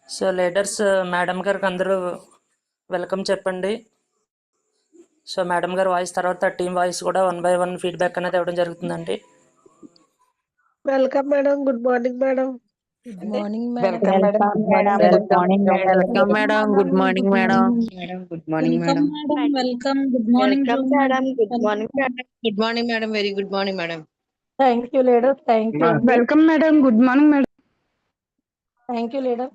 So leaders madam గారికి అందరూ welcome చెప్పండి. సో మేడం గారి వాయిస్ తర్వాత టీం వాయిస్ కూడా 1 by 1 ఫీడ్బ్యాక్ అనేది ఇవ్వడం జరుగుతుందండి. Welcome madam. Good morning madam. Good morning madam. Welcome madam. Good morning madam. Welcome welcome madam. Good morning madam. Good morning madam. Welcome good morning welcome madam. Good morning madam. Good morning madam. Very good morning madam. Thank you leader. Thank you. Welcome madam. Good morning madam. Thank you leader.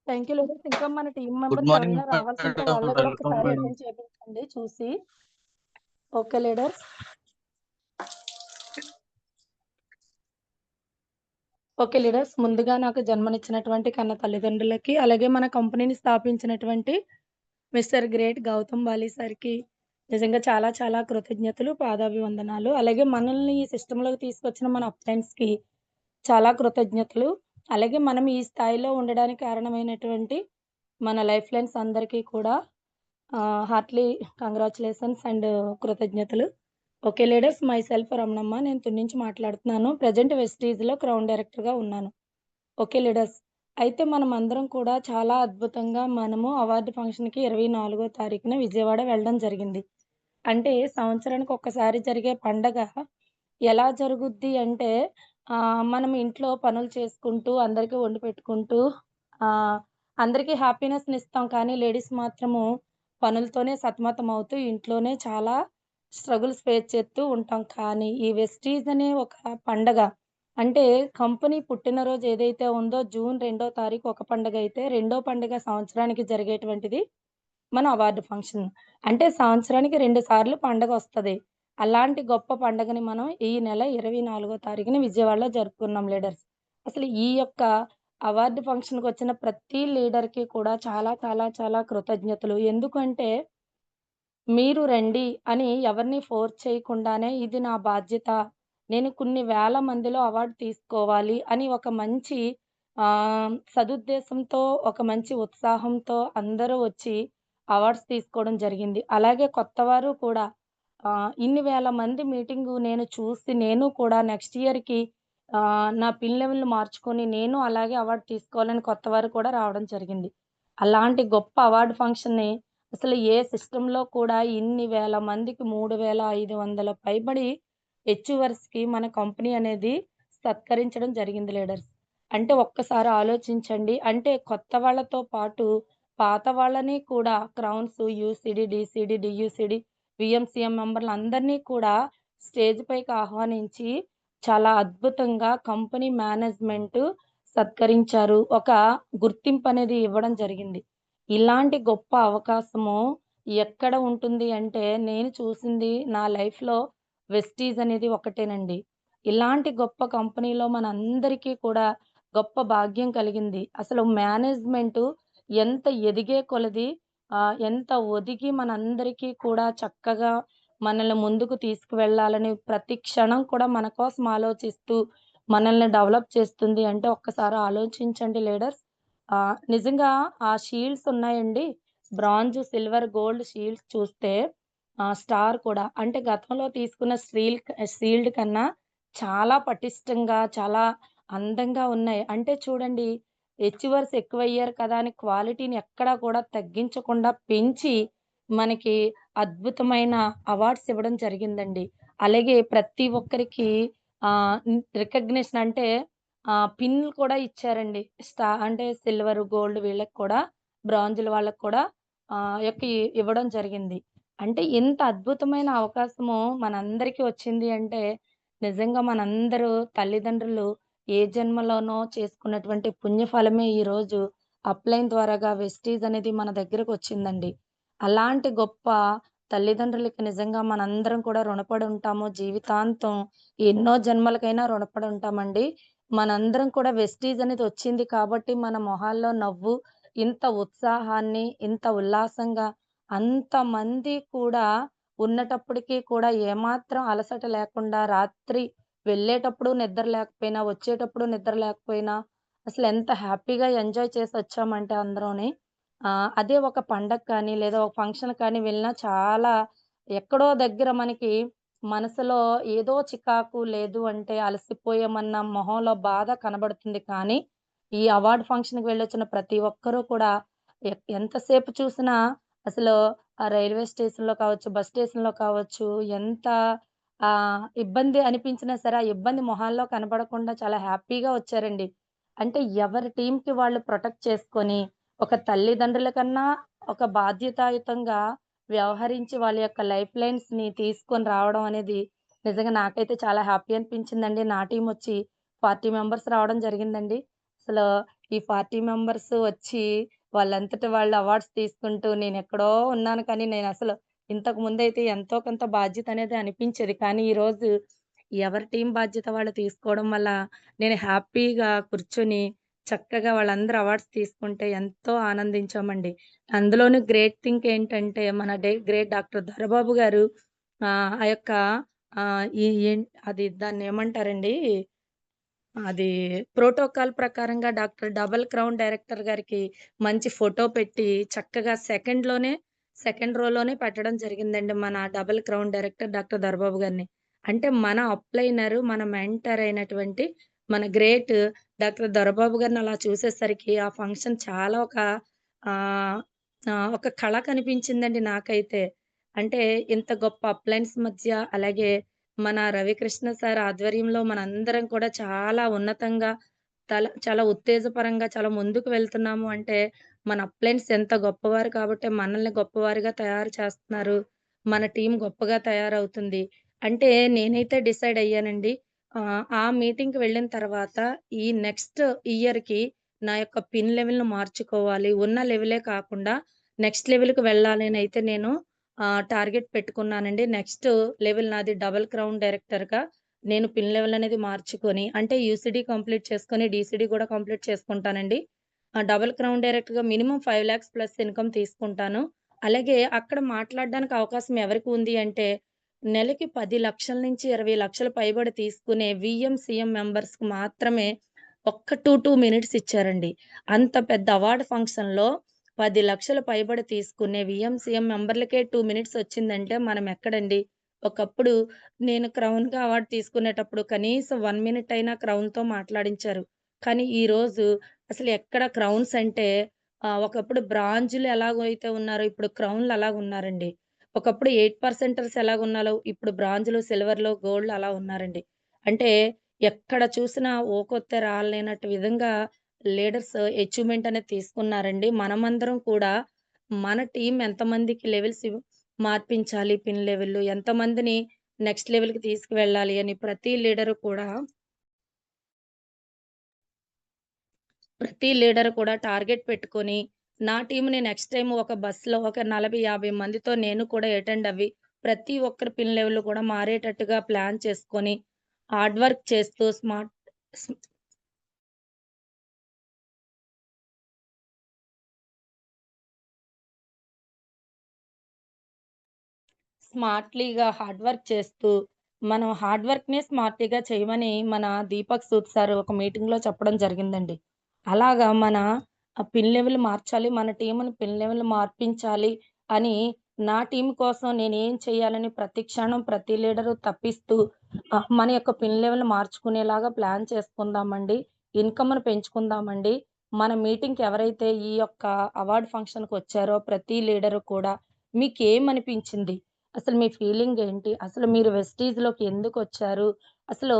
Thank you leaders. ఇంకా మన team members morning, ఎవరైనా రావాల్సి ఉంటే వాళ్ళు కూడా ఒకసారి attend చేయించండి చూసి. Okay leaders. ఓకే లీడర్స్, ముందుగా నాకు జన్మనిచ్చినటువంటి కన్న తల్లిదండ్రులకి, అలాగే మన కంపెనీని స్థాపించినటువంటి మిస్టర్ గ్రేట్ గౌతమ్ బాలి సార్కి నిజంగా చాలా చాలా కృతజ్ఞతలు, పాదాభివందనాలు. అలాగే మనల్ని ఈ సిస్టంలోకి తీసుకొచ్చిన మన అప్లయన్స్కి చాలా కృతజ్ఞతలు. అలాగే మనం ఈ స్థాయిలో ఉండడానికి కారణమైనటువంటి మన లైఫ్ లైన్స్ అందరికీ కూడా హార్ట్లీ కంగ్రాచులేషన్స్ అండ్ కృతజ్ఞతలు. Okay leaders, my self Ramanamma, నేను తుని నుంచి మాట్లాడుతున్నాను. ప్రజెంట్ వెస్టీజ్లో క్రౌన్ డైరెక్టర్గా ఉన్నాను. ఓకే లీడర్స్, అయితే మనం అందరం కూడా చాలా అద్భుతంగా మనము అవార్డు ఫంక్షన్కి 24వ తారీఖున విజయవాడ వెళ్ళడం జరిగింది. అంటే సంవత్సరానికి ఒక్కసారి జరిగే పండగ ఎలా జరుగుద్ది అంటే మనం ఇంట్లో పనులు చేసుకుంటూ అందరికీ వండి పెట్టుకుంటూ అందరికీ హ్యాపీనెస్ని ఇస్తాం. కానీ లేడీస్ మాత్రము పనులతోనే సతమతం అవుతూ ఇంట్లోనే చాలా స్ట్రగుల్స్ ఫేస్ చేస్తూ ఉంటాం. కానీ ఈ వెస్టీజ్ అనే ఒక పండగ అంటే కంపెనీ పుట్టినరోజు ఏదైతే ఉందో జూన్ 2వ తారీఖు ఒక పండగ అయితే, రెండో పండుగ సంవత్సరానికి జరిగేటువంటిది మన అవార్డు ఫంక్షన్. అంటే సంవత్సరానికి 2 సార్లు పండగ వస్తది. అలాంటి గొప్ప పండగని మనం ఈ నెల 24వ తారీఖున విజయవాడలో జరుపుకున్నాం లీడర్స్. అసలు ఈ యొక్క అవార్డు ఫంక్షన్‌కి వచ్చిన ప్రతి లీడర్‌కి కూడా చాలా చాలా చాలా కృతజ్ఞతలు. ఎందుకంటే మీరు రండి అని ఎవరిని ఫోర్స్ చేయకుండానే ఇది నా బాధ్యత, నేను కొన్ని వేల మందిలో అవార్డు తీసుకోవాలి అని ఒక మంచి సదుద్దేశంతో, ఒక మంచి ఉత్సాహంతో అందరూ వచ్చి అవార్డ్స్ తీసుకోవడం జరిగింది. అలాగే కొత్తవారు కూడా ఇన్ని వేల మంది మీటింగు నేను చూసి నేను కూడా నెక్స్ట్ ఇయర్‌కి నా పిన్ లెవెల్‌ని మార్చుకొని నేను అలాగే అవార్డు తీసుకోవాలని కొత్తవారు కూడా రావడం జరిగింది. అలాంటి గొప్ప అవార్డు ఫంక్షన్‌ని అసలు ఏ సిస్టంలో కూడా ఇన్ని వేల మందికి 3,500 పైబడి అచీవర్స్‌కి మన కంపెనీ అనేది సత్కరించడం జరిగింది లీడర్స్. అంటే ఒక్కసారి ఆలోచించండి. అంటే కొత్త వాళ్ళతో పాటు పాత వాళ్ళని కూడా క్రౌన్స్, యూసీడీ, డీసీడీ, డీయూసీడీ, వీఎంసీఎం మెంబర్‌లందరినీ కూడా స్టేజ్ పైకి ఆహ్వానించి చాలా అద్భుతంగా కంపెనీ మేనేజ్‌మెంట్ సత్కరించారు. ఒక గుర్తింపు అనేది ఇవ్వడం జరిగింది. ఇలాంటి గొప్ప అవకాశము ఎక్కడ ఉంటుంది అంటే, నేను చూసింది నా లైఫ్‌లో వెస్టీజ్ అనేది ఒకటేనండి. ఇలాంటి గొప్ప కంపెనీలో మనందరికీ కూడా గొప్ప భాగ్యం కలిగింది. అసలు మేనేజ్‌మెంటు ఎంత ఎదిగే కొలది ఎంత ఒదిగి మనందరికీ కూడా చక్కగా మనల్ని ముందుకు తీసుకువెళ్ళాలని ప్రతి క్షణం కూడా మన కోసం ఆలోచిస్తూ మనల్ని డెవలప్ చేస్తుంది అంటే ఒక్కసారి ఆలోచించండి లీడర్స్. నిజంగా ఆ షీల్డ్స్ ఉన్నాయండి. బ్రాంజ్, సిల్వర్, గోల్డ్ షీల్డ్స్ చూస్తే స్టార్ కూడా అంటే గతంలో తీసుకున్న షీల్డ్ కన్నా చాలా పటిష్టంగా, చాలా అందంగా ఉన్నాయి. అంటే చూడండి, అచీవర్స్ ఎక్కువయ్యారు కదా అని క్వాలిటీని ఎక్కడా కూడా తగ్గించకుండా పెంచి మనకి అద్భుతమైన అవార్డ్స్ ఇవ్వడం జరిగిందండి. అలాగే ప్రతి ఒక్కరికి రికగ్నిషన్ అంటే పిన్‌లు కూడా ఇచ్చారండి. అంటే సిల్వర్, గోల్డ్ వీళ్ళకి కూడా, బ్రాంజ్‌ల వాళ్ళకి కూడా ఇవ్వడం జరిగింది. అంటే ఇంత అద్భుతమైన అవకాశము మనందరికీ వచ్చింది అంటే నిజంగా మనందరూ తల్లిదండ్రులు ఏ జన్మలోనో చేసుకున్నటువంటి పుణ్యఫలమే ఈరోజు అప్లైన్ ద్వారాగా వెస్టీజ్ అనేది మన దగ్గరకు వచ్చిందండి. అలాంటి గొప్ప తల్లిదండ్రులకి నిజంగా మనందరం కూడా రుణపడి ఉంటాము. జీవితాంతం ఎన్నో జన్మలకైనా రుణపడి ఉంటామండి. మనందరం కూడా వెస్టీజ్ అనేది వచ్చింది కాబట్టి మన మొహాల్లో నవ్వు, ఇంత ఉత్సాహాన్ని, ఇంత ఉల్లాసంగా అంతమంది కూడా ఉన్నటప్పటికీ కూడా ఏమాత్రం అలసట లేకుండా రాత్రి వెళ్ళేటప్పుడు నిద్ర లేకపోయినా, వచ్చేటప్పుడు నిద్ర లేకపోయినా అసలు ఎంత హ్యాపీగా ఎంజాయ్ చేసి వచ్చామంటే అందరూని. అదే ఒక పండగ కానీ, లేదా ఒక ఫంక్షన్ కానీ వెళ్ళినా చాలా ఎక్కడో దగ్గర మనకి మనసులో ఏదో చికాకు లేదు అంటే అలసిపోయామన్న మొహంలో బాధ కనబడుతుంది. కానీ ఈ అవార్డ్ ఫంక్షన్‌కి వెళ్ళొచ్చిన ప్రతి ఒక్కరు కూడా ఎంతసేపు చూసినా అసలు ఆ రైల్వే స్టేషన్‌లో కావచ్చు, బస్ స్టేషన్‌లో కావచ్చు, ఎంత ఇబ్బంది అనిపించినా సరే, ఆ ఇబ్బంది మొహాల్లో కనపడకుండా చాలా హ్యాపీగా వచ్చారండి. అంటే ఎవరి టీమ్‌కి వాళ్ళు ప్రొటెక్ట్ చేసుకొని, ఒక తల్లిదండ్రుల కన్నా ఒక బాధ్యతాయుతంగా వ్యవహరించి వాళ్ళ యొక్క లైఫ్ లైన్స్‌ని తీసుకొని రావడం అనేది నిజంగా నాకైతే చాలా హ్యాపీ అనిపించిందండి. నా టీమొచ్చి 40 మెంబర్స్ రావడం జరిగిందండి. అసలు ఈ 40 మెంబర్స్ వచ్చి వాళ్ళంతట వాళ్ళు అవార్డ్స్ తీసుకుంటూ నేనెక్కడో ఉన్నాను కానీ నేనసలు ఇంతకు ముందైతే ఎంతో కొంత బాధ్యత అనేది అనిపించేది. కానీ ఈరోజు ఎవరి టీమ్ బాధ్యత వాళ్ళు తీసుకోవడం వల్ల నేను హ్యాపీగా కూర్చొని చక్కగా వాళ్ళందరూ అవార్డ్స్ తీసుకుంటే ఎంతో ఆనందించామండి. అందులోనూ గ్రేట్ థింగ్ ఏంటంటే మన గ్రేట్ డాక్టర్ దొరబాబు గారు ఆ యొక్క ఈ అది దాన్నేమంటారండి? అది ప్రోటోకాల్ ప్రకారంగా డాక్టర్ డబుల్ క్రౌన్ డైరెక్టర్ గారికి మంచి ఫోటో పెట్టి చక్కగా సెకండ్ రోలోనే పెట్టడం జరిగిందండి. మన double crown director doctor Dorababu గారిని. అంటే మన అప్‌లైనరు, మన మెంటర్ అయినటువంటి మన గ్రేట్ డాక్టర్ దొరబాబు గారిని అలా చూసేసరికి ఆ ఫంక్షన్ చాలా ఆహ్, ఒక కళ కనిపించిందండి నాకైతే. అంటే ఇంత గొప్ప అప్లయన్స్ మధ్య అలాగే మన రవికృష్ణ సార్ ఆధ్వర్యంలో మనందరం కూడా చాలా ఉన్నతంగా చాలా ఉత్తేజపరంగా చాలా ముందుకు వెళ్తున్నాము అంటే, మన అప్లయన్స్ ఎంత గొప్పవారు కాబట్టే మనల్ని గొప్పవారుగా తయారు చేస్తున్నారు. మన టీమ్ గొప్పగా తయారవుతుంది. అంటే నేనైతే డిసైడ్ అయ్యానండి. ఆ మీటింగ్‌కి వెళ్ళిన తర్వాత ఈ నెక్స్ట్ ఇయర్‌కి నా యొక్క పిన్ లెవెల్‌ని మార్చుకోవాలి. ఉన్న లెవెలే కాకుండా నెక్స్ట్ లెవెల్‌కి వెళ్ళాలనైతే నేను టార్గెట్ పెట్టుకున్నానండి. నెక్స్ట్ లెవెల్ నాది డబుల్ క్రౌన్ డైరెక్టర్‌గా నేను పిన్ లెవెల్ అనేది మార్చుకొని అంటే యూసీడీ కంప్లీట్ చేసుకొని, డీసీడీ కూడా కంప్లీట్ చేసుకుంటానండి. డబుల్ క్రౌన్ డైరెక్టర్‌గా మినిమమ్ 5,00,000 ప్లస్ ఇన్‌కమ్ తీసుకుంటాను. అలాగే అక్కడ మాట్లాడడానికి అవకాశం ఎవరికి ఉంది అంటే, నెలకి 10,00,000 నుంచి 20,00,000 పైబడి తీసుకునే వీఎం, సీఎం మెంబర్స్‌కి మాత్రమే ఒక్క 2 మినిట్స్ ఇచ్చారండి. అంత పెద్ద అవార్డ్ ఫంక్షన్‌లో 10,00,000 పైబడి తీసుకునే వీఎం, సీఎం మెంబర్‌లకే 2 మినిట్స్ వచ్చిందంటే మనం ఎక్కడండి? ఒకప్పుడు నేను క్రౌన్‌గా అవార్డ్ తీసుకునేటప్పుడు కనీసం 1 మినిట్ అయినా క్రౌన్‌తో మాట్లాడించారు. కానీ ఈరోజు అసలు ఎక్కడ క్రౌన్స్ అంటే ఒకప్పుడు బ్రాంజ్‌లు ఎలాగైతే ఉన్నారో ఇప్పుడు క్రౌన్‌లు అలాగున్నారండి. ఒకప్పుడు 8 పర్సెంటర్స్ ఎలాగున్నారో ఇప్పుడు బ్రాంజ్‌లు, సిల్వర్‌లు, గోల్డ్ అలా ఉన్నారండి. అంటే ఎక్కడ చూసినా ఓకొత్తే రాలేనట్టు విధంగా లీడర్స్ అచీవ్‌మెంట్ అనేది తీసుకున్నారండి. మనమందరం కూడా మన టీమ్ ఎంతమందికి మార్పించాలి పిన్ లెవెల్‌లు, ఎంతమందిని నెక్స్ట్ లెవెల్‌కి తీసుకువెళ్ళాలి అని ప్రతి లీడర్ కూడా టార్గెట్ పెట్టుకొని, నా టీమ్‌ని నెక్స్ట్ టైమ్ ఒక బస్‌లో ఒక 40, 50 మందితో నేను కూడా అటెండ్ అవ్వి, ప్రతి ఒక్కరి పిన్ లెవెల్ కూడా మారేటట్టుగా ప్లాన్ చేసుకొని, హార్డ్ వర్క్ చేస్తూ స్ స్మార్ట్‌లీగా హార్డ్ వర్క్ చేస్తూ, మనం హార్డ్ వర్క్‌నే స్మార్ట్‌లీగా చేయమని మన దీపక్ సూద్ సార్ ఒక మీటింగ్‌లో చెప్పడం జరిగిందండి. అలాగా మన పిన్ లెవెల్ మార్చాలి. మన టీమ్‌ని పిన్ లెవెల్ మార్పించాలి అని నా టీమ్ కోసం నేనేం చేయాలని ప్రతి క్షణం ప్రతి లీడరు తప్పిస్తూ మన యొక్క పిన్ లెవెల్ మార్చుకునేలాగా ప్లాన్ చేసుకుందామండి. ఇన్‌కమ్‌ని పెంచుకుందామండి. మన మీటింగ్‌కి ఎవరైతే ఈ యొక్క అవార్డ్ ఫంక్షన్‌కొచ్చారో ప్రతి లీడరు కూడా మీకేమనిపించింది? అసలు మీ ఫీలింగ్ ఏంటి? అసలు మీరు వెస్టీజ్‌లోకి ఎందుకొచ్చారు? అసలు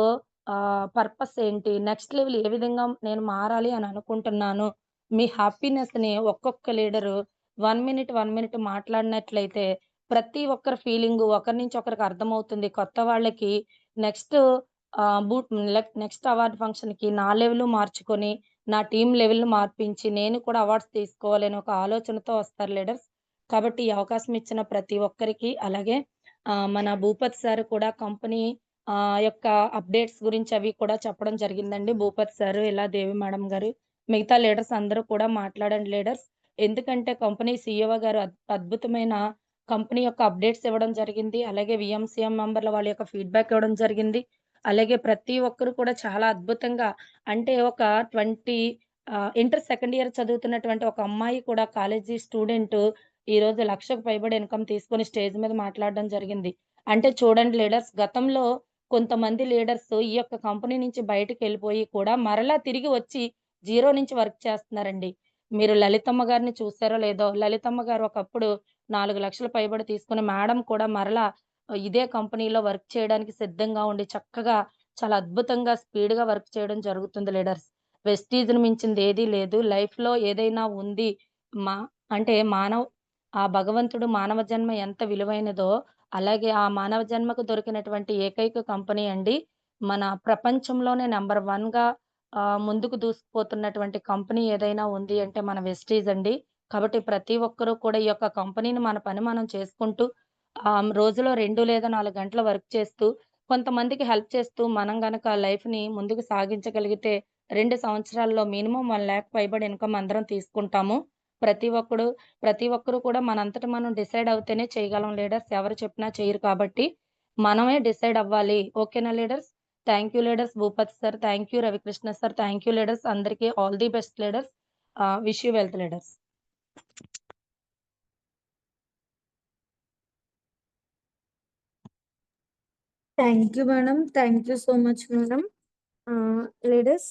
పర్పస్ ఏంటి? నెక్స్ట్ లెవెల్ ఏ విధంగా నేను మారాలి అని అనుకుంటున్నాను. మీ హ్యాపీనెస్‌ని ఒక్కొక్క లీడరు 1 మినిట్ మాట్లాడినట్లయితే ప్రతి ఒక్కరి ఫీలింగు ఒకరి నుంచి ఒకరికి అర్థమవుతుంది. కొత్త వాళ్ళకి నెక్స్ట్ నెక్స్ట్ అవార్డ్ ఫంక్షన్‌కి నా లెవెల్ మార్చుకొని, నా టీమ్ లెవెల్‌ని మార్పించి నేను కూడా అవార్డ్స్ తీసుకోవాలని ఒక ఆలోచనతో వస్తారు లీడర్స్. కాబట్టి ఈ అవకాశం ఇచ్చిన ప్రతి ఒక్కరికి అలాగే మన భూపతి సార్ కూడా కంపెనీ యొక్క అప్డేట్స్ గురించి అవి కూడా చెప్పడం జరిగిందండి. భూపతి సారు, ఇలా దేవి మేడం గారు, మిగతా లీడర్స్ అందరూ కూడా మాట్లాడండి లీడర్స్. ఎందుకంటే కంపెనీ సీఈఓ గారు అద్భుతమైన కంపెనీ యొక్క అప్డేట్స్ ఇవ్వడం జరిగింది. అలాగే వీఎంసీఎం మెంబర్ల వాళ్ళ యొక్క ఫీడ్‌బ్యాక్ ఇవ్వడం జరిగింది. అలాగే ప్రతి ఒక్కరు కూడా చాలా అద్భుతంగా అంటే ఒక 20 ఇంటర్ సెకండ్ ఇయర్ చదువుతున్నటువంటి ఒక అమ్మాయి కూడా కాలేజీ స్టూడెంటు ఈరోజు 1,00,000కు పైబడి ఇన్‌కమ్ తీసుకొని స్టేజ్ మీద మాట్లాడడం జరిగింది. అంటే చూడండి లీడర్స్ గతంలో కొంతమంది లీడర్స్ ఈ యొక్క కంపెనీ నుంచి బయటికెళ్ళిపోయి కూడా మరలా తిరిగి వచ్చి జీరో నుంచి వర్క్ చేస్తున్నారండి. మీరు లలితమ్మ గారిని చూసారో లేదో, లలితమ్మ గారు ఒకప్పుడు 4 లక్షలు పైబడి తీసుకున్న మేడం కూడా మరలా ఇదే కంపెనీలో వర్క్ చేయడానికి సిద్ధంగా ఉండి చక్కగా చాలా అద్భుతంగా స్పీడ్‌గా వర్క్ చేయడం జరుగుతుంది లీడర్స్. వెస్టీజ్‌ని మించింది ఏదీ లేదు. లైఫ్‌లో ఏదైనా ఉంది మా అంటే ఆ భగవంతుడు మానవ జన్మ ఎంత విలువైనదో, అలాగే ఆ మానవ జన్మకు దొరికినటువంటి ఏకైక కంపెనీ అండి మన ప్రపంచంలోనే నంబర్ 1గా ముందుకు దూసుకుపోతున్నటువంటి కంపెనీ ఏదైనా ఉంది అంటే మన వెస్టీజ్ అండి. కాబట్టి ప్రతి ఒక్కరు కూడా ఈ యొక్క కంపెనీని మన పని మనం చేసుకుంటూ రోజులో 2 లేదా 4 గంటలు వర్క్ చేస్తూ, కొంతమందికి హెల్ప్ చేస్తూ మనం గనక లైఫ్‌ని ముందుకు సాగించగలిగితే 2 సంవత్సరాల్లో మినిమమ్ 1,00,000 పైబడి ఇన్‌కమ్ అందరం తీసుకుంటాము. ప్రతి ఒక్కడు ప్రతి ఒక్కరు కూడా మనంతట మనం డిసైడ్ అవుతేనే చేయగలం లీడర్స్. ఎవరు చెప్పినా చెయ్యరు కాబట్టి, మనమే డిసైడ్ అవ్వాలి. ఓకేనా leaders? Thank you leaders. Bhupathi sir, thank you. Ravikrishna sir, thank you leaders. అందరికీ all the best leaders. Wish you wealth leaders. Thank you madam. Thank you so much madam. Leaders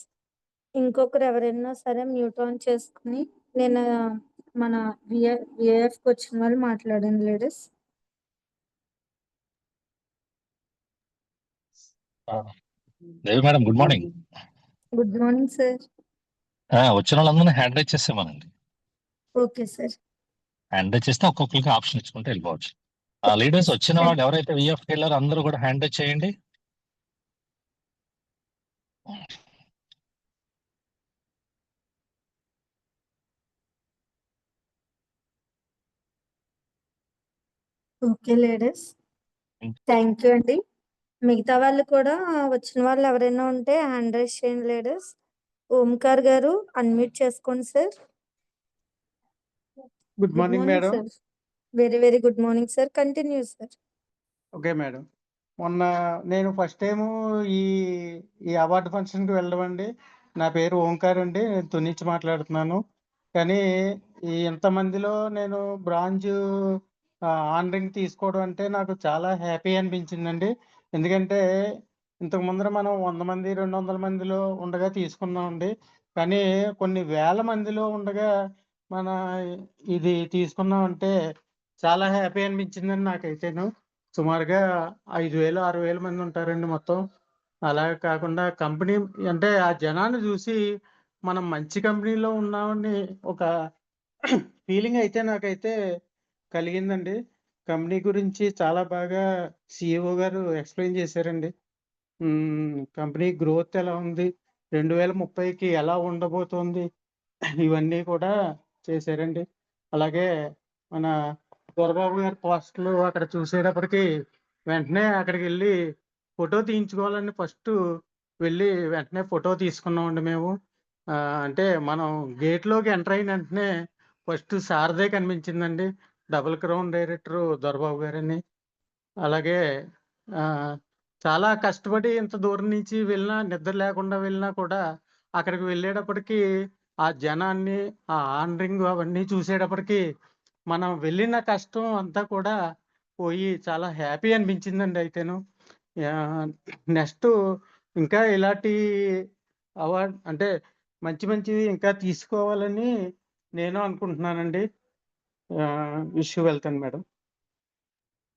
ఇంకొకరు ఎవరైనా సరే మ్యూట్ ఆన్ చేసుకుని నేను మన విఏఎఫ్కి వచ్చిన వాళ్ళు మాట్లాడండి leaders. Devi madam good morning. Good morning sir. వచ్చిన వాళ్ళందరినీ హ్యాండ్ రైజ్ చేసేమనండి. Okay sir. హ్యాండ్ రైజ్ చేస్తే ఒక్కొక్కరికి ఆప్షన్ ఇచ్చుకుంటే వెళ్ళిపోవచ్చు. లీడర్స్ వచ్చిన వాళ్ళు ఎవరైతే విఎఫ్కి వెళ్ళారో అందరూ కూడా హ్యాండ్ రైజ్ చేయండి. ఓకే లీడర్స్, థ్యాంక్ యూ అండి. మిగతా వాళ్ళు కూడా వచ్చిన వాళ్ళు ఎవరైనా ఉంటే హ్యాండ్ రైజ్ చేయండి లీడర్స్. ఓంకార్ గారు అన్మ్యూట్ చేసుకోండి sir. Good morning madam. Sir. Very very good morning sir. Continue sir. Okay madam. మొన్న నేను ఫస్ట్ టైము ఈ ఈ అవార్డు ఫంక్షన్కి వెళ్ళడం అండి. నా పేరు ఓంకార్ అండి, నేను తుని నుంచి మాట్లాడుతున్నాను. కానీ ఈ ఇంతమందిలో నేను బ్రాంజ్ ఆనరింగ్ తీసుకోవడం అంటే నాకు చాలా హ్యాపీ అనిపించిందండి. ఎందుకంటే ఇంతకు ముందర మనం 100 మంది 200 మందిలో ఉండగా తీసుకున్నామండి. కానీ కొన్ని వేల మందిలో ఉండగా మన ఇది తీసుకున్నామంటే చాలా హ్యాపీ అనిపించిందండి నాకైతేను. సుమారుగా 5,000 6,000 మంది ఉంటారండి మొత్తం. అలాగే కాకుండా కంపెనీ అంటే ఆ జనాన్ని చూసి మనం మంచి కంపెనీలో ఉన్నామని ఒక ఫీలింగ్ అయితే నాకైతే కలిగిందండి. కంపెనీ గురించి చాలా బాగా సిఇఓ గారు ఎక్స్ప్లెయిన్ చేశారండి. కంపెనీ గ్రోత్ ఎలా ఉంది, 2030కి ఎలా ఉండబోతోంది, ఇవన్నీ కూడా చేశారండి. అలాగే మన దొరబాబు గారి పోస్టులు అక్కడ చూసేటప్పటికి వెంటనే అక్కడికి వెళ్ళి ఫోటో తీయించుకోవాలని ఫస్ట్ వెళ్ళి వెంటనే ఫోటో తీసుకున్నామండి మేము. అంటే మనం గేట్లోకి ఎంటర్ అయిన వెంటనే ఫస్ట్ సారథే కనిపించిందండి, డబుల్ క్రౌన్ డైరెక్టర్ దొరబాబు గారని. అలాగే చాలా కష్టపడి ఇంత దూరం నుంచి వెళ్ళినా, నిద్ర లేకుండా వెళ్ళినా కూడా అక్కడికి వెళ్ళేటప్పటికి ఆ జనాన్ని, ఆ ఆనరింగ్ అవన్నీ చూసేటప్పటికి మనం వెళ్ళిన కష్టం అంతా కూడా పోయి చాలా హ్యాపీ అనిపించిందండి అయితేను. నెక్స్ట్ ఇంకా ఇలాంటి అవార్డ్ అంటే మంచి మంచివి ఇంకా తీసుకోవాలని నేను అనుకుంటున్నానండి. Wish you welcome madam.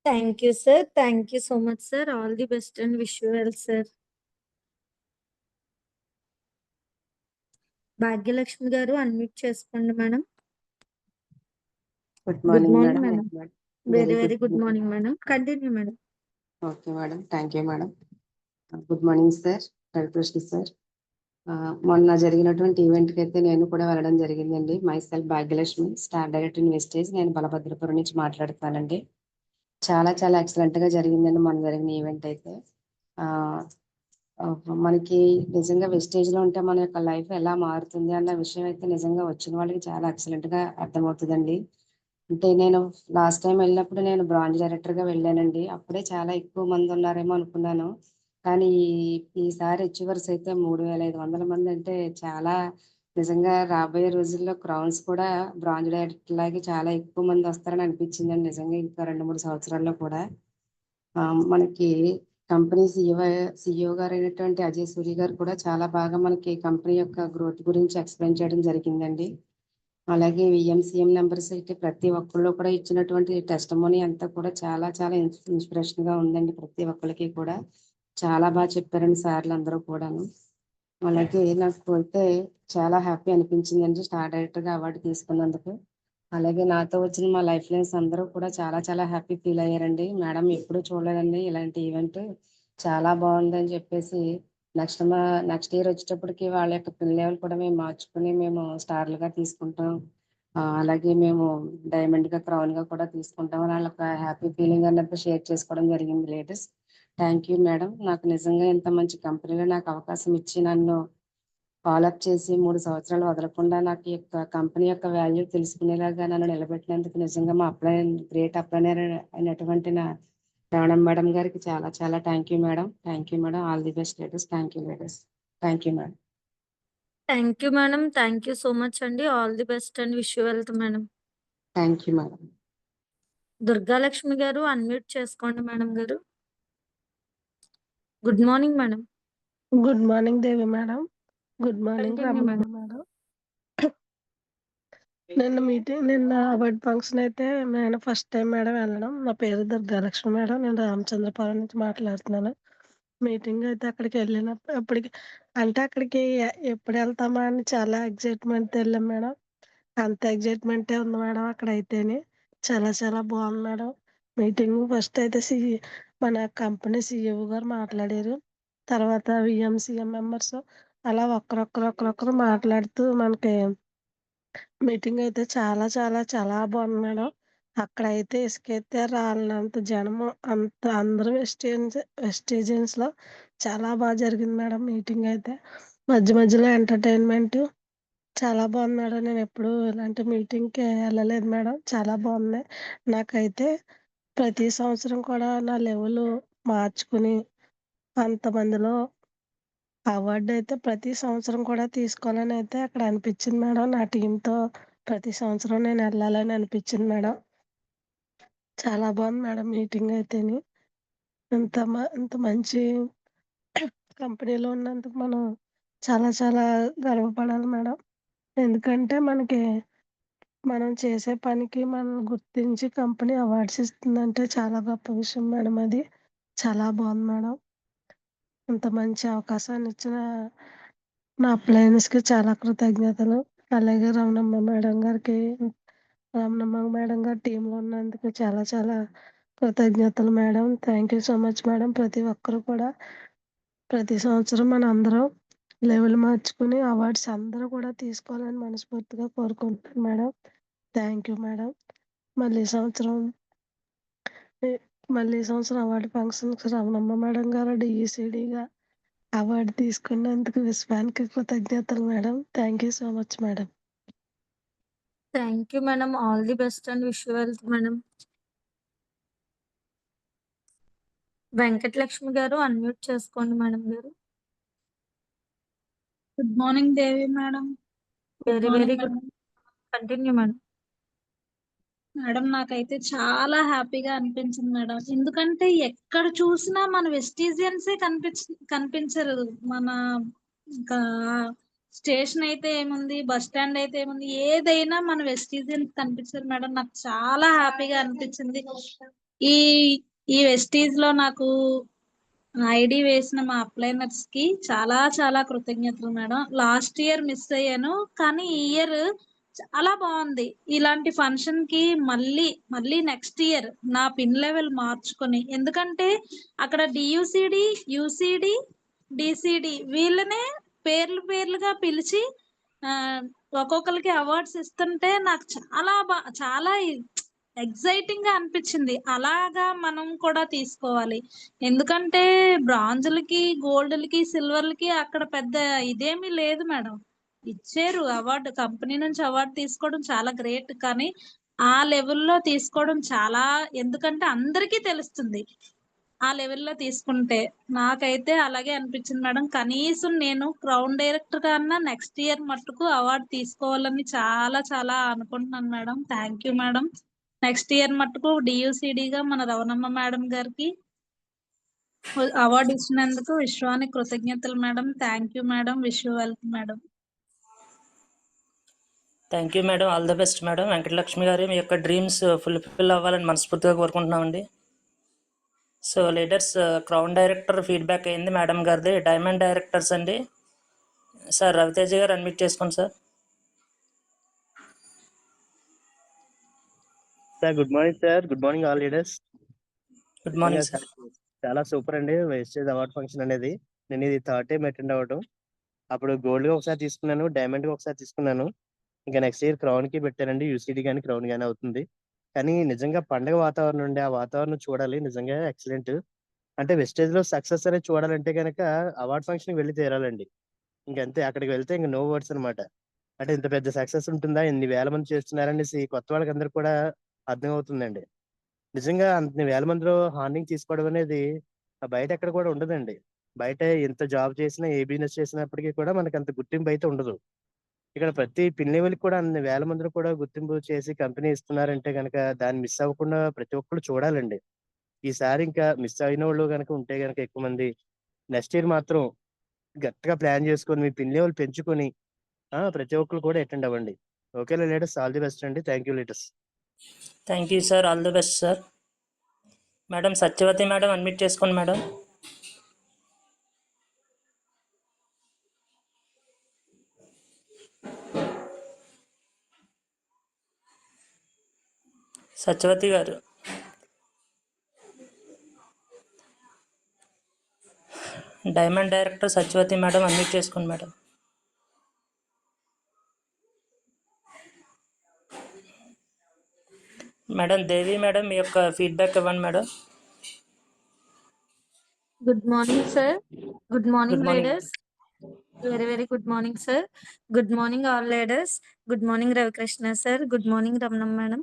Thank you sir. Thank you so much sir. All the best and wish you well sir. Bhagyalakshmi garu unmute చేసుకోండి madam. Good good morning morning madam. Madam. Very very good morning madam. Continue madam. Okay madam, thank you madam. Good morning sir, Ravikrishna sir. మొన్న జరిగినటువంటి ఈవెంట్కి అయితే నేను కూడా వెళ్ళడం జరిగిందండి. Myself Bhagyalakshmi, star director in Vestige. నేను బలభద్రపురం నుంచి మాట్లాడుతానండి. చాలా చాలా ఎక్సలెంట్గా జరిగిందండి మొన్న జరిగిన ఈవెంట్ అయితే. మనకి నిజంగా వెస్టేజ్లో ఉంటే మన యొక్క లైఫ్ ఎలా మారుతుంది అన్న విషయం అయితే నిజంగా వచ్చిన వాళ్ళకి చాలా ఎక్సలెంట్గా అర్థమవుతుందండి. అంటే నేను లాస్ట్ టైం వెళ్ళినప్పుడు నేను బ్రాంచ్ డైరెక్టర్గా వెళ్ళానండి. అప్పుడే చాలా ఎక్కువ మంది ఉన్నారేమో అనుకున్నాను. కానీ ఈసారి అచీవర్స్ అయితే 3,500 మంది అంటే చాలా నిజంగా రాబోయే రోజుల్లో క్రౌన్స్ కూడా బ్రాంచ్ డైరెక్టర్ లాగే చాలా ఎక్కువ మంది వస్తారని అనిపించిందండి నిజంగా ఇంకా 2-3 సంవత్సరాల్లో కూడా. మనకి కంపెనీ సిఇఓ గారు అయినటువంటి అజయ్ సూరి గారు కూడా చాలా బాగా మనకి కంపెనీ యొక్క గ్రోత్ గురించి ఎక్స్ప్లెయిన్ చేయడం జరిగిందండి. అలాగే విఎంసీఎం నెంబర్స్ అయితే ప్రతి ఒక్కళ్ళు కూడా ఇచ్చినటువంటి టెస్టిమోనీ అంతా కూడా చాలా చాలా ఇన్స్పిరేషన్ గా ఉందండి. ప్రతి ఒక్కరికి కూడా చాలా బాగా చెప్పారండి సార్లు అందరూ కూడాను. అలాగే నాకు అయితే చాలా హ్యాపీ అనిపించిందండి స్టార్ డైరెక్టర్ గా అవార్డు తీసుకున్నందుకు. అలాగే నాతో వచ్చిన మా లైఫ్ లైన్స్ అందరూ కూడా చాలా చాలా హ్యాపీ ఫీల్ అయ్యారండి. మేడం ఎప్పుడూ చూడలేదండి ఇలాంటి ఈవెంట్, చాలా బాగుందని చెప్పేసి నెక్స్ట్ ఇయర్ వచ్చేటప్పటికి వాళ్ళ యొక్క పిన్ లెవెల్ కూడా మేము మార్చుకుని మేము స్టార్లుగా తీసుకుంటాం, అలాగే మేము డైమండ్ గా క్రౌన్ గా కూడా తీసుకుంటాం అని వాళ్ళ హ్యాపీ ఫీలింగ్ అన్నట్టు షేర్ చేసుకోవడం జరిగింది లేటెస్. Thank you madam. నాకు నిజంగా ఇంత మంచి కంపెనీలో నాకు అవకాశం ఇచ్చి నన్ను ఫాలోఅప్ చేసి 3 సంవత్సరాలు వదలకుండా నాకు ఈ యొక్క కంపెనీ యొక్క వాల్యూ తెలుసుకునేలాగా నన్ను నిలబెట్టినందుకు నిజంగా మా గ్రేట్ అప్లైనర్ అయినటువంటి నా రవణం మేడం గారికి చాలా చాలా thank you madam. Thank you madam. All the best ladies. Thank you ladies. Thank you madam. Thank you madam. Thank you so much అండి. All the best and wish you wealth madam. Thank you madam. Durgalakshmi garu unmute చేసుకోండి madam గారు. Good morning madam. Good morning Devi madam. Good morning Continue, Ramana madam. నిన్న award function అయితే నేను first time madam వెళ్ళడం. నా పేరు Durgalakshmi madam. నేను రామచంద్రపురం నుంచి మాట్లాడుతున్నాను. మీటింగ్ అయితే అక్కడికి వెళ్ళినప్పటికి అంటే అక్కడికి ఎప్పుడు వెళ్తామా అని చాలా ఎగ్జైట్మెంట్ వెళ్ళాం మేడం. అంత ఎగ్జైట్మెంటే ఉంది మేడం అక్కడ అయితేనే. చాలా చాలా బాగుంది మేడం. మీటింగ్ ఫస్ట్ అయితే మన కంపెనీ సిఇఓ గారు మాట్లాడారు. తర్వాత విఎంసీఎం మెంబర్స్ అలా ఒక్కరొక్కరు మాట్లాడుతూ మనకి మీటింగ్ అయితే చాలా చాలా చాలా బాగుంది మేడం. అక్కడైతే ఇసుకైతే రాలినంత జనము, అంత అందరూ వెస్టేజియన్స్ లో చాలా బాగా జరిగింది మేడం మీటింగ్ అయితే. మధ్య మధ్యలో ఎంటర్టైన్మెంట్ చాలా బాగుంది మేడం. నేను ఎప్పుడు ఇలాంటి మీటింగ్ కి వెళ్ళలేదు మేడం. చాలా బాగుంది. నాకైతే ప్రతి సంవత్సరం కూడా నా లెవెల్ మార్చుకుని అంతమందిలో అవార్డు అయితే ప్రతి సంవత్సరం కూడా తీసుకోవాలని అయితే అక్కడ అనిపించింది మేడం. నా టీంతో ప్రతి సంవత్సరం నేను వెళ్ళాలని అనిపించింది మేడం. చాలా బాగుంది మేడం మీటింగ్ అయితేని. ఇంత మంచి కంపెనీలో ఉన్నందుకు మనం చాలా చాలా గర్వపడాలి మేడం. ఎందుకంటే మనం చేసే పనికి మనం గుర్తించి కంపెనీ అవార్డ్స్ ఇస్తుందంటే చాలా గొప్ప విషయం మేడం. అది చాలా బాగుంది మేడం. ఇంత మంచి అవకాశాన్ని ఇచ్చిన నా అప్లయన్స్ కి చాలా కృతజ్ఞతలు. అలాగే రమణమ్మ మేడం గారి టీంలో ఉన్నందుకు చాలా చాలా కృతజ్ఞతలు madam. Thank you so much madam. ప్రతి ఒక్కరు కూడా ప్రతి సంవత్సరం మన అందరం లెవెల్ మార్చుకుని అవార్డ్స్ అందరూ కూడా తీసుకోవాలని మనస్ఫూర్తిగా కోరుకుంటున్నాను మేడం. Thank you madam. మళ్ళీ ఈ సంవత్సరం అవార్డు ఫంక్షన్ రమణమ్మ మేడం గారు డిఈసిడిగా అవార్డు తీసుకున్నందుకు విశ్వానికి కృతజ్ఞతలు madam. Thank you so much madam. Thank you madam. All the best and wish you wealth madam. Venkatalakshmi garu unmute చేసుకోండి మేడం గారు. Good morning Devi madam. Very very good. Continue madam. Madam నాకైతే చాలా హ్యాపీగా అనిపించింది మేడం. ఎందుకంటే ఎక్కడ చూసినా మన వెస్టీజియన్సే కనిపించరు. మన ఇంకా స్టేషన్ అయితే ఏముంది, బస్ స్టాండ్ అయితే ఏముంది, ఏదైనా మన వెస్టీజియన్స్ కనిపించరు మేడం. నాకు చాలా హ్యాపీగా అనిపించింది. ఈ ఈ వెస్టీజ్ లో నాకు ఐడి వేసిన మా అప్లైనర్స్ కి చాలా చాలా కృతజ్ఞతలు మేడం. లాస్ట్ ఇయర్ మిస్ అయ్యాను, కానీ ఈ ఇయర్ చాలా బాగుంది. ఇలాంటి ఫంక్షన్ కి మళ్ళీ నెక్స్ట్ ఇయర్ నా పిన్ లెవెల్ మార్చుకొని, ఎందుకంటే అక్కడ డియుసిడి, యుసిడి, డిసిడి వీళ్ళనే పేర్లుగా పిలిచి ఒక్కొక్కరికి అవార్డ్స్ ఇస్తుంటే నాకు చాలా ఎగ్జైటింగ్ గా అనిపించింది. అలాగా మనం కూడా తీసుకోవాలి. ఎందుకంటే బ్రాంజులకి, గోల్డ్లకి, సిల్వర్లకి అక్కడ పెద్ద ఇదేమీ లేదు మేడం. ఇచ్చారు అవార్డు, కంపెనీ నుంచి అవార్డు తీసుకోవడం చాలా గ్రేట్. కానీ ఆ లెవెల్లో తీసుకోవడం చాలా, ఎందుకంటే అందరికీ తెలుస్తుంది ఆ లెవెల్లో తీసుకుంటే. నాకైతే అలాగే అనిపించింది మేడం. కనీసం నేను క్రౌన్ డైరెక్టర్ కన్నా నెక్స్ట్ ఇయర్ మట్టుకు అవార్డు తీసుకోవాలని చాలా చాలా అనుకుంటున్నాను madam. Thank you madam. Next year మట్టుకు డియుసిడిగా మన రవణమ్మ మేడం గారికి అవార్డు ఇచ్చినందుకు విశ్వానికి కృతజ్ఞతలు madam. Thank you madam. Wish you well madam. Thank you madam. All the best madam. Venkatalakshmi garu, మీ యొక్క డ్రీమ్స్ ఫుల్ఫిల్ అవ్వాలని మనస్ఫూర్తిగా కోరుకుంటున్నామండి. So leaders, crown director feedback అయింది మేడం గారిది. డైమండ్ డైరెక్టర్స్ అండి. సార్ రవితేజ గారు అన్మ్యూట్ చేసుకోండి sir. Sir good morning sir. Good morning all leaders. Good morning sir. చాలా సూపర్ అండి వేస్టేజ్ అవార్డ్ ఫంక్షన్ అనేది. నేను ఇది థర్డ్ టైం అటెండ్ అవ్వడం. అప్పుడు గోల్డ్ గా ఒకసారి తీసుకున్నాను, డైమండ్ గా ఒకసారి తీసుకున్నాను. ఇంకా నెక్స్ట్ ఇయర్ క్రౌన్ కి పెట్టానండి. యూసీడీ కానీ క్రౌన్ కానీ అవుతుంది. కానీ నిజంగా పండగ వాతావరణం ఉండే ఆ వాతావరణం చూడాలి. నిజంగా ఎక్సలెంట్. అంటే వెస్టేజ్ లో సక్సెస్ అనేది చూడాలంటే కనుక అవార్డ్ ఫంక్షన్ వెళ్ళి తీరాలండి. ఇంకంతే, అక్కడికి వెళ్తే ఇంకా నో వర్డ్స్ అనమాట. అంటే ఇంత పెద్ద సక్సెస్ ఉంటుందా, ఎన్ని వేల మంది చేస్తున్నారనేసి కొత్త వాళ్ళకి అందరు కూడా అర్థం అవుతుందండి. నిజంగా అన్ని వేల మందిలో హార్నింగ్ తీసుకోవడం అనేది బయట ఎక్కడ కూడా ఉండదండి. బయట ఎంత జాబ్ చేసినా, ఏ బిజినెస్ చేసినప్పటికీ కూడా మనకి అంత గుర్తింపు అయితే ఉండదు. ఇక్కడ ప్రతి పిన్ లెవెల్కి కూడా అన్ని వేల మందిలో కూడా గుర్తింపు చేసి కంపెనీ ఇస్తున్నారంటే కనుక దాన్ని మిస్ అవ్వకుండా ప్రతి ఒక్కరు చూడాలండి. ఈసారి ఇంకా మిస్ అయిన వాళ్ళు కనుక ఉంటే కనుక ఎక్కువ మంది, నెక్స్ట్ ఇయర్ మాత్రం గట్టిగా ప్లాన్ చేసుకొని మీ పిన్ లెవెల్ పెంచుకొని ప్రతి ఒక్కరు కూడా అటెండ్ అవ్వండి. Okay ladies, all the best అండి. Thank you ladies. Thank you sir. All the best sir. Madam Satyavathi madam unmute చేసుకోండి madam. Satyavathi garu, diamond director Satyavathi madam unmute చేసుకోండి మేడం. మేడం దేవి మేడం, మీ యొక్క ఫీడ్బ్యాక్ ఇవ్వండి madam. Good morning sir. Good morning Good morning. Leaders. Very good morning sir. Good morning all leaders. Good morning Ravikrishna sir. Good morning Ramanam madam.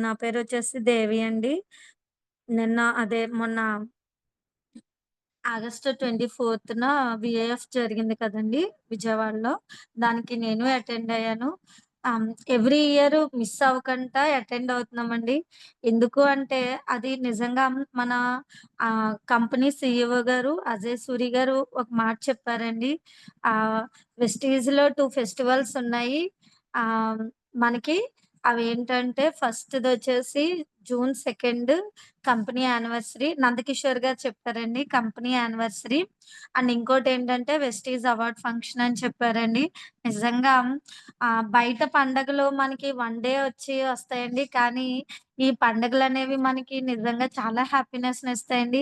నా పేరు వచ్చేసి దేవి అండి. మొన్న August 24న విఏఎఫ్ జరిగింది కదండి విజయవాడలో. దానికి నేను అటెండ్ అయ్యాను. ఎవ్రీ ఇయర్ మిస్ అవ్వకుండా అటెండ్ అవుతున్నామండి. ఎందుకు అంటే అది నిజంగా మన కంపెనీ సిఇఓ గారు అజయ్ సూరి గారు ఒక మాట చెప్పారండి. వెస్టీజ్లో 2 ఫెస్టివల్స్ ఉన్నాయి. మనకి అవి ఏంటంటే ఫస్ట్ది వచ్చేసి జూన్ 2 కంపెనీ యానివర్సరీ. నందకిషోర్ గారు చెప్పారండి కంపెనీ యానివర్సరీ. అండ్ ఇంకోటి ఏంటంటే వెస్టీజ్ అవార్డ్ ఫంక్షన్ అని చెప్పారండి. నిజంగా బయట పండగలు మనకి 1 డే వస్తాయండి. కానీ ఈ పండుగలు అనేవి మనకి నిజంగా చాలా హ్యాపీనెస్ ఇస్తాయండి.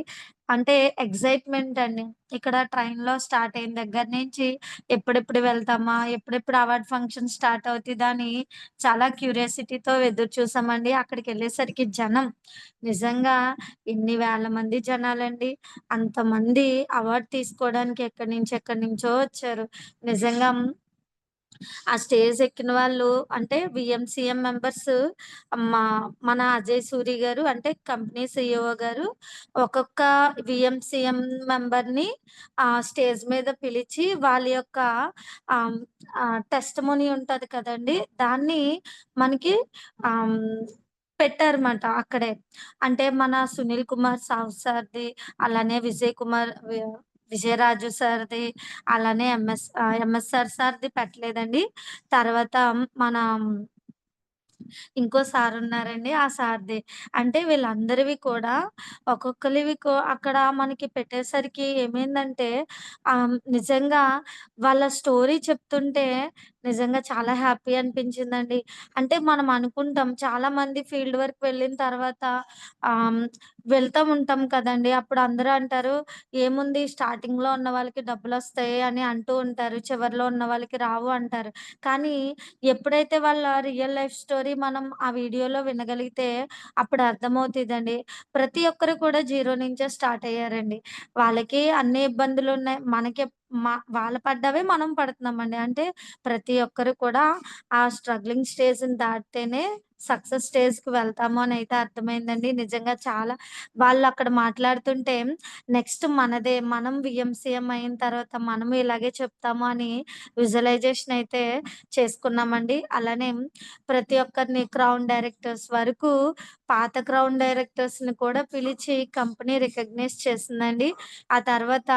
అంటే ఎక్సైట్మెంట్ అండి. ఇక్కడ ట్రైన్‌లో స్టార్ట్ అయిన దగ్గర నుంచి ఎప్పుడెప్పుడు వెళ్తామా? ఎప్పుడెప్పుడు అవార్డ్ ఫంక్షన్ స్టార్ట్ అవుతదా అని చాలా క్యూరియాసిటీతో ఎదురు చూసామండి. అక్కడికెళ్ళేసరికి జనం నిజంగా ఎన్ని వేల మంది జనాలండి. అంతమంది అవార్డ్ తీసుకోవడానికి ఎక్కడి నుంచో వచ్చారు. నిజంగా ఆ స్టేజ్ ఎక్కిన వాళ్ళు అంటే విఎంసీఎం మెంబర్స్, మన అజయ్ సూరి గారు అంటే కంపెనీ సిఇఓ గారు ఒక్కొక్క విఎంసీఎం మెంబర్ని స్టేజ్ మీద పిలిచి వాళ్ళ యొక్క టెస్టిమోనీ ఉంటది కదండి, దాన్ని మనకి పెట్టారన్నమాట అక్కడే. అంటే మన సునీల్ కుమార్ సాహు సార్ది, అలానే విజయరాజు సార్ది, అలానే ఎంఎస్ఆర్ సార్ది పెట్టలేదండి. తర్వాత మన ఇంకో సార్ ఉన్నారండి, ఆ సార్ది. అంటే వీళ్ళందరివి కూడా ఒక్కొక్కరివి అక్కడ మనకి పెట్టేసరికి ఏమైందంటే నిజంగా వాళ్ళ స్టోరీ చెప్తుంటే నిజంగా చాలా హ్యాపీ అనిపించిందండి. అంటే మనం అనుకుంటాం చాలా మంది ఫీల్డ్ వర్క్ వెళ్ళిన తర్వాత వెళ్తా ఉంటాం కదండి. అప్పుడు అందరూ అంటారు ఏముంది స్టార్టింగ్‌లో ఉన్న వాళ్ళకి డబ్బులొస్తాయి అని అంటూ ఉంటారు. చివరిలో ఉన్న వాళ్ళకి రావు అంటారు. కానీ ఎప్పుడైతే వాళ్ళ రియల్ లైఫ్ స్టోరీ మనం ఆ వీడియోలో వినగలిగితే అప్పుడు అర్థమవుతదండి. ప్రతి ఒక్కరు కూడా జీరో నుంచే స్టార్ట్ అయ్యారండి. వాళ్ళకి అన్ని ఇబ్బందులున్నాయి. వాళ్ళు పడ్డవే మనం పడుతున్నామండి. అంటే ప్రతి ఒక్కరు కూడా ఆ స్ట్రగ్లింగ్ స్టేజ్‌ని దాటితేనే సక్సెస్ స్టేజ్‌కి వెళ్తాము అని అయితే అర్థమైందండి. నిజంగా చాలా వాళ్ళు అక్కడ మాట్లాడుతుంటే నెక్స్ట్ మనదే, మనం విఎంసీఎం అయిన తర్వాత మనము ఇలాగే చెప్తాము అని విజువలైజేషన్ అయితే చేసుకున్నామండి. అలానే ప్రతి ఒక్కరిని క్రౌన్ డైరెక్టర్స్ వరకు పాత క్రౌన్ డైరెక్టర్స్‌ని కూడా పిలిచి కంపెనీ రికగ్నైజ్ చేసిందండి. ఆ తర్వాత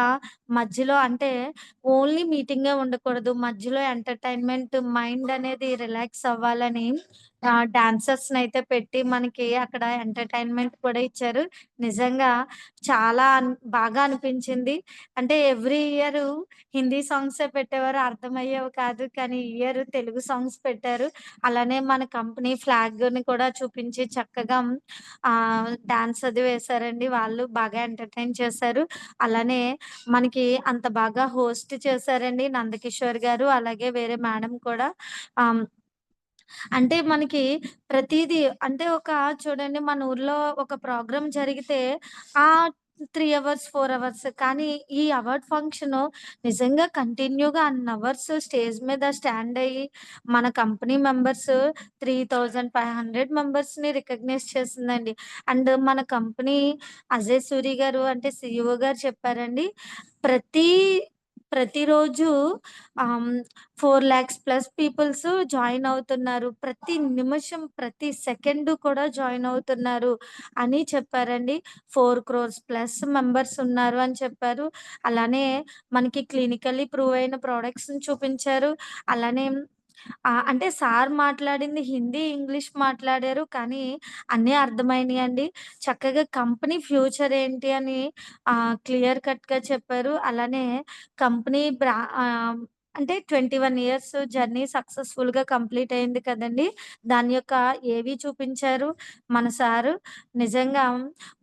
మధ్యలో అంటే ఓన్లీ మీటింగే ఉండకూడదు. మధ్యలో ఎంటర్‌టైన్‌మెంట్ మైండ్ అనేది రిలాక్స్ అవ్వాలని డాన్సర్స్‌నైతే పెట్టి మనకి అక్కడ ఎంటర్‌టైన్‌మెంట్ కూడా ఇచ్చారు. నిజంగా చాలా బాగా అనిపించింది. అంటే ఎవ్రీ ఇయరు హిందీ సాంగ్సే పెట్టేవారు. అర్థమయ్యేవి కాదు. కానీ ఈ ఇయర్ తెలుగు సాంగ్స్ పెట్టారు. అలానే మన కంపెనీ ఫ్లాగ్‌ని కూడా చూపించి చక్కగా డాన్స్ అది వేశారండి. వాళ్ళు బాగా ఎంటర్‌టైన్ చేశారు. అలానే మనకి అంత బాగా హోస్ట్ చేశారండి నందకిషోర్ గారు. అలాగే వేరే మేడం కూడా. ఆహ్, అంటే మనకి ప్రతీదీ అంటే చూడండి మన ఊర్లో ఒక ప్రోగ్రామ్ జరిగితే ఆ 3 అవర్స్, 4 అవర్స్ కానీ ఈ అవార్డ్ ఫంక్షను నిజంగా కంటిన్యూగా అన్ని అవర్స్ స్టేజ్ మీద స్టాండ్ అయ్యి మన కంపెనీ మెంబర్స్ 3500 మెంబర్స్‌ని రికగ్నైజ్ చేసిందండి. అండ్ మన కంపెనీ అజయ్ సూరి గారు అంటే సీఈఓ గారు చెప్పారండి. ప్రతి ప్రతిరోజు ఆహ్, 4,00,000 ప్లస్ పీపుల్స్ జాయిన్ అవుతున్నారు. ప్రతి నిమిషం, ప్రతి సెకండు కూడా జాయిన్ అవుతున్నారు అని చెప్పారండి. 4 క్రోర్స్ ప్లస్ మెంబర్స్ ఉన్నారు అని చెప్పారు. అలానే మనకి క్లినికల్లీ ప్రూవ్ అయిన ప్రొడక్ట్స్‌ని చూపించారు. అలానే అంటే సార్ మాట్లాడింది హిందీ, ఇంగ్లీష్ మాట్లాడారు. కానీ అన్నీ అర్థమైనియండి. చక్కగా కంపెనీ ఫ్యూచర్ ఏంటి అని క్లియర్ కట్‌గా చెప్పారు. అలానే కంపెనీ అంటే 21 ఇయర్స్ జర్నీ సక్సెస్‌ఫుల్‌గా కంప్లీట్ అయింది కదండీ! దాని యొక్క ఏవి చూపించారు మన సారు. నిజంగా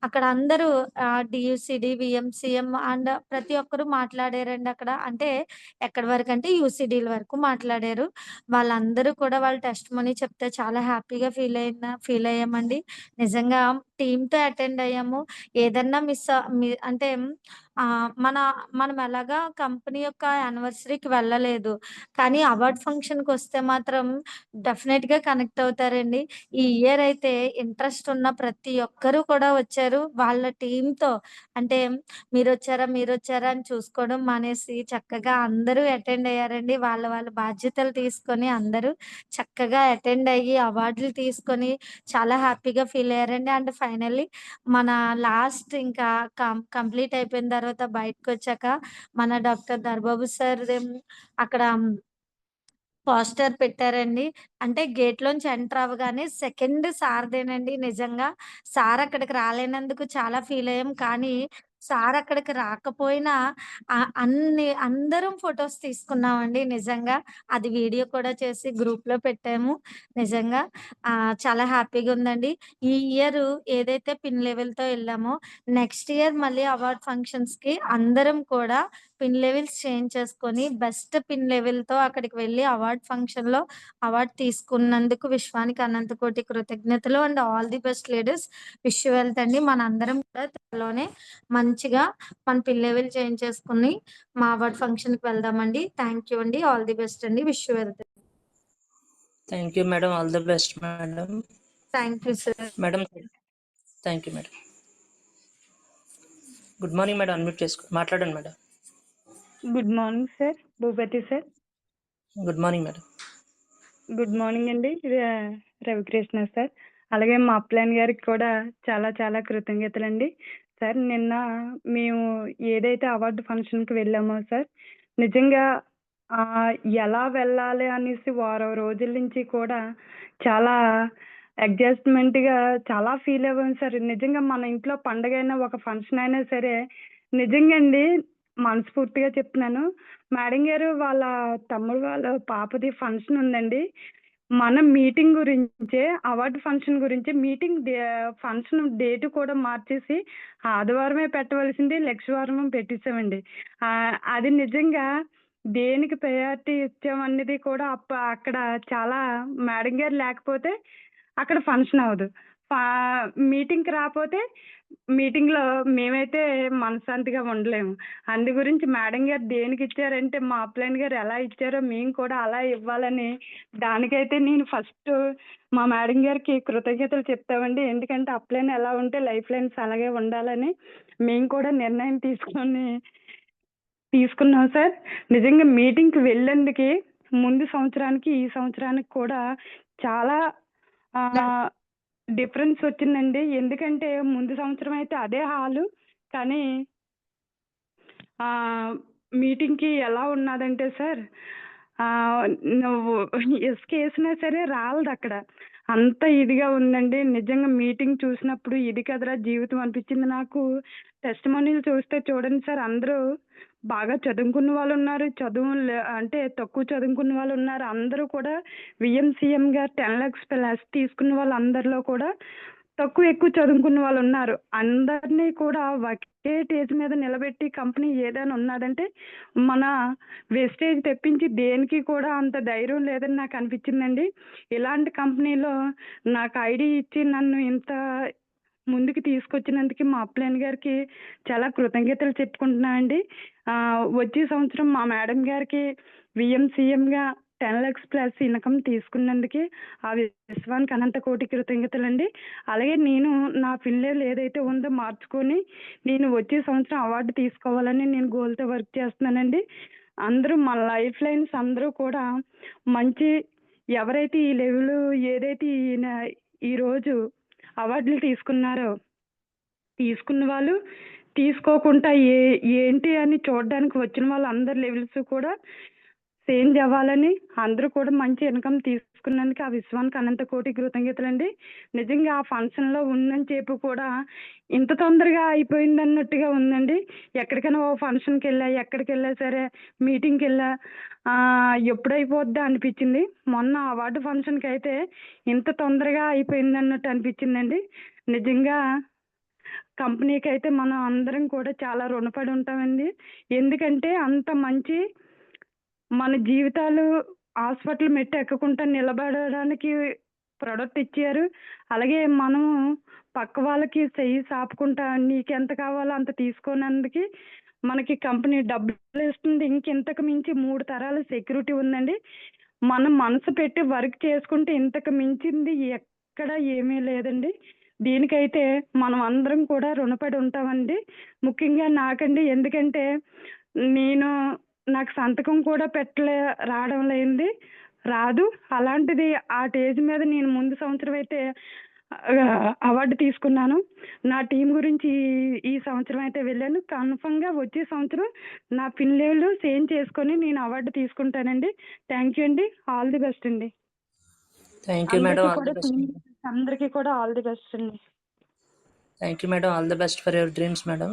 అక్కడ అందరూ డీయూసీడీ, వీఎంసీఎం అండ్ ప్రతి ఒక్కరు మాట్లాడారండి అక్కడ. అంటే ఎక్కడి వరకంటే యూసీడీల వరకు మాట్లాడారు. వాళ్ళందరూ కూడా వాళ్ళ టెస్టిమనీ చెప్తే చాలా హ్యాపీగా ఫీల్ అయ్యామండి. నిజంగా టీమ్‌తో అటెండ్ అయ్యాము. ఏదన్నా అంటే మనం ఎలాగా కంపెనీ యొక్క యానివర్సరీకి వెళ్ళలేదు. కానీ అవార్డ్ ఫంక్షన్‌కొస్తే మాత్రం డెఫినెట్‌గా కనెక్ట్ అవుతారండి. ఈ ఇయర్ అయితే ఇంట్రెస్ట్ ఉన్న ప్రతి ఒక్కరు కూడా వచ్చారు. వాళ్ళ టీమ్‌తో అంటే మీరొచ్చారా అని చూసుకోవడం మానేసి చక్కగా అందరూ అటెండ్ అయ్యారండి. వాళ్ళ వాళ్ళ బాధ్యతలు తీసుకొని అందరూ చక్కగా అటెండ్ అయ్యి అవార్డులు తీసుకొని చాలా హ్యాపీగా ఫీల్ అయ్యారండి. అండ్ ఫైనల్లీ మన లాస్ట్ ఇంకా కంప్లీట్ అయిపోయిన తర్వాత బయటకొచ్చాక మన డాక్టర్ దర్బాబు సార్ అక్కడ పోస్టర్ పెట్టారండి. అంటే గేట్‌లోంచి ఎంటర్ అవ్వగానే సెకండ్ సార్‌దేనండి నిజంగా. సార్ అక్కడికి రాలేనందుకు చాలా ఫీల్ అయ్యాం. కానీ సార్ అక్కడికి రాకపోయినా అందరం ఫోటోస్ తీసుకున్నామండి నిజంగా. అది వీడియో కూడా చేసి గ్రూప్‌లో పెట్టాము. నిజంగా చాలా హ్యాపీగా ఉందండి. ఈ ఇయరు ఏదైతే పిన్ లెవెల్‌తో ఎళ్ళామో నెక్స్ట్ ఇయర్ మళ్ళీ అవార్డ్ ఫంక్షన్స్‌కి అందరం కూడా పిన్ లెవెల్స్ చేంజ్ చేసుకొని బెస్ట్ పిన్ లెవెల్‌తో అక్కడికి వెళ్లి అవార్డ్ ఫంక్షన్‌లో అవార్డ్ తీసుకున్నందుకు విశ్వానికి అనంత కోటి కృతజ్ఞతలు. And all the best leaders. Wish you wealth అండి. మనందరం కూడా త్వరలోనే మంచిగా మన పిన్ లెవెల్ చేంజ్ చేసుకొని మా అవార్డ్ ఫంక్షన్‌కి వెళ్దామండి. థాంక్ యూ అండి. ఆల్ ది బెస్ట్ అండి. Wish you wealth. Thank you madam. All the best madam. Thank you sir. Madam thank you madam. Good morning madam. Unmute మాట్లాడండి madam. Good morning sir. Bhupathi sir. Good morning madam. Good morning అండి. Ravikrishna sir. అలాగే మా upline గారికి కూడా చాలా చాలా కృతజ్ఞతలండి. Sir నిన్న మేము ఏదైతే అవార్డు ఫంక్షన్‌కి వెళ్ళామో సార్, నిజంగా ఎలా వెళ్ళాలి అనేసి వారం రోజుల నుంచి కూడా చాలా అడ్జస్ట్‌మెంట్‌గా చాలా ఫీల్ అవ్వాం సార్. నిజంగా మన ఇంట్లో పండగైనా, ఒక ఫంక్షన్ అయినా సరే నిజంగా అండి మనస్ఫూర్తిగా చెప్తున్నాను. మేడం గారు వాళ్ళ తమ్ముడు వాళ్ళ పాపది ఫంక్షన్ ఉందండి. మనం మీటింగ్ గురించే అవార్డు ఫంక్షన్ గురించి ఫంక్షన్ డేట్ కూడా మార్చేసి ఆదివారమే పెట్టవలసింది లక్షవారమే పెట్టేసామండి. అది నిజంగా దేనికి ప్రయారిటీ ఇచ్చామనేది కూడా అక్కడ చాలా మేడం గారు లేకపోతే అక్కడ ఫంక్షన్ అవ్వదు. మీటింగ్‌కి రాపోతే మీటింగ్‌లో మేమైతే మనశ్శాంతిగా ఉండలేము. అందు గురించి మేడం గారు దేనికి ఇచ్చారంటే మా అప్లైన్ గారు ఎలా ఇచ్చారో మేము కూడా అలా ఇవ్వాలని దానికైతే నేను ఫస్ట్ మా మేడం గారికి కృతజ్ఞతలు చెప్తామండి. ఎందుకంటే అప్లైన్ ఎలా ఉంటే లైఫ్ లైన్స్ అలాగే ఉండాలని మేము కూడా నిర్ణయం తీసుకున్నాం సార్. నిజంగా మీటింగ్‌కి వెళ్ళేందుకే ముందు సంవత్సరానికి, ఈ సంవత్సరానికి కూడా చాలా డిఫరెన్స్ వచ్చిందండి. ఎందుకంటే ముందు సంవత్సరం అయితే అదే హాలు. కానీ మీటింగ్‌కి ఎలా ఉన్నాదంటే సార్, నువ్వు ఇసుకేసినా సరే రాలదక్కడ. అంత ఇదిగా ఉందండి. నిజంగా మీటింగ్ చూసినప్పుడు ఇది కదరా జీవితం అనిపించింది నాకు. టెస్టిమోనీలు చూస్తే చూడండి సార్, అందరూ బాగా చదువుకున్న వాళ్ళున్నారు. అంటే తక్కువ చదువుకున్న వాళ్ళున్నారు. అందరూ కూడా వీఎంసీఎంగా 10 లాక్స్ ప్లస్ తీసుకున్న వాళ్ళందరిలో కూడా తక్కువ, ఎక్కువ చదువుకున్న వాళ్ళున్నారు. అందరినీ కూడా ఒకే స్టేజ్ మీద నిలబెట్టి కంపెనీ ఏదైనా ఉన్నాదంటే, మన వెస్టేజ్ తెప్పించి దేనికి కూడా అంత ధైర్యం లేదని నాకనిపించిందండి. ఇలాంటి కంపెనీలో నాకు ఐడీ ఇచ్చి నన్ను ఇంత ముందుకు తీసుకొచ్చినందుకు మా అప్లైన్ గారికి చాలా కృతజ్ఞతలు చెప్పుకుంటున్నానండి. వచ్చే సంవత్సరం మా మేడం గారికి వీఎంసీఎంగా 10 లాక్స్ ప్లస్ ఇన్కమ్ తీసుకున్నందుకు ఆ విశ్వానికి అనంత కోటి కృతజ్ఞతలండి. అలాగే నేను నా ఫిన్‌లేబుల్ ఏదైతే ఉందో మార్చుకొని నేను వచ్చే సంవత్సరం అవార్డు తీసుకోవాలని నేను గోల్‌తో వర్క్ చేస్తున్నానండి. అందరూ మా లైఫ్ లైన్స్ అందరూ కూడా మంచి ఎవరైతే ఈ లెవెల్ ఏదైతే ఈరోజు అవార్డులు తీసుకున్నారో, తీసుకున్న వాళ్ళు తీసుకోకుండా ఏంటి అని చూడడానికి వచ్చిన వాళ్ళందరి లెవెల్స్ కూడా చేంజ్ అవ్వాలని, అందరూ కూడా మంచి ఇన్కమ్ తీసుకున్నందుకు ఆ విశ్వానికి అనంత కోటి కృతజ్ఞతలండి. నిజంగా ఆ ఫంక్షన్‌లో ఉన్నని చెప్పి కూడా ఇంత తొందరగా అయిపోయిందన్నట్టుగా ఉందండి. ఎక్కడికైనా ఓ ఫంక్షన్‌కెళ్ళా, ఎక్కడికెళ్ళా సరే, మీటింగ్‌కెళ్ళా ఎప్పుడైపోద్దా అనిపించింది. మొన్న అవార్డు ఫంక్షన్‌కైతే ఇంత తొందరగా అయిపోయిందన్నట్టు అనిపించిందండి. నిజంగా కంపెనీకైతే మనం అందరం కూడా చాలా రుణపడి ఉంటామండి. ఎందుకంటే అంత మంచి మన జీవితాలు హాస్పిటల్ మెట్టు ఎక్కకుండా నిలబడడానికి ప్రొడక్ట్ ఇచ్చారు. అలాగే మనము పక్క వాళ్ళకి చెయ్యి సాపుకుంటా నీకెంత కావాలో అంత తీసుకోనందుకు మనకి కంపెనీ డబ్బులు ఇస్తుంది. ఇంకింతకు మించి 3 తరాల సెక్యూరిటీ ఉందండి. మనం మనసు పెట్టి వర్క్ చేసుకుంటే ఇంతకు మించింది ఎక్కడ ఏమీ లేదండి. దీనికైతే మనం అందరం కూడా రుణపడి ఉంటామండి. ముఖ్యంగా నాకండి. ఎందుకంటే నాకు సంతకం కూడా రావడం లేనిది రాదు. అలాంటిది ఆ స్టేజ్ మీద నేను ముందు సంవత్సరం అయితే అవార్డు తీసుకున్నాను. నా టీం గురించి ఈ సంవత్సరం అయితే వెళ్ళాను. కన్ఫర్మ్‌గా వచ్చే సంవత్సరం నా ఫిన్‌లేబుల్ చేంజ్ చేసుకొని నేను అవార్డు తీసుకుంటానండి. థ్యాంక్ యూ అండి. ఆల్ ది బెస్ట్ అండి. Thank you madam. All the best. అందరికీ కూడా ఆల్ ది బెస్ట్ అండి. Thank you madam. All the best for your dreams madam.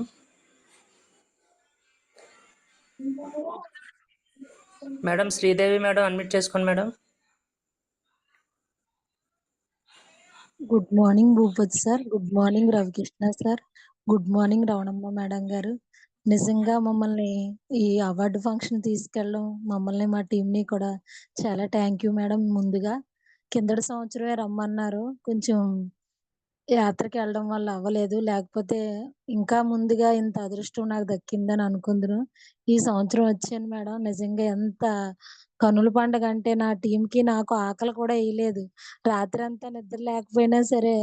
Madam Sridevi madam unmute చేసుకోండి madam. Good morning Bhupathi sir. Good morning Ravikrishna sir. Good morning Ravanamma madam గారు. నిజంగా మమ్మల్ని ఈ award function తీసుకెళ్ళడం, మమ్మల్ని మా టీంని కూడా చాలా థ్యాంక్ యూ మేడం. ముందుగా కిందటి సంవత్సరమే రమ్మన్నారు. కొంచెం యాత్రకి వెళ్ళడం వల్ల అవ్వలేదు. లేకపోతే ఇంకా ముందుగా ఇంత అదృష్టం నాకు దక్కిందని అనుకుందును. ఈ సంవత్సరం వచ్చాను మేడం. నిజంగా ఎంత కనుల పండగ అంటే నా టీంకి నాకు ఆకలి కూడా వేయలేదు. రాత్రంతా నిద్ర లేకపోయినా సరే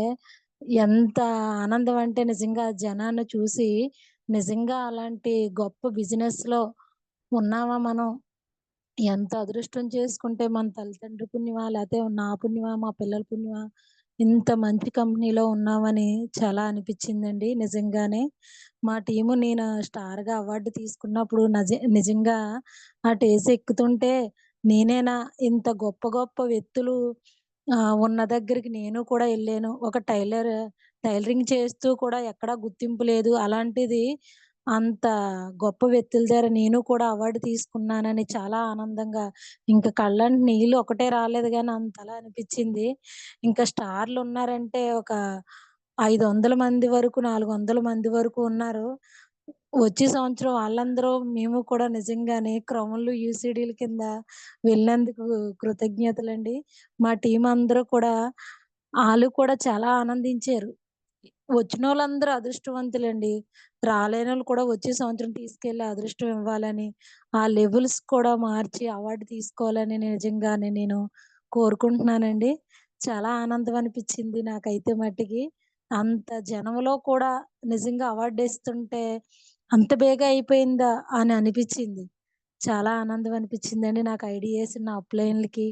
ఎంత ఆనందం అంటే నిజంగా జనాన్ని చూసి నిజంగా అలాంటి గొప్ప బిజినెస్‌లో ఉన్నామా మనం? ఎంత అదృష్టం చేసుకుంటే మన తల్లిదండ్రుల పుణ్యమా? లేతే నా పుణ్యమా? మా పిల్లల పుణ్యమా? ఇంత మంచి కంపెనీలో ఉన్నామని చాలా అనిపించిందండి నిజంగానే. మా టీము నేను స్టార్‌గా అవార్డు తీసుకున్నప్పుడు నిజంగా ఆ స్టేజ్ ఎక్కుతుంటే నేనేనా ఇంత గొప్ప గొప్ప వ్యక్తులు ఉన్న దగ్గరికి నేను కూడా ఎళ్ళాను. ఒక టైలరింగ్ చేస్తూ కూడా ఎక్కడా గుర్తింపు లేదు. అలాంటిది అంత గొప్ప వ్యక్తుల దగ్గర నేను కూడా అవార్డు తీసుకున్నానని చాలా ఆనందంగా ఇంక కళ్ళంట నీళ్ళు ఒకటే రాలేదు గానీ అంతలా అనిపించింది. ఇంకా స్టార్‌లు ఉన్నారంటే ఒక 500 మంది వరకు, 400 మంది వరకు ఉన్నారు. వచ్చే సంవత్సరం వాళ్ళందరూ మేము కూడా నిజంగానే క్రౌన్‌లు, యూసీడీల కింద వెళ్ళినందుకు కృతజ్ఞతలండి. మా టీమ్ అందరూ కూడా ఆళ్ళు కూడా చాలా ఆనందించారు. వచ్చినోళ్ళందరూ అదృష్టవంతులండి. రాలేనోళ్ళు కూడా వచ్చే సంవత్సరం తీసుకెళ్ళి అదృష్టం ఇవ్వాలని, ఆ లెవెల్స్ కూడా మార్చి అవార్డు తీసుకోవాలని నిజంగానే నేను కోరుకుంటున్నానండి. చాలా ఆనందం అనిపించింది నాకైతే మట్టికి. అంత జనంలో కూడా నిజంగా అవార్డిస్తుంటే అంత బేగా అయిపోయిందా అని అనిపించింది. చాలా ఆనందం అనిపించిందండి. నాకు ఐడీ ఏసిన నా అప్‌లైన్‌లకి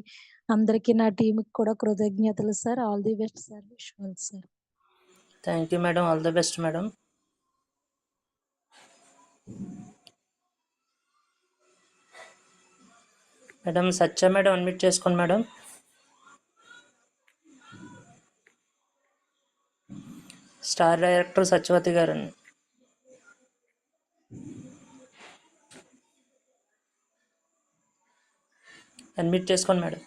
అందరికీ నా టీంకి కూడా కృతజ్ఞతలు sir. All the best sir. Vishwal sir. Thank you madam. All the best madam. Madam Satya madam unmute చేసుకోండి మేడం. స్టార్ డైరెక్టర్ సత్యవతి గారండి. అన్మ్యూట్ చేసుకోండి madam.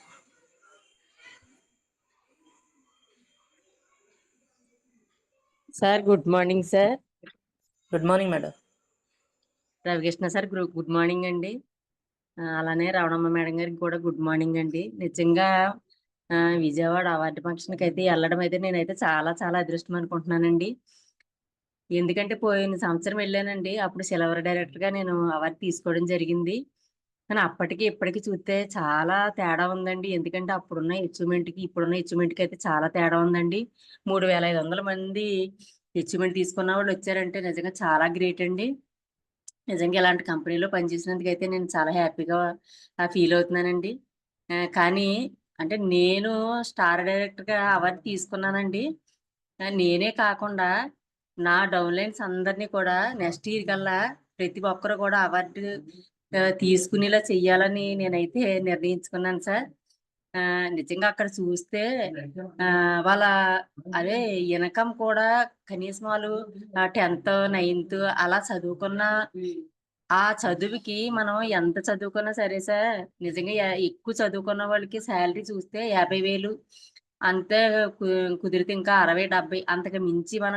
Sir good morning sir. Good morning madam. Ravikrishna sir good morning అండి. అలానే Ravanamma madam గారికి కూడా good morning అండి. నిజంగా Vijayawada award ఫంక్షన్కి అయితే వెళ్ళడం అయితే నేనైతే చాలా చాలా అదృష్టం అనుకుంటున్నానండి. ఎందుకంటే పోయిన సంవత్సరం వెళ్ళానండి. అప్పుడు సిల్వర్ డైరెక్టర్గా నేను అవార్డు తీసుకోవడం జరిగింది. కానీ అప్పటికి ఇప్పటికి చూస్తే చాలా తేడా ఉందండి. ఎందుకంటే అప్పుడున్న అచీవ్మెంట్కి ఇప్పుడున్న అచీవ్మెంట్కి అయితే చాలా తేడా ఉందండి. 3500 మంది అచీవ్మెంట్ తీసుకున్న వాళ్ళు వచ్చారంటే నిజంగా చాలా గ్రేట్ అండి. నిజంగా ఇలాంటి కంపెనీలో పనిచేసినందుకు అయితే నేను చాలా హ్యాపీగా ఫీల్ అవుతున్నానండి. కానీ అంటే నేను స్టార్ డైరెక్టర్గా అవార్డు తీసుకున్నానండి. నేనే కాకుండా నా డౌన్లైన్స్ అందరినీ కూడా నెక్స్ట్ ఇయర్ కల్లా ప్రతి ఒక్కరు కూడా అవార్డు తీసుకునేలా చెయ్యాలని నేనైతే నిర్ణయించుకున్నాను సార్. నిజంగా అక్కడ చూస్తే వాళ్ళ అదే ఇన్కమ్ కూడా కనీసం వాళ్ళు 10th 9th అలా చదువుకున్న ఆ చదువుకి మనం ఎంత చదువుకున్నా సరే సార్, నిజంగా ఎక్కువ చదువుకున్న వాళ్ళకి శాలరీ చూస్తే 50,000 అంతే కుదిరితే ఇంకా 60-70 అంతకు మించి మన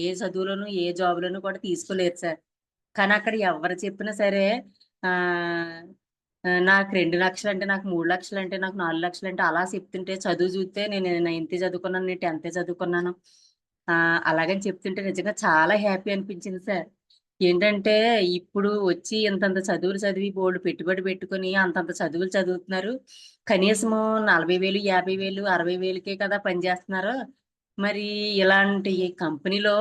ఏ చదువులోను ఏ జాబులోను కూడా తీసుకోలేదు సార్. కానీ అక్కడ ఎవరు చెప్పినా సరే నాకు 2 లక్షలు అంటే, నాకు 3 లక్షలు అంటే, నాకు 4 లక్షలు అంటే అలా చెప్తుంటే చదువు చూస్తే నేను 9th చదువుకున్నాను, నేను 10th చదువుకున్నాను అలాగని చెప్తుంటే నిజంగా చాలా హ్యాపీ అనిపించింది సార్. ఏంటంటే ఇప్పుడు వచ్చి ఇంతంత చదువులు చదివి బోర్డు పెట్టుబడి పెట్టుకొని అంతంత చదువులు చదువుతున్నారు. కనీసము 40,000 50,000 60,000కే కదా పనిచేస్తున్నారు. మరి ఇలాంటి కంపెనీలో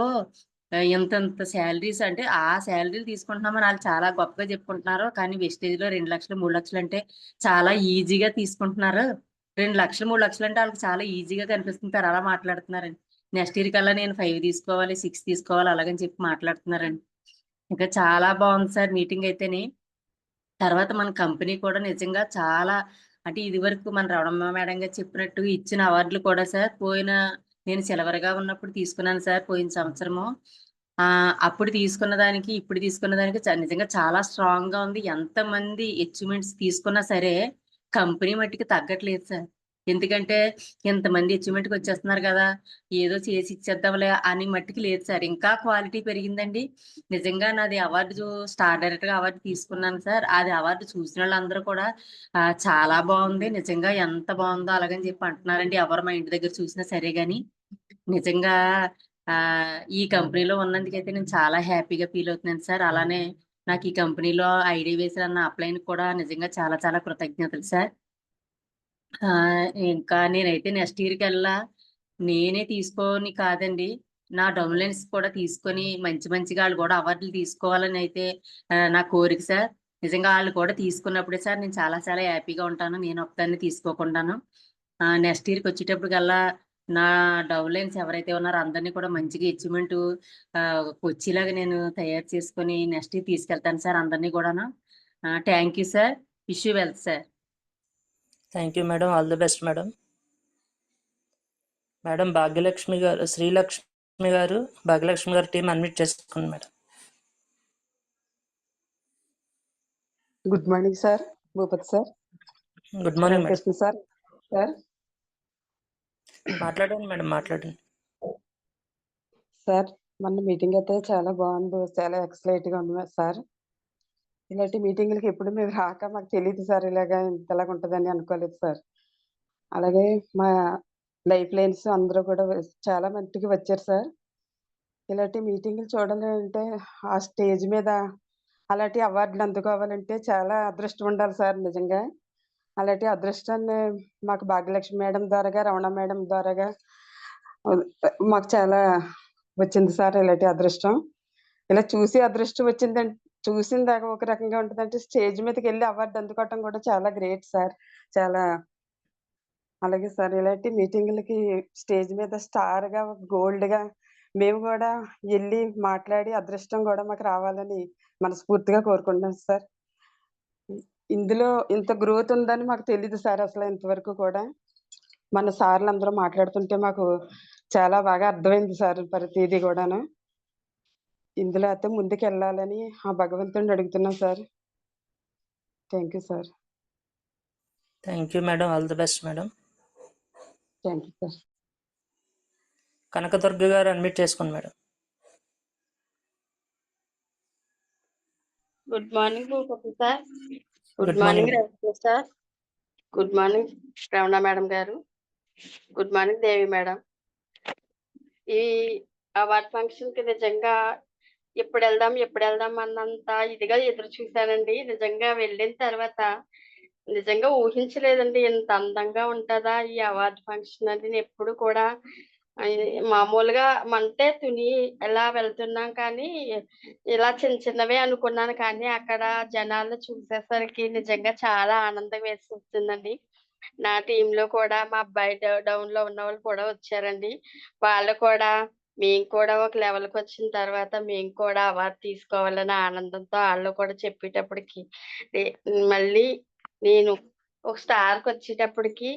ఇంతంత శాలరీస్ అంటే ఆ శాలరీలు తీసుకుంటున్నామని వాళ్ళు చాలా గొప్పగా చెప్పుకుంటున్నారు. కానీ వెస్టేజ్లో 2 లక్షలు 3 లక్షలు అంటే చాలా ఈజీగా తీసుకుంటున్నారు. 2 లక్షలు 3 లక్షలు అంటే వాళ్ళకి చాలా ఈజీగా కనిపిస్తుంటారు, అలా మాట్లాడుతున్నారండి. నెక్స్ట్ ఇయర్ కల్లా నేను 5 తీసుకోవాలి 6 తీసుకోవాలి అలాగని చెప్పి మాట్లాడుతున్నారండి. ఇంకా చాలా బాగుంది సార్ మీటింగ్ అయితేనే. తర్వాత మన కంపెనీ కూడా నిజంగా చాలా అంటే ఇది వరకు మన రవణమ్మ మేడం గారు చెప్పినట్టు ఇచ్చిన అవార్డులు కూడా సార్ నేను సిల్వర్గా ఉన్నప్పుడు తీసుకున్నాను సార్ పోయిన సంవత్సరము. అప్పుడు తీసుకున్న దానికి ఇప్పుడు తీసుకున్న దానికి నిజంగా చాలా స్ట్రాంగ్ గా ఉంది. ఎంతమంది అచీవ్మెంట్స్ తీసుకున్నా సరే కంపెనీ మట్టికి తగ్గట్లేదు సార్. ఎందుకంటే ఇంతమంది అచీవ్మెంట్కి వచ్చేస్తున్నారు కదా, ఏదో చేసి ఇచ్చేద్దాంలే అని మట్టికి లేదు సార్. ఇంకా క్వాలిటీ పెరిగిందండి. నిజంగా నాది అవార్డు స్టార్ డైరెక్టర్గా అవార్డు తీసుకున్నాను సార్. అది అవార్డు చూసిన వాళ్ళందరూ కూడా చాలా బాగుంది, నిజంగా ఎంత బాగుందో అలాగని చెప్పి అంటున్నారండి. ఎవరు మా ఇంటి దగ్గర చూసినా సరే గాని నిజంగా ఈ కంపెనీలో ఉన్నందుకైతే నేను చాలా హ్యాపీగా ఫీల్ అవుతున్నాను సార్. అలానే నాకు ఈ కంపెనీలో ఐడి వేసిన నా అప్లైన్ కూడా నిజంగా చాలా చాలా కృతజ్ఞతలు సార్. ఇంకా నేనైతే నెక్స్ట్ ఇయర్ కల్లా నేనే తీసుకొని కాదండి, నా డౌన్లైన్స్ కూడా తీసుకొని మంచిగా వాళ్ళు కూడా అవార్డులు తీసుకోవాలని అయితే నా కోరిక సార్. నిజంగా వాళ్ళు కూడా తీసుకున్నప్పుడే సార్ నేను చాలా చాలా హ్యాపీగా ఉంటాను, నేను ఒక్కదాన్ని తీసుకోకుండాను. నెక్స్ట్ ఇయర్కి వచ్చేటప్పుడు కల్లా నా డౌన్లైన్స్ ఎవరైతే ఉన్నారో అందరినీ కూడా మంచిగా అచీవ్మెంట్ వచ్చేలాగా నేను తయారు చేసుకొని నెక్స్ట్ ఇయర్ తీసుకెళ్తాను సార్ అందరినీ కూడాను. Thank you sir. Wish you well sir. Thank you madam. All the best madam. Madam Bhagyalakshmi గారు, శ్రీలక్ష్మి గారు, భాగ్యలక్ష్మి గారు టీం అన్మ్యూట్ చేసుకోండి madam. Good morning sir, Bhupathi sir. Good morning madam. Krishna sir. Sir మాట్లాడండి మేడం, మాట్లాడండి sir. మన మీటింగ్ అయితే చాలా బాగుంది, చాలా ఎక్సలెంట్గా ఉంది సార్. ఇలాంటి మీటింగ్లకి ఎప్పుడు మేము రాక మాకు తెలియదు సార్, ఇంతలాగా ఉంటుందని అనుకోలేదు సార్. అలాగే మా లైఫ్ లైన్స్ అందరూ కూడా చాలా మందికి వచ్చారు సార్. ఇలాంటి మీటింగ్లు చూడాలంటే ఆ స్టేజ్ మీద అలాంటి అవార్డులు అందుకోవాలంటే చాలా అదృష్టం ఉండాలి సార్. నిజంగా అలాంటి అదృష్టాన్ని మాకు భాగ్యలక్ష్మి మేడం ద్వారాగా, రమణ మేడం ద్వారాగా మాకు చాలా వచ్చింది సార్. ఇలాంటి అదృష్టం ఇలా చూసి అదృష్టం వచ్చిందంటే చూసిన దాకా ఒక రకంగా ఉంటుందంటే స్టేజ్ మీదకి వెళ్ళి అవార్డు అందుకోవటం కూడా చాలా గ్రేట్ సార్. చాలా అలాగే సార్ ఇలాంటి మీటింగులకి స్టేజ్ మీద స్టార్‌గా, గోల్డ్‌గా మేము గూడా ఎళ్లి మాట్లాడి అదృష్టం గూడా మాకు రావాలని మనస్ఫూర్తిగా కోరుకుంటున్నాం సార్. ఇందులో ఇంత గ్రోత్ ఉందని మాకు తెలీదు సార్ అసలు ఇంతవరకు కూడా. మన సార్‌లందరూ మాట్లాడుతుంటే మాకు చాలా బాగా అర్థమైంది సార్ ప్రతీది గూడాను. ఇందులో అయితే ముందుకెళ్ళాలని ఆ భగవంతుడిని అడుగుతున్నాం sir. Thank you sir. Thank you madam. All the best madam. Thank you sir. Kanakadurga గారు అడ్మిట్ చేసుకోండి madam. Good morning Bhupathi sir. Good good morning morning. Ravi sir. Good morning Ramana madam గారు. Good morning Devi madam. ఈ అవార్డ్ ఫంక్షన్ కి నిజంగా ఎప్పుడు వెళ్దాం అన్నంత ఇదిగా ఎదురు చూశానండి. నిజంగా వెళ్ళిన తర్వాత నిజంగా ఊహించలేదండి ఇంత అందంగా ఉంటదా ఈ అవార్డ్ ఫంక్షన్ అని. నేను ఎప్పుడు కూడా మామూలుగా అంటే తుని ఎలా వెళ్తున్నాం కానీ ఇలా చిన్నవే అనుకున్నాను, కానీ అక్కడ జనాలను చూసేసరికి నిజంగా చాలా ఆనందం వేస్తుందండి. నా టీంలో కూడా మా అబ్బాయి డౌన్ లో ఉన్న వాళ్ళు కూడా వచ్చారండి. వాళ్ళు కూడా మేము కూడా ఒక లెవెల్కి వచ్చిన తర్వాత మేము కూడా అవార్డు తీసుకోవాలని ఆనందంతో వాళ్ళు కూడా చెప్పేటప్పటికి మళ్ళీ నేను ఒక స్టార్కి వచ్చేటప్పటికి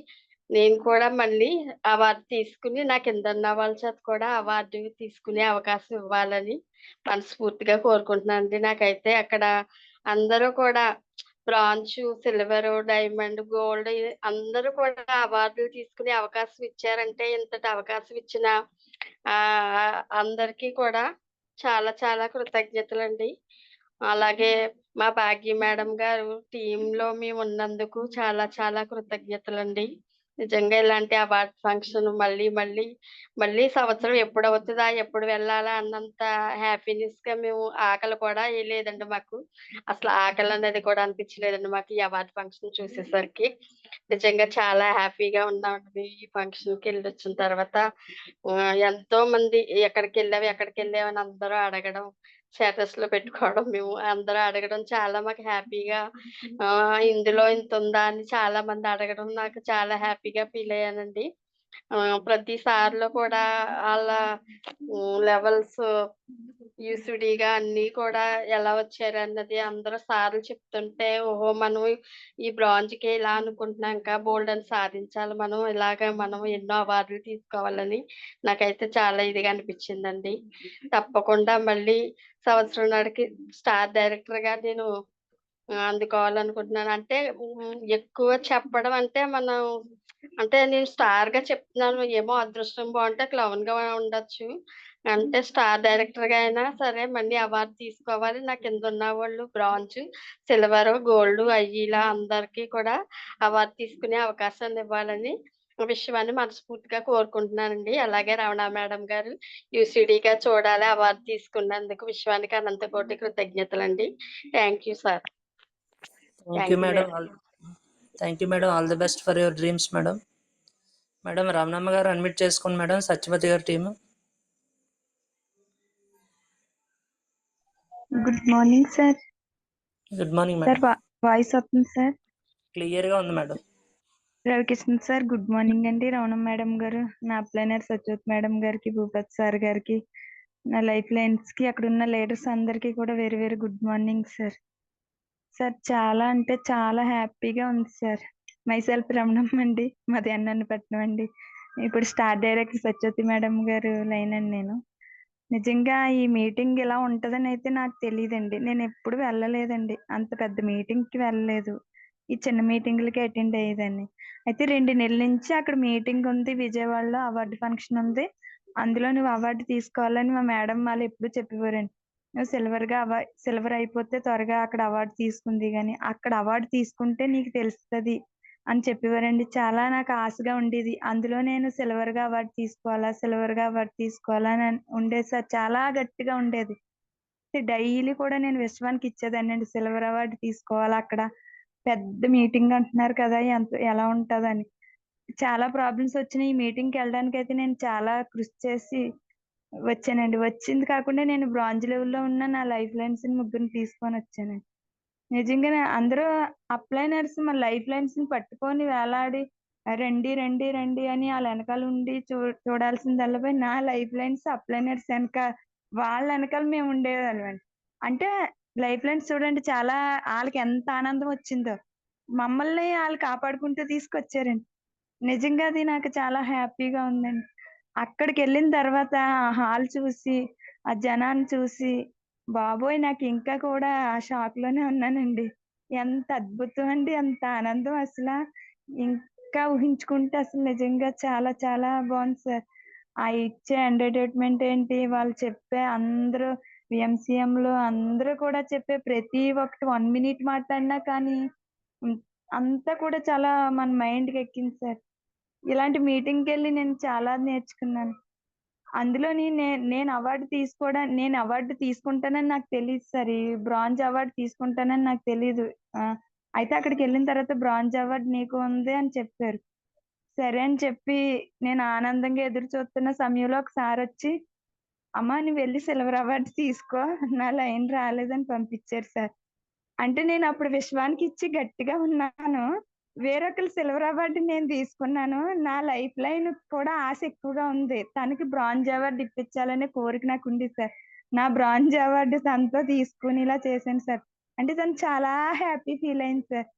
నేను కూడా మళ్ళీ అవార్డు తీసుకుని నా కింద ఉన్న వాళ్ళ చేత కూడా అవార్డు తీసుకునే అవకాశం ఇవ్వాలని మనస్ఫూర్తిగా కోరుకుంటున్నానండి. నాకైతే అక్కడ అందరూ కూడా బ్రాంజ్, సిల్వర్, డైమండ్, గోల్డ్ అందరూ కూడా అవార్డులు తీసుకునే అవకాశం ఇచ్చారంటే ఇంతటి అవకాశం ఇచ్చిన అందరికీ కూడా చాలా చాలా కృతజ్ఞతలండి. అలాగే మా భాగ్య మేడం గారు టీంలో మేము ఉన్నందుకు చాలా చాలా కృతజ్ఞతలండి. నిజంగా ఇలాంటి అవార్డ్ ఫంక్షన్ మళ్ళీ సంవత్సరం ఎప్పుడు అవుతుందా, ఎప్పుడు వెళ్ళాలా అన్నంత హ్యాపీనెస్ గా మేము ఆకలి కూడా వేయలేదండి మాకు. అసలు ఆకలి అనేది కూడా అనిపించలేదండి మాకు ఈ అవార్డ్ ఫంక్షన్ చూసేసరికి. నిజంగా చాలా హ్యాపీగా ఉన్నామండి ఈ ఫంక్షన్ కి వెళ్ళి వచ్చిన తర్వాత. ఎంతో మంది ఎక్కడికి వెళ్ళావు అని అందరూ అడగడం, స్టేటస్ లో పెట్టుకోవడం, మేము అందరూ అడగడం చాలా మాకు హ్యాపీగా, ఇందులో ఇంత ఉందా అని చాలా మంది అడగడం నాకు చాలా హ్యాపీగా ఫీల్ అయ్యానండి. ప్రతి సార్లో కూడా వాళ్ళ లెవెల్స్ యూసిడిగా అన్ని కూడా ఎలా వచ్చారు అన్నది అందరూ సార్లు చెప్తుంటే, ఓహో మనం ఈ బ్రాంజ్కి ఇలా అనుకుంటున్నాం, ఇంకా బోల్డ్ అని సాధించాలి మనం, ఇలాగ మనం ఎన్నో అవార్డులు తీసుకోవాలని నాకైతే చాలా ఇదిగా అనిపించిందండి. తప్పకుండా మళ్ళీ సంవత్సరం నాటికి స్టార్ డైరెక్టర్ గా నేను అందుకోవాలనుకుంటున్నాను. అంటే ఎక్కువ చెప్పడం అంటే అంటే నేను స్టార్ గా చెప్తున్నాను, ఏమో అదృష్టం బాగుంటే క్లౌన్ గా ఉండొచ్చు. అంటే స్టార్ డైరెక్టర్ గా అయినా సరే మళ్ళీ అవార్డు తీసుకోవాలి. నా కింద ఉన్న వాళ్ళు బ్రాంజ్, సిల్వర్, గోల్డ్ ఇలా అందరికీ కూడా అవార్డు తీసుకునే అవకాశాన్ని ఇవ్వాలని విషయాన్ని మనస్ఫూర్తిగా కోరుకుంటున్నానండి. అలాగే రమణ మేడం గారు యూసిడిగా చూడాలి అవార్డు తీసుకున్నందుకు విశ్వానికి అనంత కోటి కృతజ్ఞతలండి. Thank you sir. Thank you madam. Thank you madam. All the best for your dreams madam. Madam Ramanamma garu admit చేసుకోండి మేడం. సత్యవతి గారి team. Good morning sir. Good morning sir madam. Voice వస్తుంది సార్. క్లియర్ గా ఉంది madam. Ravikrishna sir good morning అండి. Ramana madam గారు, నా అప్లైనర్ Satyavathi madam గారికి, Bhupath sir గారికి, నా లైఫ్ లైన్స్ కి అక్కడ ఉన్న లీడర్స్ అందరికీ కూడా very very good morning sir. Sir చాలా అంటే చాలా హ్యాపీగా ఉంది సార్. మైసెల్ఫ్ రమణమ్మ అండి, మాది అన్నపట్నం అండి. ఇప్పుడు స్టార్ డైరెక్టర్ సత్యవతి మేడం గారు లైన్ అండి. నేను నిజంగా ఈ మీటింగ్ ఇలా ఉంటదని అయితే నాకు తెలియదండి. నేను ఎప్పుడు వెళ్ళలేదండి, అంత పెద్ద మీటింగ్ కి వెళ్ళలేదు. ఈ చిన్న మీటింగ్లకి అటెండ్ అయ్యేదాన్ని. అయితే 2 నెలల నుంచి అక్కడ మీటింగ్ ఉంది, విజయవాడలో అవార్డు ఫంక్షన్ ఉంది, అందులో నువ్వు అవార్డు తీసుకోవాలని మా మేడం వాళ్ళు ఎప్పుడు చెప్పేవారండి. నువ్వు సిల్వర్ అయిపోతే త్వరగా అక్కడ అవార్డు తీసుకుంది కానీ అక్కడ అవార్డు తీసుకుంటే నీకు తెలుస్తుంది అని చెప్పేవారండి. చాలా నాకు ఆశగా ఉండేది. అందులో నేను సిల్వర్ గా అవార్డు తీసుకోవాలా అని ఉండేది సార్. చాలా గట్టిగా ఉండేది. డైలీ కూడా నేను విశ్వానికి ఇచ్చేదాన్ని అండి, సిల్వర్ అవార్డు తీసుకోవాలి, అక్కడ పెద్ద మీటింగ్ అంటున్నారు కదా ఎలా ఉంటదని. చాలా ప్రాబ్లమ్స్ వచ్చినాయి. ఈ మీటింగ్ కి వెళ్ళడానికి అయితే నేను చాలా కృషి చేసి వచ్చానండి. వచ్చింది కాకుండా నేను బ్రాంజ్ లెవెల్లో ఉన్న నా లైఫ్ లైన్స్ ని ముగ్గురిని తీసుకొని వచ్చానండి. నిజంగానే అందరూ అప్లైనర్స్ మన లైఫ్ లైన్స్ ని పట్టుకొని వేలాడి రండి రండి రండి అని వాళ్ళ వెనకాల ఉండి చూడాల్సిందల్లా పోయి నా లైఫ్ లైన్స్ అప్లైనర్స్ వెనక వాళ్ళ వెనకాల మేము ఉండేవాళ్ళం. అంటే లైఫ్ లైన్స్ చూడండి చాలా వాళ్ళకి ఎంత ఆనందం వచ్చిందో మమ్మల్ని వాళ్ళు కాపాడుకుంటూ తీసుకొచ్చారండి. నిజంగా అది నాకు చాలా హ్యాపీగా ఉందండి. అక్కడికెళ్ళిన తర్వాత ఆ హాల్ చూసి, ఆ జనాన్ని చూసి, బాబోయ్! నాకు ఇంకా కూడా ఆ షాక్‌లోనే ఉన్నానండి. ఎంత అద్భుతం అండి! ఎంత ఆనందం అసల. ఇంకా ఊహించుకుంటే అసలు నిజంగా చాలా చాలా బావుంది సార్. ఆ ఇచ్చే ఎంటర్‌టైన్‌మెంట్ ఏంటి, వాళ్ళు చెప్పే అందరూ వీఎంసీఎంలో అందరూ కూడా చెప్పే ప్రతి ఒక్కటి 1 మినిట్ మాట్లాడినా కానీ హ్మ్, అంతా కూడా చాలా మన మైండ్‌కి ఎక్కింది సార్. ఇలాంటి మీటింగ్‌కెళ్ళి నేను చాలా నేర్చుకున్నాను. అందులోని నేను అవార్డ్ తీసుకుంటానని నాకు తెలీదు సార్. ఈ బ్రాంజ్ అవార్డ్ తీసుకుంటానని నాకు తెలీదు. అయితే అక్కడికెళ్ళిన తర్వాత బ్రాంజ్ అవార్డ్ నీకు ఉంది అని చెప్పారు. సరే అని చెప్పి నేను ఆనందంగా ఎదురు చూస్తున్న సమయంలో ఒక సారొచ్చి, "అమ్మా! నువ్వెళ్లి సిల్వర్ అవార్డ్ తీసుకో. నా లైన్ రాలేదని" పంపించారు సార్. అంటే నేనప్పుడు విశ్వానికి ఇచ్చి గట్టిగా ఉన్నాను. వేరొకళ్ళు సిల్వర్ అవార్డ్ నేను తీసుకున్నాను. నా లైఫ్ లైన్ కూడా ఆశ ఎక్కువగా ఉంది. తనకి బ్రాంజ్ అవార్డ్ ఇప్పించాలనే కోరిక నాకుంది సార్. నా బ్రాంజ్ అవార్డ్ తనతో తీసుకునేలా చేశాను సార్. అంటే తను చాలా హ్యాపీ ఫీల్ అయింది సార్.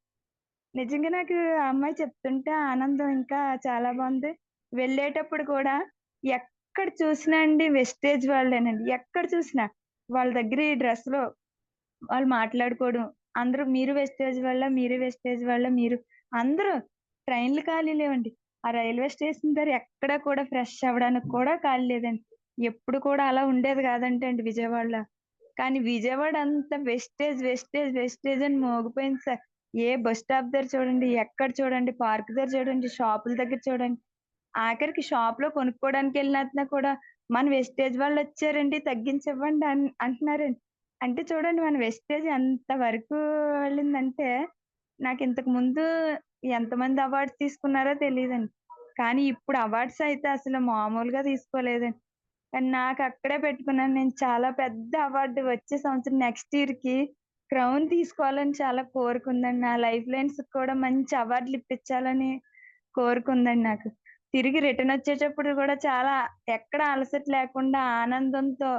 నిజంగా నాకు ఆ అమ్మాయి చెప్తుంటే ఆనందం ఇంకా చాలా బావుంది. వెళ్ళేటప్పుడు కూడా ఎక్కడ చూసినా అండి వెస్టేజ్ వాళ్ళేనండి. ఎక్కడ చూసినా. వాళ్ళ దగ్గర ఈ డ్రెస్‌లో వాళ్ళు మాట్లాడుకోవడం. అందరూ మీరు వెస్టేజ్ వాళ్ళా? మీరు వెస్టేజ్ వాళ్ళా? మీరు అందరూ ట్రైన్‌లు ఖాళీ లేవండి. ఆ రైల్వే స్టేషన్ దగ్గర ఎక్కడ కూడా ఫ్రెష్ అవ్వడానికి కూడా ఖాళీ లేదండి. ఎప్పుడు కూడా అలా ఉండేది కాదంటండి విజయవాడలో. కానీ విజయవాడ అంతా వెస్టేజ్, వెస్టేజ్, వెస్టేజ్ అని మోగిపోయింది సార్. ఏ బస్ స్టాప్ దగ్గర చూడండి, ఎక్కడ చూడండి, పార్క్ దగ్గర చూడండి, షాపుల దగ్గర చూడండి. ఆఖరికి షాప్‌లో కొనుక్కోవడానికెళ్ళినా కూడా మన వెస్టేజ్ వాళ్ళొచ్చారండి తగ్గించివ్వండి అంటున్నారండి. అంటే చూడండి మన వెస్టేజ్ ఎంత వరకు వెళ్ళిందంటే, నాకింతకు ముందు ఎంతమంది అవార్డ్స్ తీసుకున్నారో తెలీదండి. కానీ ఇప్పుడు అవార్డ్స్ అయితే అసలు మామూలుగా తీసుకోలేదండి. కానీ నాకక్కడే పెట్టుకున్నాను. నేను చాలా పెద్ద అవార్డ్ వచ్చే సంవత్సరం నెక్స్ట్ ఇయర్‌కి క్రౌన్ తీసుకోవాలని చాలా కోరికుందండి. నా లైఫ్ లైన్స్‌కి కూడా మంచి అవార్డులు ఇప్పించాలని కోరికుందండి నాకు. తిరిగి రిటర్నొచ్చేటప్పుడు కూడా చాలా ఎక్కడ అలసట లేకుండా ఆనందంతో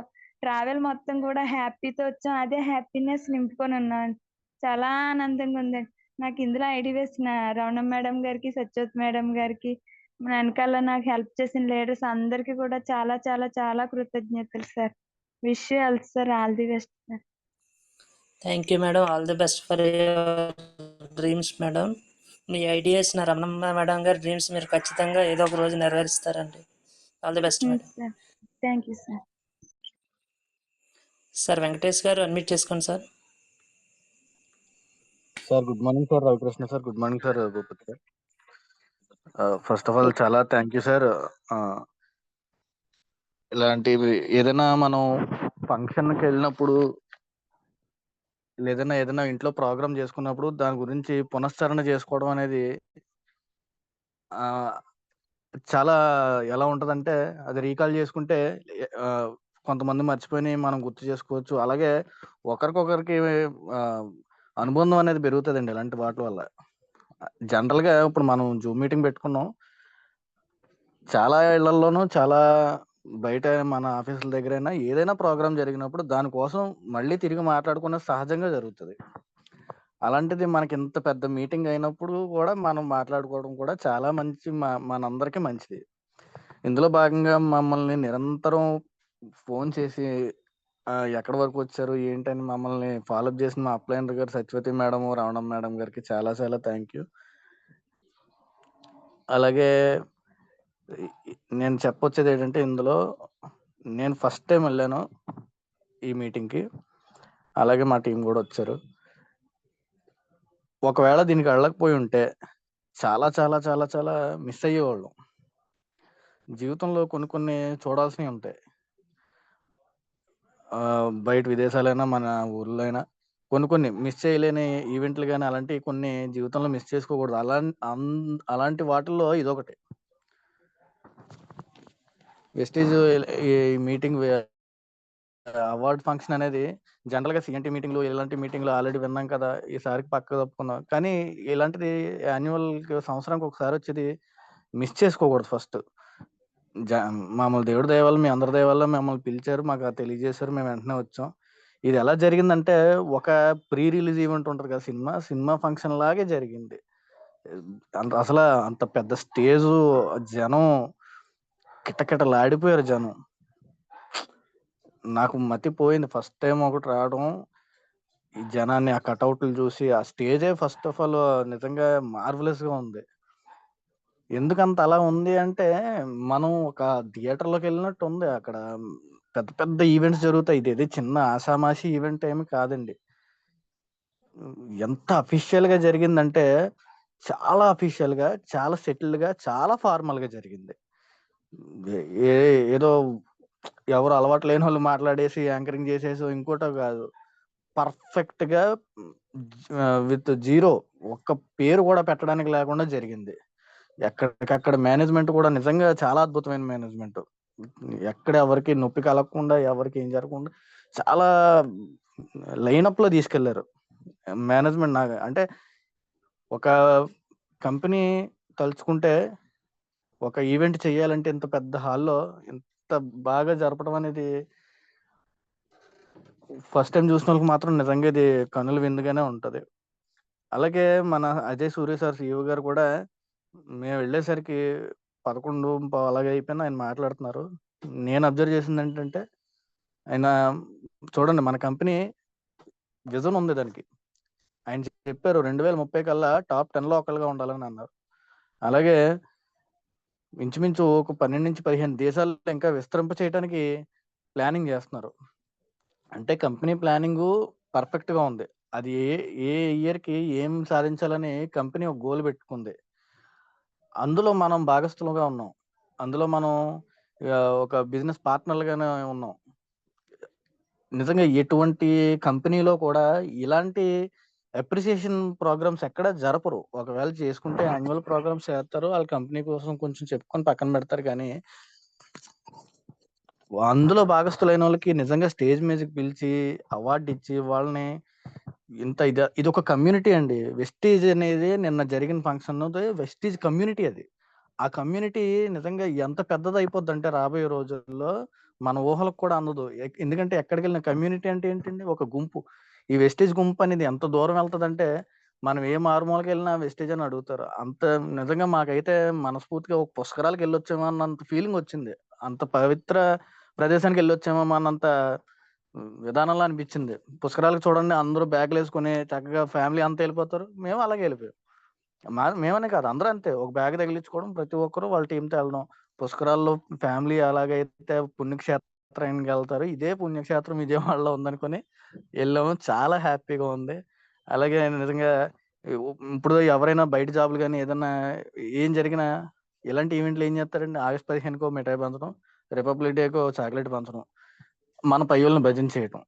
ట్రావెల్ మొత్తం కూడా హ్యాపీతో వచ్చాం. అదే హ్యాపీనెస్ నింపుకొనున్నాను. చాలా ఆనందంగా ఉందండి. నాకు ఇందులో ఐడీ వేసిన రమణ మేడం గారికి, సత్యవతి మేడం గారికి, నా ఎనకాల నాకు హెల్ప్ చేసిన లీడర్స్ అందరికీ కూడా చాలా చాలా చాలా కృతజ్ఞతలు sir. Wish you all sir. All the best sir. Thank you madam. All the best for your dreams madam. Me ideas నా రమణమ్మ మేడం గారి డ్రీమ్స్ మీరు ఖచ్చితంగా ఏదో ఒక రోజు నెరవేరుస్తారండి. All the best madam. Sir. Thank you sir. Sir Venkatesh garu admit చేసుకోండి sir. Sir good morning sir. Ravikrishna sir. Good morning sir Bhupathi sir. First of all చాలా థ్యాంక్ యూ సార్. ఇలాంటివి ఏదైనా మనం ఫంక్షన్కి వెళ్ళినప్పుడు ఏదైనా ఇంట్లో ప్రోగ్రామ్ చేసుకున్నప్పుడు దాని గురించి పునశ్చరణ చేసుకోవడం అనేది చాలా ఎలా ఉంటదంటే అది రీకాల్ చేసుకుంటే ఆ, కొంతమంది మర్చిపోయి మనం గుర్తు చేసుకోవచ్చు. అలాగే ఒకరికొకరికి అనుబంధం అనేది పెరుగుతుందండి ఇలాంటి వాటి వల్ల. జనరల్గా ఇప్పుడు మనం జూమ్ మీటింగ్ పెట్టుకున్నాం. చాలా ఇళ్లలోనూ చాలా బయట మన ఆఫీసుల దగ్గరైనా ఏదైనా ప్రోగ్రామ్ జరిగినప్పుడు దానికోసం మళ్ళీ తిరిగి మాట్లాడుకున్నది సహజంగా జరుగుతుంది. అలాంటిది మనకి ఇంత పెద్ద మీటింగ్ అయినప్పుడు కూడా మనం మాట్లాడుకోవడం కూడా చాలా మంచి మనందరికీ మంచిది. ఇందులో భాగంగా మమ్మల్ని నిరంతరం ఫోన్ చేసి ఎక్కడి వరకు వచ్చారు ఏంటని మమ్మల్ని ఫాలోఅప్ చేసిన మా అప్లైనర్ గారు సత్యవతి మేడం, రమణం మేడం గారికి చాలా చాలా థ్యాంక్ యూ. అలాగే నేను చెప్పొచ్చేది ఏంటంటే ఇందులో నేను ఫస్ట్ టైం వెళ్ళాను ఈ మీటింగ్కి. అలాగే మా టీం కూడా వచ్చారు. ఒకవేళ దీనికి వెళ్ళకపోయి ఉంటే చాలా చాలా చాలా చాలా మిస్ అయ్యేవాళ్ళం. జీవితంలో కొన్ని కొన్ని చూడాల్సినవి ఉంటాయి. బయట విదేశాలైనా మన ఊర్లో అయినా కొన్ని కొన్ని మిస్ చేయలేని ఈవెంట్లు కానీ అలాంటివి కొన్ని జీవితంలో మిస్ చేసుకోకూడదు. అలాంటి వాటిల్లో ఇదొకటి. వెస్టేజ్ ఈ మీటింగ్ అవార్డ్ ఫంక్షన్ అనేది జనరల్గా సిఎన్టీ మీటింగ్లు ఇలాంటి మీటింగ్లు ఆల్రెడీ విన్నాం కదా, ఈసారికి పక్క తప్పుకుందాం. కానీ ఇలాంటిది యాన్యువల్ సంవత్సరానికి ఒకసారి వచ్చేది మిస్ చేసుకోకూడదు. ఫస్ట్ మామూలు దేవుడి దయ వల్ల, మీ అందరి దయ వల్ల మమ్మల్ని పిలిచారు, మాకు తెలియజేశారు, మేము వెంటనే వచ్చాం. ఇది ఎలా జరిగిందంటే ఒక ప్రీ రిలీజ్ ఈవెంట్ ఉంటుంది కదా, సినిమా ఫంక్షన్ లాగే జరిగింది. అసలు అంత పెద్ద స్టేజు, జనం కిటకిటలాడిపోయారు జనం. నాకు మతిపోయింది ఫస్ట్ టైం ఒకటి రావడం, ఈ జనాన్ని, ఆ కటౌట్లు చూసి. ఆ స్టేజే ఫస్ట్ ఆఫ్ ఆల్ నిజంగా మార్వెలస్ గా ఉంది. ఎందుకంత అలా ఉంది అంటే, మనం ఒక థియేటర్లోకి వెళ్ళినట్టు ఉంది. అక్కడ పెద్ద పెద్ద ఈవెంట్స్ జరుగుతాయి. ఇది చిన్న ఆషామాషి ఈవెంట్ ఏమి కాదండి. ఎంత అఫీషియల్ గా జరిగిందంటే చాలా అఫీషియల్ గా, చాలా సెటిల్డ్ గా, చాలా ఫార్మల్ గా జరిగింది. ఏదో ఎవరు అలవాటు లేని వాళ్ళు మాట్లాడేసి యాంకరింగ్ చేసేసి ఇంకోటో కాదు, పర్ఫెక్ట్ గా విత్ జీరో, ఒక్క పేరు కూడా పెట్టడానికి లేకుండా జరిగింది. ఎక్కడికక్కడ మేనేజ్మెంట్ కూడా నిజంగా చాలా అద్భుతమైన మేనేజ్మెంట్. ఎక్కడ ఎవరికి నొప్పి కలగకుండా, ఎవరికి ఏం జరగకుండా చాలా లైనప్ లో తీసుకెళ్లారు మేనేజ్మెంట్. నాకు అంటే ఒక కంపెనీ తలుచుకుంటే ఒక ఈవెంట్ చేయాలంటే ఇంత పెద్ద హాల్లో ఇంత బాగా జరపడం అనేది ఫస్ట్ టైం చూసిన వాళ్ళకి మాత్రం నిజంగా ఇది కన్నుల విందుగానే ఉంటది. అలాగే మన అజయ్ సూర్య సార్ CEO గారు కూడా మేము వెళ్ళేసరికి 11:15 అలాగే అయిపోయినా ఆయన మాట్లాడుతున్నారు. నేను అబ్జర్వ్ చేసింది ఏంటంటే, ఆయన చూడండి, మన కంపెనీ విజన్ ఉంది దానికి. ఆయన చెప్పారు 2030 కల్లా టాప్ 10లో ఒకరుగా ఉండాలని అన్నారు. అలాగే ఇంచుమించు ఒక 12-15 దేశాల్లో ఇంకా విస్తరింప చేయడానికి ప్లానింగ్ చేస్తున్నారు. అంటే కంపెనీ ప్లానింగ్ పర్ఫెక్ట్ గా ఉంది. అది ఏ ఇయర్ కి ఏం సాధించాలని కంపెనీ ఒక గోల్ పెట్టుకుంది. అందులో మనం భాగస్థులుగా ఉన్నాం. అందులో మనం ఒక బిజినెస్ పార్ట్నర్లుగానే ఉన్నాం. నిజంగా ఎటువంటి కంపెనీలో కూడా ఇలాంటి అప్రిసియేషన్ ప్రోగ్రామ్స్ ఎక్కడ జరపరు. ఒకవేళ చేసుకుంటే యాన్యువల్ ప్రోగ్రామ్స్ చేస్తారు, వాళ్ళ కంపెనీ కోసం కొంచెం చెప్పుకొని పక్కన పెడతారు. కానీ అందులో భాగస్థులైన వాళ్ళకి నిజంగా స్టేజ్ మీదకి పిలిచి అవార్డు ఇచ్చి వాళ్ళని ఇది ఒక కమ్యూనిటీ అండి. వెస్టీజ్ అనేది నిన్న జరిగిన ఫంక్షన్ వెస్టీజ్ కమ్యూనిటీ. అది ఆ కమ్యూనిటీ నిజంగా ఎంత పెద్దది అయిపోద్ది అంటే రాబోయే రోజుల్లో మన ఊహలకు కూడా అందదు. ఎందుకంటే ఎక్కడికి వెళ్ళిన కమ్యూనిటీ అంటే ఏంటండి, ఒక గుంపు. ఈ వెస్టీజ్ గుంపు అనేది ఎంత దూరం వెళ్తుందంటే, మనం ఏ మారుమూలకి వెళ్ళినా వెస్టీజ్ అని అడుగుతారు. అంత నిజంగా మాకైతే మనస్ఫూర్తిగా ఒక పుష్కరాలకు వెళ్ళొచ్చామో అన్నంత ఫీలింగ్ వచ్చింది. అంత పవిత్ర ప్రదేశానికి వెళ్ళొచ్చామో అన్నంత విధానంలో అనిపించింది. పుష్కరాలకు చూడండి, అందరూ బ్యాగులు వేసుకుని చక్కగా ఫ్యామిలీ అంతా వెళ్ళిపోతారు. మేము అలాగే వెళ్ళిపోయాం. మేమనే కాదు, అందరూ అంతే. ఒక బ్యాగ్ తగిలించుకోవడం, ప్రతి ఒక్కరు వాళ్ళ టీంతో వెళ్ళడం. పుష్కరాల్లో ఫ్యామిలీ అలాగైతే పుణ్యక్షేత్రానికి వెళ్తారు. ఇదే పుణ్యక్షేత్రం విజయవాడలో ఉందనుకొని వెళ్ళాము. చాలా హ్యాపీగా ఉంది. అలాగే నిజంగా ఇప్పుడు ఎవరైనా బయట జాబులు కానీ ఏదైనా ఏం జరిగినా ఇలాంటి ఈవెంట్లు ఏం చేస్తారండి, ఆగస్ట్ 15కో మిఠాయి పంచడం, రిపబ్లిక్ డేకో చాక్లెట్ పంచడం, మన పయ్యోళ్ళని భజన చేయటం,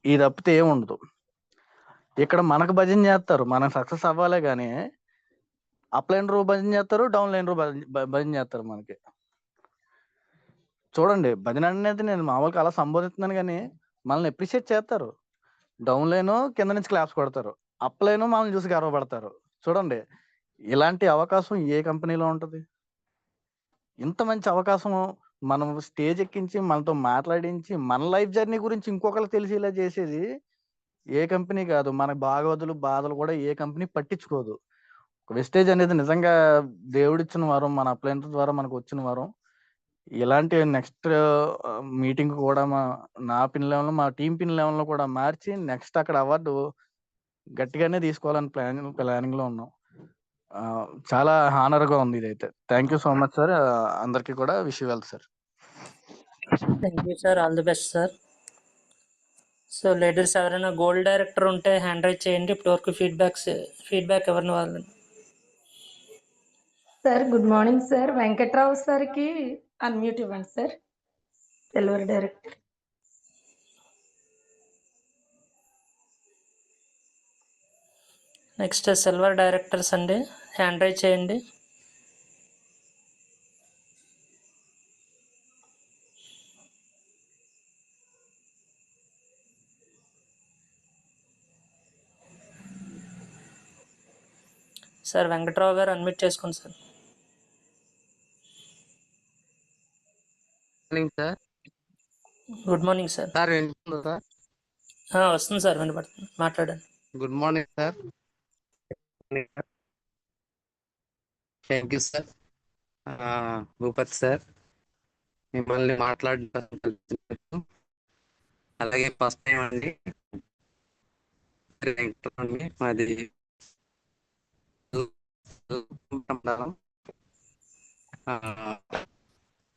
ఇది తప్పితే ఏం ఉండదు. ఇక్కడ మనకు భజన చేస్తారు, మనం సక్సెస్ అవ్వాలే కానీ అప్ లైన్ రో భజన చేస్తారు, డౌన్ లైన్ రో భజన చేస్తారు. మనకి చూడండి, భజన అనేది నేను మామూలుగా అలా సంబోధిస్తున్నాను కానీ మనల్ని అప్రిషియేట్ చేస్తారు. డౌన్ లైన్ కింద నుంచి క్లాప్స్ కొడతారు, అప్ లైన్ మనల్ని చూసి గర్వపడతారు. చూడండి, ఇలాంటి అవకాశం ఏ కంపెనీలో ఉంటది? ఇంత మంచి అవకాశం మనం స్టేజ్ ఎక్కించి మనతో మాట్లాడించి మన లైఫ్ జర్నీ గురించి ఇంకొకరికి తెలిసేలా చేసేది ఏ కంపెనీ కాదు. మన బాగోదులు బాధలు కూడా ఏ కంపెనీ పట్టించుకోదు. వెస్టేజ్ అనేది నిజంగా దేవుడిచ్చిన వరం, మన అప్లైన్స్ ద్వారా మనకు వచ్చిన వరం. ఇలాంటి నెక్స్ట్ మీటింగ్ కూడా నా పిన్ లెవెల్, మా టీం పిన్ లెవెల్ లో కూడా మార్చి నెక్స్ట్ అక్కడ అవార్డు గట్టిగానే తీసుకోవాలని ప్లానింగ్ లో ఉన్నాం. చాలా హానర్ గా ఉంది ఇదైతే. Thank you so much sir. అందరికి కూడా wish you well sir. Thank you sir, all the best sir. So leaders ఎవరైనా గోల్డ్ డైరెక్టర్ ఉంటే హ్యాండ్ రైజ్ చేయండి. ఇప్పటివరకు ఫీడ్బ్యాక్ ఎవరిని వాళ్ళని. Sir good morning sir. Venkatrao సార్కి అన్మ్యూట్ ఇవ్వండి sir, silver director. Next silver directors అండి, హ్యాండ్ రైజ్ చేయండి. సార్ వెంకట్రావు గారు అన్మ్యూట్ చేసుకోండి sir. Morning sir. Good morning sir. Sir వినిపిస్తుందా సార్? వస్తుంది సార్, వినపడుతుంది, మాట్లాడండి. Good morning sir. Thank you sir. Bhupathi sir, మిమ్మల్ని మాట్లాడడం అలాగే ఫస్ట్ టైం అండి. మాది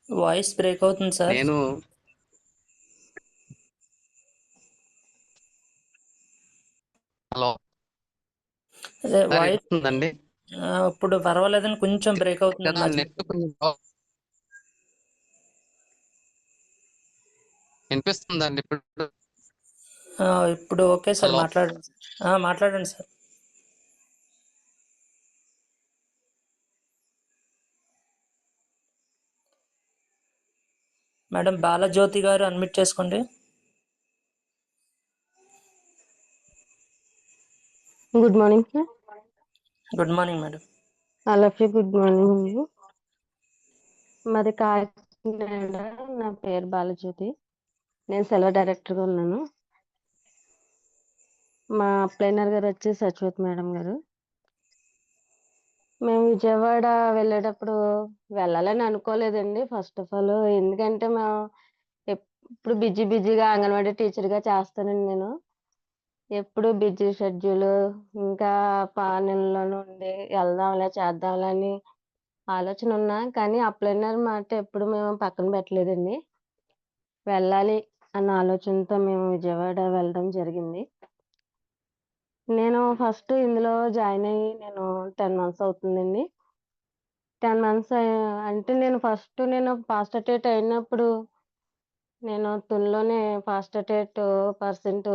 వాయిస్ బ్రేక్ అవుతుంది సార్. నేను హలో అదే సార్ వాయిస్ వినిపిస్తుందండి? ఇప్పుడు పర్వాలేదని కొంచెం బ్రేక్ అవుతుంది కదా మధ్య. నెట్ కొంచెం వినిపిస్తుందండి ఇప్పుడు? ఇప్పుడు ఓకే సార్, హలో మాట్లాడండి. మాట్లాడండి సార్. మేడం బాలజ్యోతి గారు అన్మ్యూట్ చేసుకోండి. Good morning sir. Good morning madam. All of you good morning. మాది కాకినాడ. నా పేరు బాలజ్యోతి. నేను సెలవు డైరెక్టర్గా ఉన్నాను. మా అప్లైనర్ గారు వచ్చి సచివత్ మేడం గారు. మేము విజయవాడ వెళ్ళేటప్పుడు వెళ్ళాలని అనుకోలేదండి ఫస్ట్ ఆఫ్ ఆల్. ఎందుకంటే మేము ఎప్పుడు బిజీగా అంగన్వాడీ టీచర్గా చేస్తానండి నేను. ఎప్పుడు బిజీ షెడ్యూల్, ఇంకా పనుల్లో నుండి వెళ్దాంలే చేద్దాంలే అని ఆలోచన ఉన్నా, కానీ అప్లైనర్ మాట ఎప్పుడు మేము పక్కన పెట్టలేదండి. వెళ్ళాలి అన్న ఆలోచనతో మేము విజయవాడ వెళ్ళడం జరిగింది. నేను ఫస్ట్ ఇందులో జాయిన్ అయ్యి నేను 10 మంత్స్ అవుతుందండి. 10 మంత్స్ అంటే నేను ఫాస్ట్ అటెట్ అయినప్పుడు నేను తునిలోనే ఫాస్ట్ అటెట్ పర్సెంట్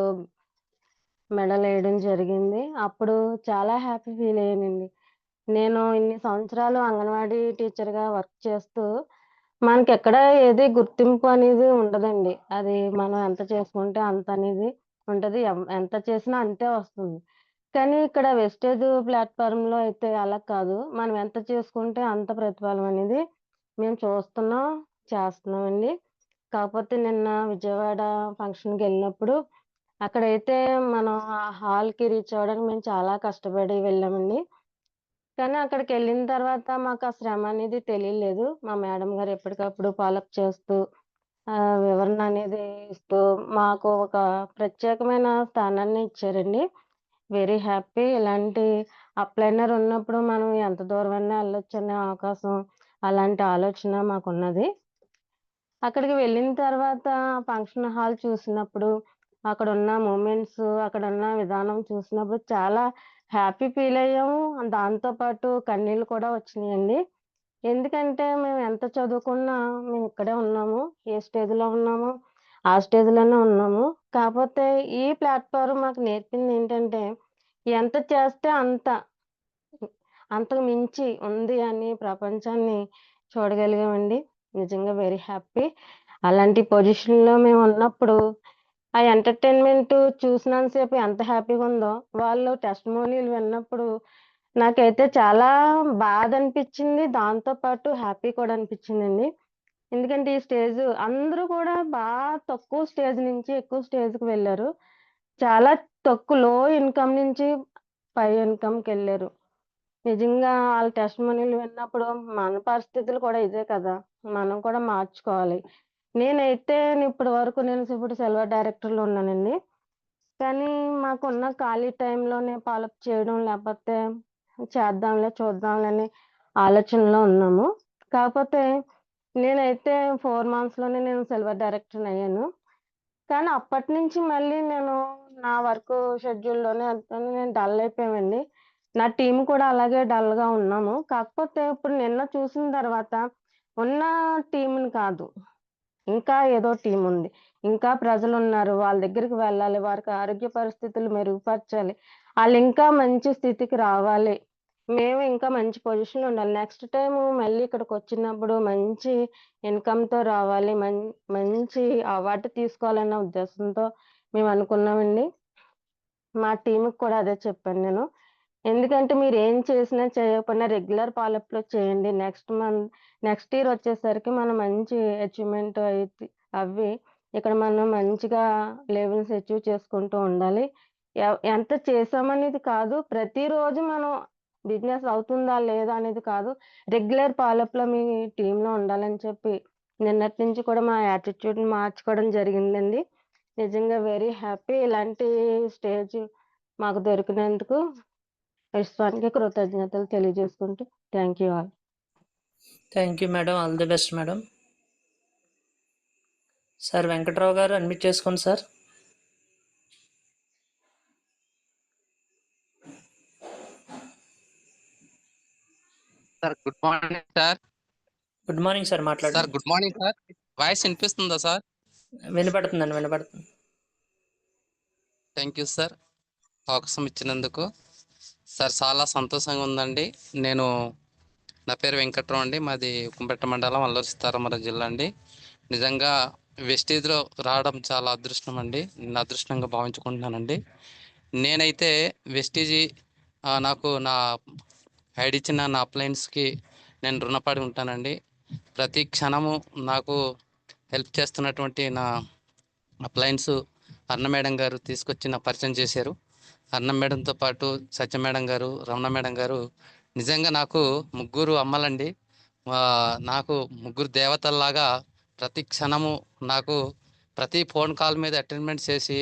మెడల్ వేయడం జరిగింది. అప్పుడు చాలా హ్యాపీ ఫీల్ అయ్యానండి. నేను ఇన్ని సంవత్సరాలు అంగన్వాడీ టీచర్గా వర్క్ చేస్తూ మనకెక్కడ ఏది గుర్తింపు అనేది ఉండదండి. అది మనం ఎంత చేసుకుంటే అంత అనేది ఉంటది. ఎంత చేసినా అంతే వస్తుంది. కానీ ఇక్కడ వెస్టేజ్ ప్లాట్‌ఫార్మ్‌లో అయితే అలా కాదు. మనం ఎంత చేసుకుంటే అంత ప్రతిఫలం అనేది మేము చూస్తున్నాం, చేస్తున్నామండి. కాకపోతే నిన్న విజయవాడ ఫంక్షన్‌కెళ్ళినప్పుడు అక్కడైతే మనం ఆ హాల్‌కి రీచ్ అవ్వడానికి మేము చాలా కష్టపడి వెళ్ళామండి. కానీ అక్కడికెళ్ళిన తర్వాత మాకు ఆ శ్రమ అనేది తెలియలేదు. మా మేడం గారు ఎప్పటికప్పుడు ఫాలోఅప్ చేస్తూ వివరణ అనేది ఇస్తూ మాకు ఒక ప్రత్యేకమైన స్థానాన్ని ఇచ్చారండి. Very happy. ఇలాంటి అప్లైనర్ ఉన్నప్పుడు మనం ఎంత దూరమైనా వెళ్ళొచ్చనే అవకాశం, అలాంటి ఆలోచన మాకున్నది. అక్కడికి వెళ్ళిన తర్వాత ఫంక్షన్ హాల్ చూసినప్పుడు, అక్కడున్న మూమెంట్స్, అక్కడున్న విధానం చూసినప్పుడు చాలా హ్యాపీ ఫీల్ అయ్యాము. దాంతో పాటు కన్నీళ్ళు కూడా వచ్చినాయండి. ఎందుకంటే మేము ఎంత చదువుకున్నా మేము ఇక్కడే ఉన్నాము. ఏ స్టేజ్‌లో ఉన్నామో ఆ స్టేజ్‌లోనే ఉన్నాము. కాపోతే ఈ ప్లాట్‌ఫార్మ్ మాకు నేర్పింది ఏంటంటే, ఎంత చేస్తే అంతకు మించి ఉంది అని ప్రపంచాన్ని చూడగలిగామండి. నిజంగా వెరీ హ్యాపీ. అలాంటి పొజిషన్‌లో మేము ఉన్నప్పుడు ఆ ఎంటర్‌టైన్‌మెంట్ చూసినంత సేపు ఎంత హ్యాపీగా ఉందో, వాళ్ళు టెస్టిమోనీలు విన్నప్పుడు నాకైతే చాలా బాధ అనిపించింది. దాంతో పాటు హ్యాపీ కూడా అనిపించిందండి. ఎందుకంటే ఈ స్టేజ్ అందరూ కూడా తక్కువ స్టేజ్ నుంచి ఎక్కువ స్టేజ్‌కి వెళ్లారు. చాలా లో ఇన్‌కమ్ నుంచి పై ఇన్‌కమ్‌కెళ్లారు. నిజంగా ఆళ్ళ టెస్టిమోనీలు విన్నప్పుడు మన పరిస్థితులు కూడా ఇదే కదా! మనం కూడా మార్చుకోవాలి. నేనైతే ఇప్పటి వరకు ఇప్పుడు సిల్వర్ డైరెక్టర్‌లో ఉన్నానండి. కానీ మాకున్న ఖాళీ టైంలోనే ఫాలోఅప్ చేయడం, లేపోతే చేద్దాంలే, చూద్దాంలే అని ఆలోచనలో ఉన్నాము. కాకపోతే నేనైతే 4 మంత్స్‌లోనే నేను సిల్వర్ డైరెక్టర్‌ని అయ్యాను. కానీ అప్పటినుంచి మళ్ళీ నేను నా వర్క్ షెడ్యూల్‌లోనే నేను డల్ అయిపోయామండి. నా టీమ్ కూడా అలాగే డల్‌గా ఉన్నాము. కాకపోతే ఇప్పుడు నిన్న చూసిన తర్వాత ఉన్న టీమ్‌ని కాదు, ఇంకా ఏదో టీమ్ ఉంది. ఇంకా ప్రజలున్నారు. వాళ్ళ దగ్గరికి వెళ్ళాలి. వారికి ఆరోగ్య పరిస్థితులు మెరుగుపరచాలి. ఆళ్ళింకా మంచి స్థితికి రావాలి. మేము ఇంకా మంచి పొజిషన్‌లో ఉండాలి. నెక్స్ట్ టైము మళ్ళీ ఇక్కడికొచ్చినప్పుడు మంచి ఇన్‌కమ్‌తో రావాలి. మంచి అవార్డ్ తీసుకోవాలన్న ఉద్దేశంతో మేము అనుకున్నామండి. మా టీమ్‌కి కూడా అదే చెప్పాను నేను. ఎందుకంటే మీరు ఏం చేసినా చేయకపోయినా రెగ్యులర్ ఫాలోఅప్‌లో చేయండి. నెక్స్ట్ ఇయర్ వచ్చేసరికి మనం మంచి అచీవ్‌మెంట్ అవ్వి ఇక్కడ మనం మంచిగా లెవెల్స్ అచీవ్ చేసుకుంటూ ఉండాలి. ఎంత చేసామనేది కాదు. ప్రతిరోజు మనం బిజినెస్ అవుతుందా లేదా అనేది కాదు. రెగ్యులర్ ఫాలోఅప్‌లో మీ టీమ్‌లో ఉండాలని చెప్పి నిన్నటి నుంచి కూడా మా యాటిట్యూడ్‌ని మార్చుకోవడం జరిగిందండి. నిజంగా వెరీ హ్యాపీ. ఇలాంటి స్టేజ్ మాకు దొరికినందుకు విశ్వానికి కృతజ్ఞతలు తెలియజేసుకుంటూ thank you all. Thank you madam. All the best madam. Sir Venkatrao garu admit చేసుకోండి sir. Sir good morning sir. Good morning sir, మాట్లాడండి. Sir good morning sir. Voice వినిపిస్తుందా సార్? వినపడుతుందండి, వినపడుతుంది. థ్యాంక్ యూ సార్ అవకాశం ఇచ్చినందుకు. సార్ చాలా సంతోషంగా ఉందండి. నా పేరు వెంకట్రావు అండి. మాది కుంపెట్ట మండలం, అల్లూరి సీతారామరాజు జిల్లా అండి. నిజంగా వెస్టేజ్లో రావడం చాలా అదృష్టం అండి. నేను అదృష్టంగా భావించుకుంటున్నానండి. నేనైతే వెస్టేజీ నాకు నా ఐడి ఇచ్చిన నా అప్లయన్స్కి నేను రుణపడి ఉంటానండి. ప్రతి క్షణము నాకు హెల్ప్ చేస్తున్నటువంటి నా అప్లయన్స్ అర్ణ మేడం గారు తీసుకొచ్చి నా పరిచయం చేశారు. అర్ణ మేడంతో పాటు సత్య మేడం గారు, రమణ మేడం గారు నిజంగా నాకు ముగ్గురు అమ్మలండి. నాకు ముగ్గురు దేవతల్లాగా ప్రతి క్షణము నాకు ప్రతి ఫోన్ కాల్ మీద అటెండ్మెంట్ చేసి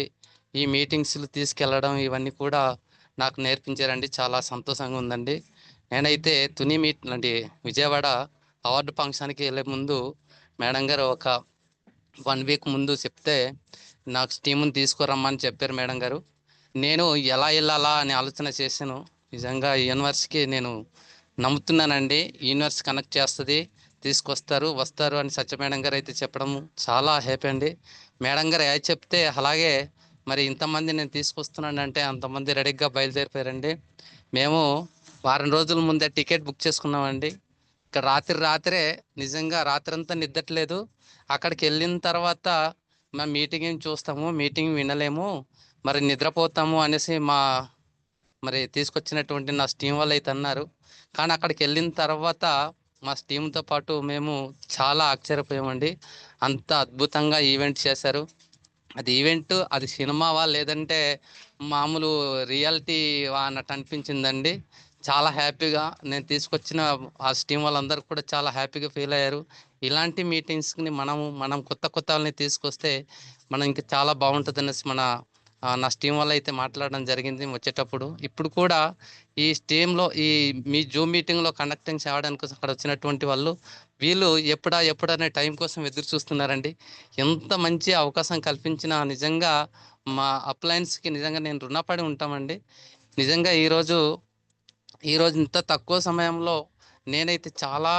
ఈ మీటింగ్స్లు తీసుకెళ్ళడం ఇవన్నీ కూడా నాకు నేర్పించారండి. చాలా సంతోషంగా ఉందండి. నేనైతే తుని మీట్ అంటే విజయవాడ అవార్డు ఫంక్షన్కి వెళ్ళే ముందు మేడం గారు ఒక 1 వీక్ ముందు చెప్తే నాకు టీముని తీసుకురమ్మని చెప్పారు మేడం గారు. నేను ఎలా వెళ్ళాలా అని ఆలోచన చేశాను. నిజంగా ఈ యూనివర్స్కి నేను నమ్ముతున్నానండి. యూనివర్స్ కనెక్ట్ చేస్తుంది, వస్తారు అని సత్య మేడం గారు అయితే చెప్పడం చాలా హ్యాపీ అండి. మేడం గారు ఏ చెప్తే అలాగే మరి ఇంతమంది నేను తీసుకొస్తున్నానంటే అంతమంది రెడీగా బయలుదేరిపోయారండి. మేము వారం రోజుల ముందే టికెట్ బుక్ చేసుకున్నామండి. ఇక్కడ రాత్రే నిజంగా రాత్రంతా నిద్రలేదు. అక్కడికి వెళ్ళిన తర్వాత మేము మీటింగ్ చూస్తాము, మీటింగ్ వినలేము, మరి నిద్రపోతాము అనేసి మరి తీసుకొచ్చినటువంటి నా టీం వాళ్ళు అయితే అన్నారు. కానీ అక్కడికి వెళ్ళిన తర్వాత మా టీంతో పాటు మేము చాలా ఆశ్చర్యపోయామండి. అంత అద్భుతంగా ఈవెంట్ చేశారు. అది ఈవెంట్, అది సినిమావా లేదంటే మామూలు రియాలిటీ అన్నట్టు అనిపించిందండి. చాలా హ్యాపీగా నేను తీసుకొచ్చిన ఆ టీం వాళ్ళందరూ కూడా చాలా హ్యాపీగా ఫీల్ అయ్యారు. ఇలాంటి మీటింగ్స్ని మనం కొత్త వాళ్ళని తీసుకొస్తే మనం ఇంకా చాలా బాగుంటుంది అనేసి నా టీం వల్ల అయితే మాట్లాడడం జరిగింది వచ్చేటప్పుడు. ఇప్పుడు కూడా ఈ టీంలో మీ జూమ్ మీటింగ్లో కండక్టింగ్ చేయడానికి అక్కడ వచ్చినటువంటి వీళ్ళు ఎప్పుడనే టైం కోసం ఎదురు చూస్తున్నారండి. ఎంత మంచి అవకాశం కల్పించిన నిజంగా మా అప్లయన్స్కి నిజంగా నేను రుణపడి ఉంటామండి. నిజంగా ఈరోజు ఇంత తక్కువ సమయంలో నేనైతే చాలా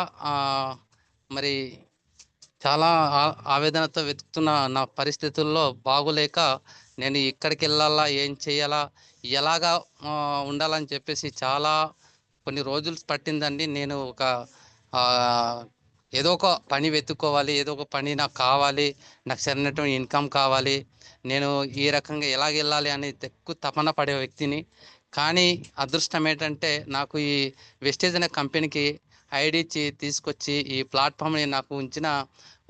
ఆవేదనతో వెతుకుతున్న నా పరిస్థితుల్లో బాగోలేక నేను ఎక్కడికి వెళ్ళాలా, ఏం చేయాలా, ఎలాగా ఉండాలని చెప్పేసి చాలా కొన్ని రోజులు పట్టిందండి. నేను ఏదో ఒక పని వెతుక్కోవాలి, ఏదో ఒక పని నాకు కావాలి, నాకు సరైనటువంటి ఇన్కమ్ కావాలి, నేను ఈ రకంగా ఎలాగ వెళ్ళాలి అని ఎక్కువ తపన పడే వ్యక్తిని. కానీ అదృష్టం ఏంటంటే నాకు ఈ వెస్టేజ్ అనే కంపెనీకి ఐడి ఇచ్చి తీసుకొచ్చి ఈ ప్లాట్ఫామ్ని నాకు ఉంచిన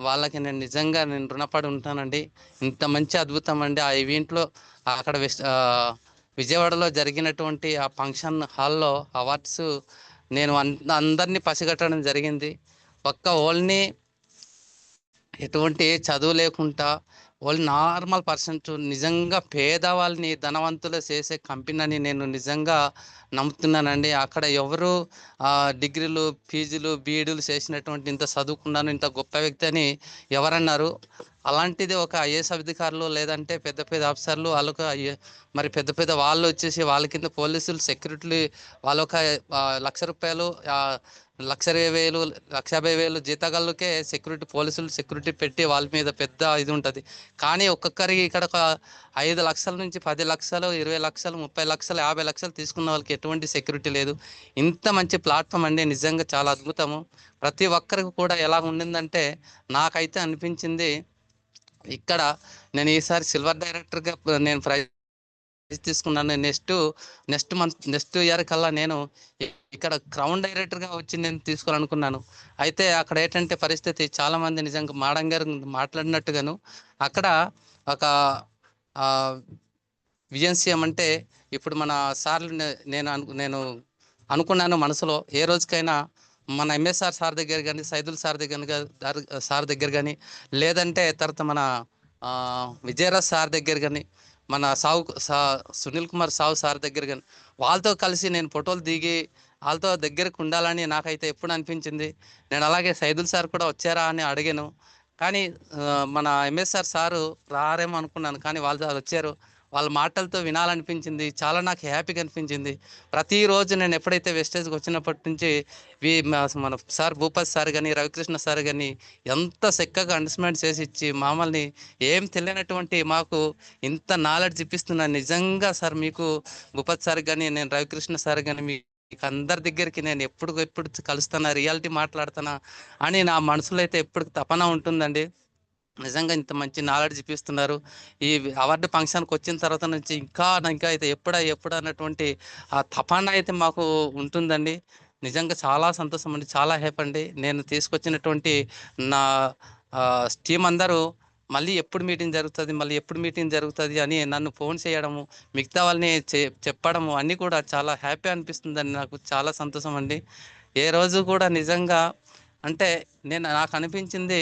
వాళ్ళకి నేను నిజంగా రుణపడి ఉంటానండి. ఇంత మంచి అద్భుతం అండి. ఆ ఈవెంట్లో అక్కడ విజయవాడలో జరిగినటువంటి ఆ ఫంక్షన్ హాల్లో అవార్డ్స్ నేను అందరినీ పసిగట్టడం జరిగింది. ఓన్లీ ఎటువంటి చదువు లేకుండా వాళ్ళు నార్మల్ పర్సన్స్ నిజంగా పేదవాళ్ళని ధనవంతులు చేసే కంపెనీ అని నేను నిజంగా నమ్ముతున్నానండి. అక్కడ ఎవరు డిగ్రీలు, పీజీలు, బీఈడీలు చేసినటువంటి ఇంత చదువుకున్నాను, ఇంత గొప్ప వ్యక్తి అని ఎవరన్నారు? అలాంటిది ఒక ఐఏఎస్ అధికారులు లేదంటే పెద్ద ఆఫీసర్లు వాళ్ళొక మరి పెద్ద వాళ్ళు వచ్చేసి వాళ్ళ కింద పోలీసులు, సెక్యూరిటీ వాళ్ళొక ₹1,00,000 1,20,000 1,50,000 జీతగాళ్ళకే పోలీసులు సెక్యూరిటీ పెట్టి వాళ్ళ మీద పెద్ద ఇది ఉంటుంది. కానీ ఒక్కొక్కరికి ఇక్కడ 5 లక్షల నుంచి 10 లక్షలు, 20 లక్షలు, 30 లక్షలు, 50 లక్షలు తీసుకున్న వాళ్ళకి ఎటువంటి సెక్యూరిటీ లేదు. ఇంత మంచి ప్లాట్ఫామ్ అండి, నిజంగా చాలా అద్భుతము. ప్రతి ఒక్కరికి కూడా ఎలా ఉండిందంటే నాకైతే అనిపించింది, ఇక్కడ నేను ఈసారి సిల్వర్ డైరెక్టర్గా నేను తీసుకున్నాను. నెక్స్ట్ ఇయర్ కల్లా నేను ఇక్కడ క్రౌన్ డైరెక్టర్గా వచ్చి నేను తీసుకోవాలనుకున్నాను. అయితే అక్కడ ఏంటంటే పరిస్థితి చాలామంది నిజంగా మేడం గారు మాట్లాడినట్టుగాను అక్కడ ఒక విజన్సీఎం అంటే ఇప్పుడు మన సార్లు నేను అనుకున్నాను మనసులో ఏ రోజుకైనా మన ఎంఎస్ఆర్ సార్ దగ్గర కానీ సైదుల్ సార్ దగ్గర కానీ లేదంటే తర్వాత మన విజయరాజ్ సార్ దగ్గర కానీ మన సునీల్ కుమార్ సావు సార్ దగ్గర కానీ వాళ్ళతో కలిసి నేను ఫోటోలు దిగి వాళ్ళతో దగ్గరకు ఉండాలని నాకైతే ఎప్పుడు అనిపించింది. నేను అలాగే సైదుల్ సార్ కూడా వచ్చారా అని అడిగాను. కానీ మన ఎంఎస్ఆర్ సారు రారేమో అనుకున్నాను, కానీ వాళ్ళు వచ్చారు. వాళ్ళ మాటలతో వినాలనిపించింది. చాలా నాకు హ్యాపీగా అనిపించింది. ప్రతిరోజు నేను ఎప్పుడైతే వెస్టేజ్కి వచ్చినప్పటి నుంచి మన సార్ భూపతి సార్ కానీ రవికృష్ణ సార్ కానీ ఎంత చక్కగా అండర్స్టాండ్ చేసి ఇచ్చి మమ్మల్ని ఏం తెలియనటువంటి మాకు ఇంత నాలెడ్జ్ ఇప్పిస్తున్నాను. నిజంగా సార్ మీకు భూపతి సార్ కానీ నేను రవికృష్ణ సార్ కానీ మీకు అందరి దగ్గరికి నేను ఎప్పుడు కలుస్తానా, రియాలిటీ మాట్లాడుతానా అని నా మనసులో అయితే ఎప్పుడు తపన ఉంటుందండి. నిజంగా ఇంత మంచి నాలెడ్జ్ ఇప్పిస్తున్నారు. ఈ అవార్డు ఫంక్షన్కి వచ్చిన తర్వాత నుంచి ఇంకా అయితే ఎప్పుడు అన్నటువంటి ఆ తపన అయితే మాకు ఉంటుందండి. నిజంగా చాలా సంతోషం అండి, చాలా హ్యాపీ అండి. నేను తీసుకొచ్చినటువంటి నా టీం అందరూ మళ్ళీ ఎప్పుడు మీటింగ్ జరుగుతుంది అని నన్ను ఫోన్ చేయడము, మిగతా వాళ్ళని చెప్పడము అన్నీ కూడా చాలా హ్యాపీ అనిపిస్తుందండి. నాకు చాలా సంతోషం అండి. ఏ రోజు కూడా నిజంగా అంటే నాకు అనిపించింది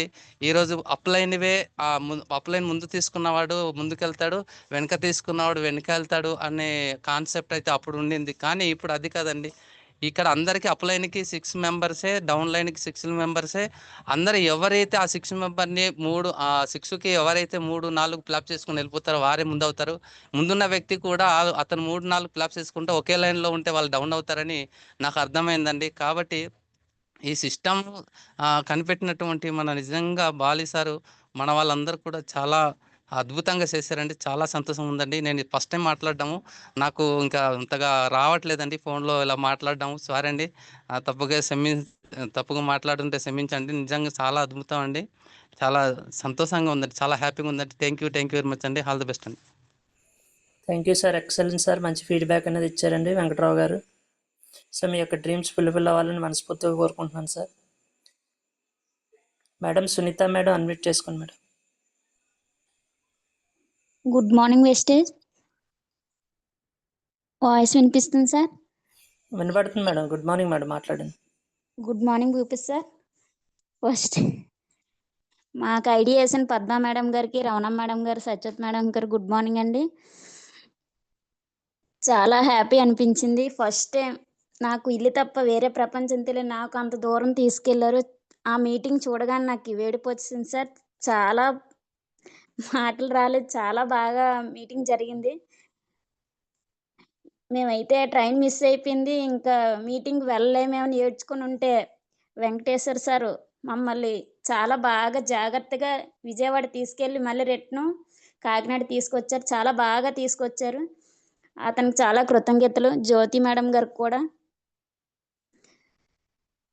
ఈరోజు అప్లైన్ ముందు తీసుకున్నవాడు ముందుకెళ్తాడు, వెనక తీసుకున్నవాడు వెనక వెళ్తాడు అనే కాన్సెప్ట్ అయితే అప్పుడు ఉండింది. కానీ ఇప్పుడు అది కాదండి. ఇక్కడ అందరికీ అప్లైన్కి 6 మెంబర్సే, డౌన్ లైన్కి 6 మెంబర్సే. అందరు ఎవరైతే ఆ 6 మెంబర్ని 6కి ఎవరైతే 3-4 ఫ్లాప్ చేసుకుని వెళ్ళిపోతారో వారే ముందు అవుతారు. ముందున్న వ్యక్తి కూడా అతను 3-4 ఫ్లాప్స్ చేసుకుంటే ఒకే లైన్లో ఉంటే వాళ్ళు డౌన్ అవుతారని నాకు అర్థమైందండి. కాబట్టి ఈ సిస్టమ్ కనిపెట్టినటువంటి మన నిజంగా బాలి సారు మన వాళ్ళందరూ కూడా చాలా అద్భుతంగా చేశారండి. చాలా సంతోషం ఉందండి. నేను ఫస్ట్ టైం మాట్లాడడము, నాకు ఇంకా అంతగా రావట్లేదండి ఫోన్లో ఇలా మాట్లాడడము. సారీ అండి, తప్పుగా మాట్లాడుతుంటే క్షమించండి. నిజంగా చాలా అద్భుతం అండి. చాలా సంతోషంగా ఉందండి, చాలా హ్యాపీగా ఉందండి. థ్యాంక్ యూ వెరీ మచ్ అండి. ఆల్ ది బెస్ట్ అండి. Thank you sir, excellent sir. మంచి ఫీడ్బ్యాక్ అనేది ఇచ్చారండి వెంకట్రావు గారు. సో మీ యొక్క డ్రీమ్స్ ఫుల్ఫిల్ అవ్వాలని మనస్ఫూర్తిగా కోరుకుంటున్నాను sir. Madam Sunitha madam unmute చేసుకోండి madam. Good morning Vestige. Voice వినిపిస్తుంది సార్? వినపడుతుంది మేడం. గుడ్ మార్నింగ్ మేడం, మాట్లాడండి. Good morning Bhupesh sir. First మాకు ఐడియా వేసిన పద్మా మేడం గారికి, రవణమ్మ మేడం గారు, సత్యవతి మేడం గారు గుడ్ మార్నింగ్ అండి. చాలా హ్యాపీ అనిపించింది. ఫస్ట్ టైం నాకు ఇల్లు తప్ప వేరే ప్రపంచం తెలియదు, నాకు అంత దూరం తీసుకెళ్లారు. ఆ మీటింగ్ చూడగానే నాకు వేడిపు వచ్చింది సార్. చాలా మాటలు రాలేదు, చాలా బాగా మీటింగ్ జరిగింది. మేమైతే ట్రైన్ మిస్ అయిపోయింది, ఇంకా మీటింగ్ వెళ్ళలేమేమని ఏడ్చుకుని ఉంటే వెంకటేశ్వర సారు మమ్మల్ని చాలా బాగా జాగ్రత్తగా విజయవాడ తీసుకెళ్ళి మళ్ళీ రిటర్న్ కాకినాడ తీసుకొచ్చారు. చాలా బాగా తీసుకొచ్చారు. అతనికి చాలా కృతజ్ఞతలు. జ్యోతి మేడం గారికి కూడా.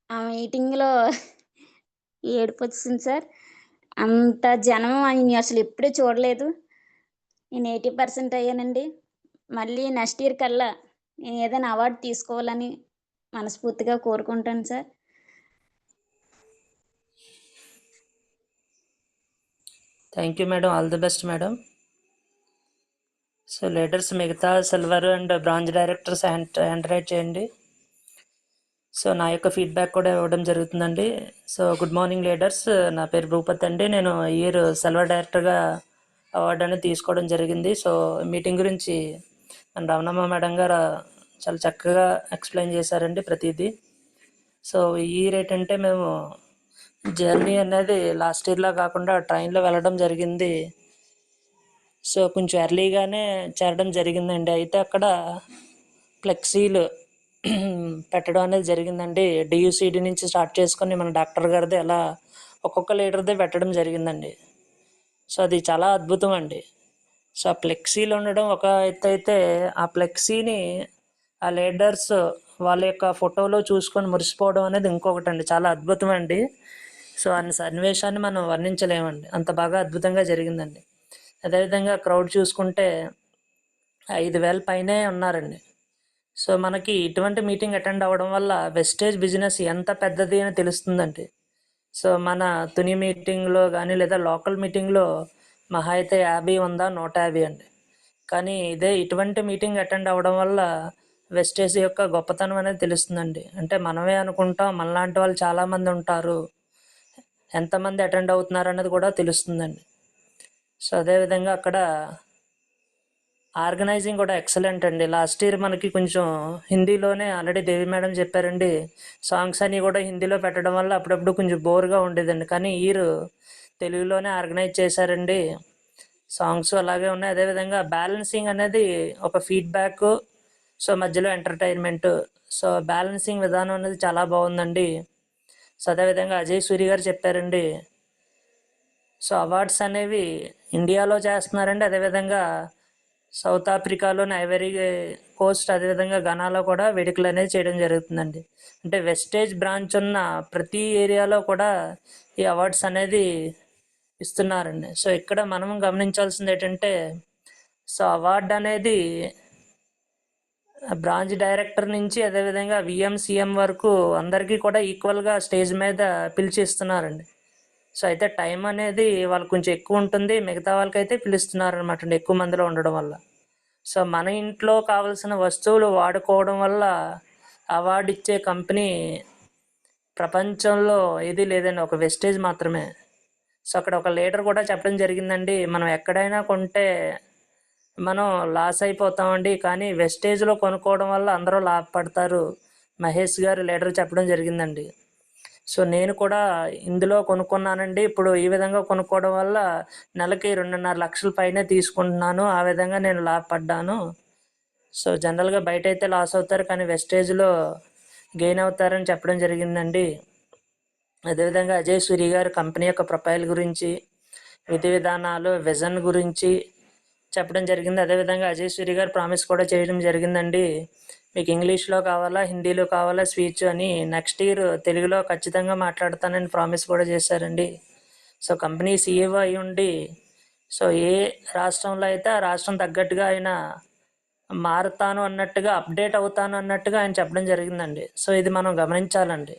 ఆ మీటింగ్లో ఏడుపు వచ్చింది సార్. అంత జనం ఆయన అసలు ఎప్పుడూ చూడలేదు. నేను 80% అయ్యానండి. మళ్ళీ నెక్స్ట్ ఇయర్ కల్లా నేను ఏదైనా అవార్డు తీసుకోవాలని మనస్ఫూర్తిగా కోరుకుంటాను sir. Thank you madam, all the best madam. So leaders మిగతా silver and bronze directors hand right చేయండి. సో నా యొక్క ఫీడ్బ్యాక్ కూడా ఇవ్వడం జరుగుతుందండి. సో గుడ్ మార్నింగ్ లీడర్స్, నా పేరు భూపతి అండి. నేను ఇయర్ సిల్వర్ డైరెక్టర్గా అవార్డు అనేది తీసుకోవడం జరిగింది. సో మీటింగ్ గురించి రవణమ్మ మేడం గారు చాలా చక్కగా ఎక్స్ప్లెయిన్ చేశారండి ప్రతిదీ. సో ఈ ఇయర్ ఏంటంటే మేము జర్నీ అనేది లాస్ట్ ఇయర్లా కాకుండా ట్రైన్లో వెళ్ళడం జరిగింది. సో కొంచెం ఎర్లీగానే చేరడం జరిగిందండి. అయితే అక్కడ ఫ్లెక్సీలు పెట్టడం అనేది జరిగిందండి. డియూసిడి నుంచి స్టార్ట్ చేసుకొని మన డాక్టర్ గారిది అలా ఒక్కొక్క లీడర్దే పెట్టడం జరిగిందండి. సో అది చాలా అద్భుతం అండి. సో ఆ ఫ్లెక్సీలు ఉండడం ఒక ఎత్తు అయితే, ఆ ఫ్లెక్సీని ఆ లీడర్స్ వాళ్ళ యొక్క ఫోటోలో చూసుకొని మురిసిపోవడం అనేది ఇంకొకటి అండి. చాలా అద్భుతం అండి. సో అన్ని సన్నివేశాన్ని మనం వర్ణించలేమండి, అంత బాగా అద్భుతంగా జరిగిందండి. అదేవిధంగా క్రౌడ్ చూసుకుంటే 5,000 పైనే ఉన్నారండి. సో మనకి ఇటువంటి మీటింగ్ అటెండ్ అవ్వడం వల్ల వెస్టేజ్ బిజినెస్ ఎంత పెద్దది అని తెలుస్తుందండి. సో మన తుని మీటింగ్లో కానీ లేదా లోకల్ మీటింగ్లో మహా అయితే 50 ఉందా 150 అండి. కానీ ఇటువంటి మీటింగ్ అటెండ్ అవ్వడం వల్ల వెస్టేజ్ యొక్క గొప్పతనం అనేది తెలుస్తుందండి. అంటే మనమే అనుకుంటాం మనలాంటి వాళ్ళు చాలామంది ఉంటారు, ఎంతమంది అటెండ్ అవుతున్నారు అనేది కూడా తెలుస్తుందండి. సో అదేవిధంగా అక్కడ ఆర్గనైజింగ్ కూడా ఎక్సలెంట్ అండి. లాస్ట్ ఇయర్ మనకి కొంచెం హిందీలోనే ఆల్రెడీ దేవి మేడం చెప్పారండి, సాంగ్స్ అన్నీ కూడా హిందీలో పెట్టడం వల్ల అప్పుడప్పుడు కొంచెం బోర్గా ఉండేదండి. కానీ ఇయర్ తెలుగులోనే ఆర్గనైజ్ చేశారండి. సాంగ్స్ అలాగే ఉన్నాయి. అదేవిధంగా బ్యాలెన్సింగ్ అనేది ఒక ఫీడ్బ్యాక్, సో మధ్యలో ఎంటర్టైన్మెంట్, సో బ్యాలెన్సింగ్ విధానం అనేది చాలా బాగుందండి. సో అదేవిధంగా అజయ్ సూరి గారు చెప్పారండి, సో అవార్డ్స్ అనేవి ఇండియాలో చేస్తున్నారండి. అదేవిధంగా సౌత్ ఆఫ్రికాలోని ఐవరీ కోస్ట్, అదేవిధంగా ఘనాలో కూడా వేడుకలు అనేది చేయడం జరుగుతుందండి. అంటే వెస్టేజ్ బ్రాంచ్ ఉన్న ప్రతి ఏరియాలో కూడా ఈ అవార్డ్స్ అనేది ఇస్తున్నారండి. సో ఇక్కడ మనం గమనించాల్సింది ఏంటంటే, సో అవార్డు అనేది బ్రాంచ్ డైరెక్టర్ నుంచి అదేవిధంగా విఎంసీఎం వరకు అందరికీ కూడా ఈక్వల్గా స్టేజ్ మీద పిలిచి ఇస్తున్నారండి. సో అయితే టైం అనేది వాళ్ళకి కొంచెం ఎక్కువ ఉంటుంది, మిగతా వాళ్ళకైతే పిలుస్తున్నారు అనమాట అండి ఎక్కువ మందిలో ఉండడం వల్ల. సో మన ఇంట్లో కావాల్సిన వస్తువులు వాడుకోవడం వల్ల అవార్డు ఇచ్చే కంపెనీ ప్రపంచంలో ఏది లేదండి, ఒక వెస్టేజ్ మాత్రమే. సో అక్కడ ఒక లీడర్ కూడా చెప్పడం జరిగిందండి, మనం ఎక్కడైనా కొంటే మనం లాస్ అయిపోతామండి, కానీ వెస్టేజ్లో కొనుక్కోవడం వల్ల అందరూ లాభపడతారు, మహేష్ గారు లీడర్ చెప్పడం జరిగిందండి. సో నేను కూడా ఇందులో కొనుక్కున్నానండి. ఇప్పుడు ఈ విధంగా కొనుక్కోవడం వల్ల నెలకి 2.5 లక్షల పైనే తీసుకుంటున్నాను, ఆ విధంగా నేను లాభపడ్డాను. సో జనరల్గా బయట అయితే లాస్ అవుతారు, కానీ వెస్టేజ్లో గెయిన్ అవుతారని చెప్పడం జరిగిందండి. అదేవిధంగా అజయ్ సూరి గారు కంపెనీ యొక్క ప్రొఫైల్ గురించి, విధి విధానాలు, విజన్ గురించి చెప్పడం జరిగింది. అదేవిధంగా అజయ్ సూరి గారు ప్రామిస్ కూడా చేయడం జరిగిందండి, మీకు ఇంగ్లీష్లో కావాలా హిందీలో కావాలా స్పీచ్ అని, నెక్స్ట్ ఇయర్ తెలుగులో ఖచ్చితంగా మాట్లాడతానని ప్రామిస్ కూడా చేశారండి. సో కంపెనీ సీఈఓ అయి ఉండి, సో ఏ రాష్ట్రంలో అయితే ఆ రాష్ట్రం తగ్గట్టుగా ఆయన మారుతాను అన్నట్టుగా, అప్డేట్ అవుతాను అన్నట్టుగా ఆయన చెప్పడం జరిగిందండి. సో ఇది మనం గమనించాలండి.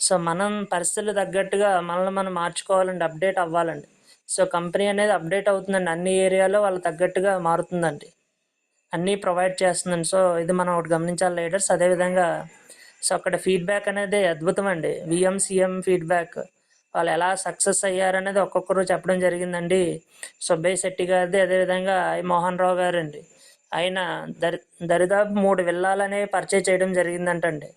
సో మనం పరిస్థితులు తగ్గట్టుగా మనల్ని మనం మార్చుకోవాలండి, అప్డేట్ అవ్వాలండి. సో కంపెనీ అనేది అప్డేట్ అవుతుందండి, అన్ని ఏరియాలో వాళ్ళు తగ్గట్టుగా మారుతుందండి, అన్నీ ప్రొవైడ్ చేస్తుందండి. సో ఇది మనం ఒకటి గమనించాలి లీడర్స్. అదేవిధంగా సో అక్కడ ఫీడ్బ్యాక్ అనేది అద్భుతం అండి, విఎంసీఎం ఫీడ్బ్యాక్, వాళ్ళు ఎలా సక్సెస్ అయ్యారనేది ఒక్కొక్కరు చెప్పడం జరిగిందండి. సుబ్బయ్య శెట్టి గారిది, అదేవిధంగా మోహన్ రావు గారు అండి, ఆయన దరిదాపు 3 విల్లాలనేవి పర్చేజ్ చేయడం జరిగిందంటండి.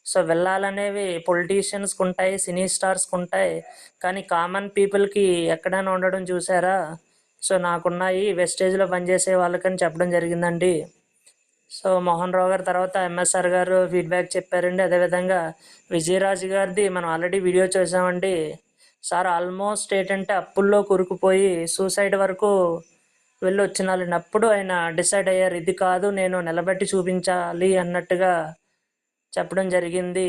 సో విల్లాలనేవి పొలిటీషియన్స్కి ఉంటాయి, సినీ స్టార్స్కి ఉంటాయి, కానీ కామన్ పీపుల్కి ఎక్కడైనా ఉండడం చూసారా, సో నాకున్నాయి వెస్టేజ్లో పనిచేసే వాళ్ళకని చెప్పడం జరిగిందండి. సో మోహన్ రావు గారు తర్వాత ఎంఎస్ఆర్ గారు ఫీడ్బ్యాక్ చెప్పారండి. అదేవిధంగా విజయరాజు గారిది మనం ఆల్రెడీ వీడియో చూసామండి. సార్ ఆల్మోస్ట్ ఏంటంటే అప్పుల్లో కూరుకుపోయి సూసైడ్ వరకు వెళ్ళి వచ్చినాలండి. అప్పుడు ఆయన డిసైడ్ అయ్యారు, ఇది కాదు నేను నిలబెట్టి చూపించాలి అన్నట్టుగా చెప్పడం జరిగింది.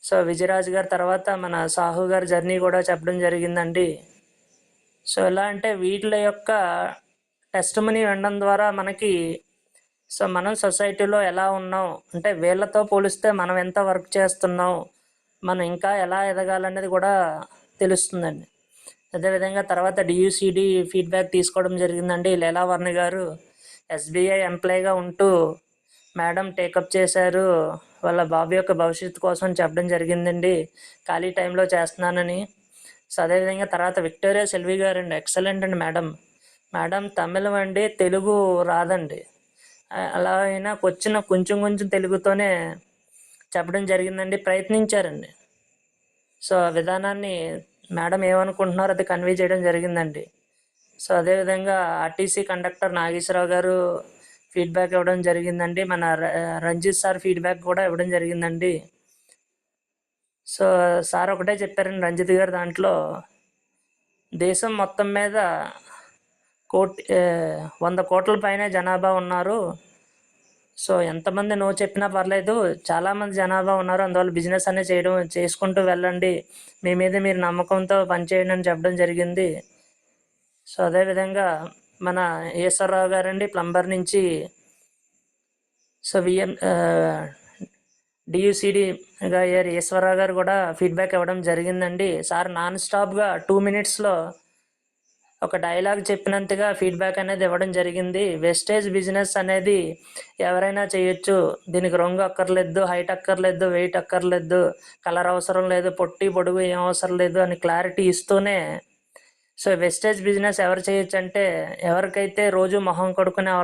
సో విజయరాజు గారి తర్వాత మన సాహు గారి జర్నీ కూడా చెప్పడం జరిగిందండి. సో ఎలా అంటే వీటిల యొక్క టెస్ట్ మనీ వినడం ద్వారా మనకి సో మనం సొసైటీలో ఎలా ఉన్నాం, అంటే వీళ్ళతో పోలిస్తే మనం ఎంత వర్క్ చేస్తున్నాం, మనం ఇంకా ఎలా ఎదగాలనేది కూడా తెలుస్తుందండి. అదేవిధంగా తర్వాత డియూసిడి ఫీడ్బ్యాక్ తీసుకోవడం జరిగిందండి. లీలావర్ణ గారు ఎస్బీఐ ఎంప్లాయీగా ఉంటూ మేడం టేకప్ చేశారు, వాళ్ళ బాబు యొక్క భవిష్యత్తు కోసం చెప్పడం జరిగిందండి, ఖాళీ టైంలో చేస్తున్నానని. సో అదేవిధంగా తర్వాత విక్టోరియా సెల్వి గారు అండి, ఎక్సలెంట్ అండి మేడం తమిళం అండి, తెలుగు రాదండి, అలా అయినా వచ్చిన కొంచెం తెలుగుతోనే చెప్పడం జరిగిందండి, ప్రయత్నించారండి. సో ఆ విధానాన్ని మేడం ఏమనుకుంటున్నారో అది కన్వే చేయడం జరిగిందండి. సో అదేవిధంగా ఆర్టీసీ కండక్టర్ నాగేశ్వరరావు గారు ఫీడ్బ్యాక్ ఇవ్వడం జరిగిందండి, మన రంజిత్ సార్ ఫీడ్బ్యాక్ కూడా ఇవ్వడం జరిగిందండి. సో సార్ ఒకటే చెప్పారండి రంజిత్ గారు, దాంట్లో దేశం మొత్తం మీద 100 కోట్ల పైన జనాభా ఉన్నారు, సో ఎంతమంది నో చెప్పినా పర్లేదు, చాలామంది జనాభా ఉన్నారు, అందువల్ల బిజినెస్ అనేది చేసుకుంటూ వెళ్ళండి, మీ మీద మీరు నమ్మకంతో పనిచేయండి అని చెప్పడం జరిగింది. సో అదేవిధంగా మన ఈశ్వరరావు గారండి ప్లంబర్ నుంచి. సో డియుసిడిగా అయ్యారు ఈశ్వరరావు గారు కూడా ఫీడ్బ్యాక్ ఇవ్వడం జరిగిందండి. సార్ నాన్ స్టాప్గా 2 minutesలో ఒక డైలాగ్ చెప్పినంతగా ఫీడ్బ్యాక్ అనేది ఇవ్వడం జరిగింది. వెస్టేజ్ బిజినెస్ అనేది ఎవరైనా చేయొచ్చు, దీనికి రంగు అక్కర్లేదు, హైట్ అక్కర్లేదు, వెయిట్ అక్కర్లేదు, కలర్ అవసరం లేదు, పొట్టి పొడుగు ఏం అవసరం లేదు అని క్లారిటీ ఇస్తూనే, సో వెస్టేజ్ బిజినెస్ ఎవరు చేయొచ్చు అంటే ఎవరికైతే రోజు మొహం కడుక్కునే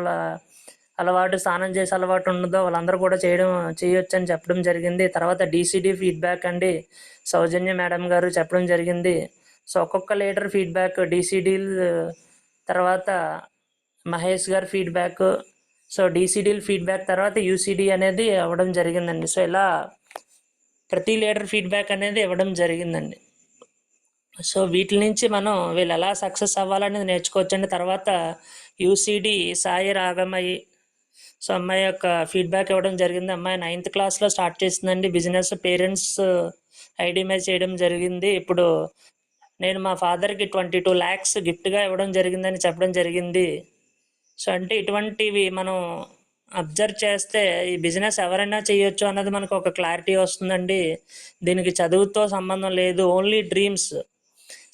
అలవాటు, స్నానం చేసే అలవాటు ఉండదో వాళ్ళందరూ కూడా చేయొచ్చు అని చెప్పడం జరిగింది. తర్వాత డిసిడి ఫీడ్బ్యాక్ అండి సౌజన్య మేడం గారు చెప్పడం జరిగింది. సో ఒక్కొక్క లీడర్ ఫీడ్బ్యాక్, డిసిడీల్ తర్వాత మహేష్ గారు ఫీడ్బ్యాక్, సో డిసిడీల్ ఫీడ్బ్యాక్ తర్వాత యూసిడి అనేది ఇవ్వడం జరిగిందండి. సో ఇలా ప్రతి లీడర్ ఫీడ్బ్యాక్ అనేది ఇవ్వడం జరిగిందండి. సో వీటి నుంచి మనం వీళ్ళు ఎలా సక్సెస్ అవ్వాలనేది నేర్చుకోవచ్చండి. తర్వాత యూసిడి సాయి రాగమయ్యి, సో అమ్మాయి యొక్క ఫీడ్బ్యాక్ ఇవ్వడం జరిగింది. అమ్మాయి 9th క్లాస్లో స్టార్ట్ చేసిందండి బిజినెస్. పేరెంట్స్ ఐడిమైజ్ చేయడం జరిగింది. ఇప్పుడు నేను మా ఫాదర్కి 22 lakhs గిఫ్ట్గా ఇవ్వడం జరిగిందని చెప్పడం జరిగింది. సో అంటే ఇటువంటివి మనం అబ్జర్వ్ చేస్తే ఈ బిజినెస్ ఎవరైనా చేయొచ్చు అన్నది మనకు ఒక క్లారిటీ వస్తుందండి. దీనికి చదువుతో సంబంధం లేదు, ఓన్లీ డ్రీమ్స్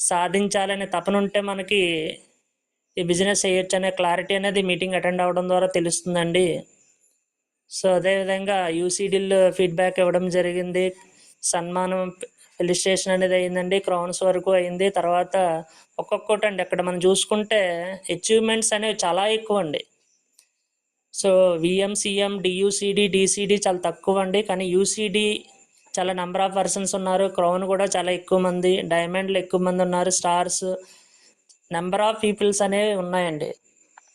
సాధించాలనే తపన ఉంటే మనకి ఈ బిజినెస్ చేయొచ్చు అనే క్లారిటీ అనేది మీటింగ్ అటెండ్ అవ్వడం ద్వారా తెలుస్తుందండి. సో అదేవిధంగా యూసిడిల్ ఫీడ్బ్యాక్ ఇవ్వడం జరిగింది. సన్మానం ఫెలిస్ట్రేషన్ అనేది అయిందండి, క్రౌన్స్ వరకు అయింది. తర్వాత ఒక్కొక్కటి అండి అక్కడ మనం చూసుకుంటే అచీవ్మెంట్స్ అనేవి చాలా ఎక్కువ అండి. సో విఎంసిఎం, డియుసిడి, డిసిడి చాలా తక్కువ అండి, కానీ యూసిడి చాలా నెంబర్ ఆఫ్ పర్సన్స్ ఉన్నారు. క్రౌన్ కూడా చాలా ఎక్కువ మంది, డైమండ్లు ఎక్కువ మంది ఉన్నారు, స్టార్స్, నెంబర్ ఆఫ్ పీపుల్స్ అనేవి ఉన్నాయండి.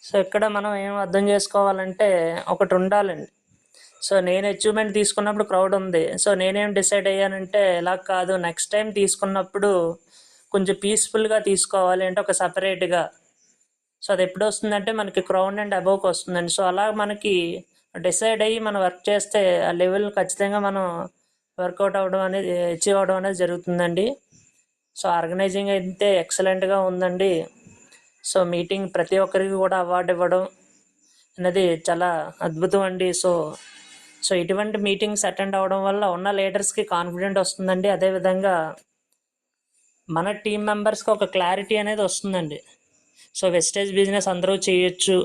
సో ఇక్కడ మనం ఏం అర్థం చేసుకోవాలంటే ఒకటి ఉండాలండి. సో నేను అచీవ్మెంట్ తీసుకున్నప్పుడు క్రౌడ్ ఉంది, సో నేనేం డిసైడ్ అయ్యానంటే ఇలా కాదు, నెక్స్ట్ టైం తీసుకున్నప్పుడు కొంచెం పీస్ఫుల్గా తీసుకోవాలి అంటే ఒక సపరేట్గా. సో అది ఎప్పుడు వస్తుందంటే మనకి క్రౌడ్ అండ్ అబౌవ్కి వస్తుందండి. సో అలా మనకి డిసైడ్ అయ్యి మనం వర్క్ చేస్తే ఆ లెవెల్ ఖచ్చితంగా మనం వర్కౌట్ అవ్వడం అనేది, అచీవ్ అవ్వడం అనేది జరుగుతుందండి. సో ఆర్గనైజింగ్ అయితే ఎక్సలెంట్గా ఉందండి. సో మీటింగ్ ప్రతి ఒక్కరికి కూడా అవార్డు ఇవ్వడం అనేది చాలా అద్భుతం అండి. సో ఇటువంటి మీటింగ్స్ అటెండ్ అవ్వడం వల్ల ఉన్న లీడర్స్కి కాన్ఫిడెంట్ వస్తుందండి. అదేవిధంగా మన టీం మెంబర్స్కి ఒక క్లారిటీ అనేది వస్తుందండి. సో వెస్టేజ్ బిజినెస్ అందరూ చేయొచ్చు,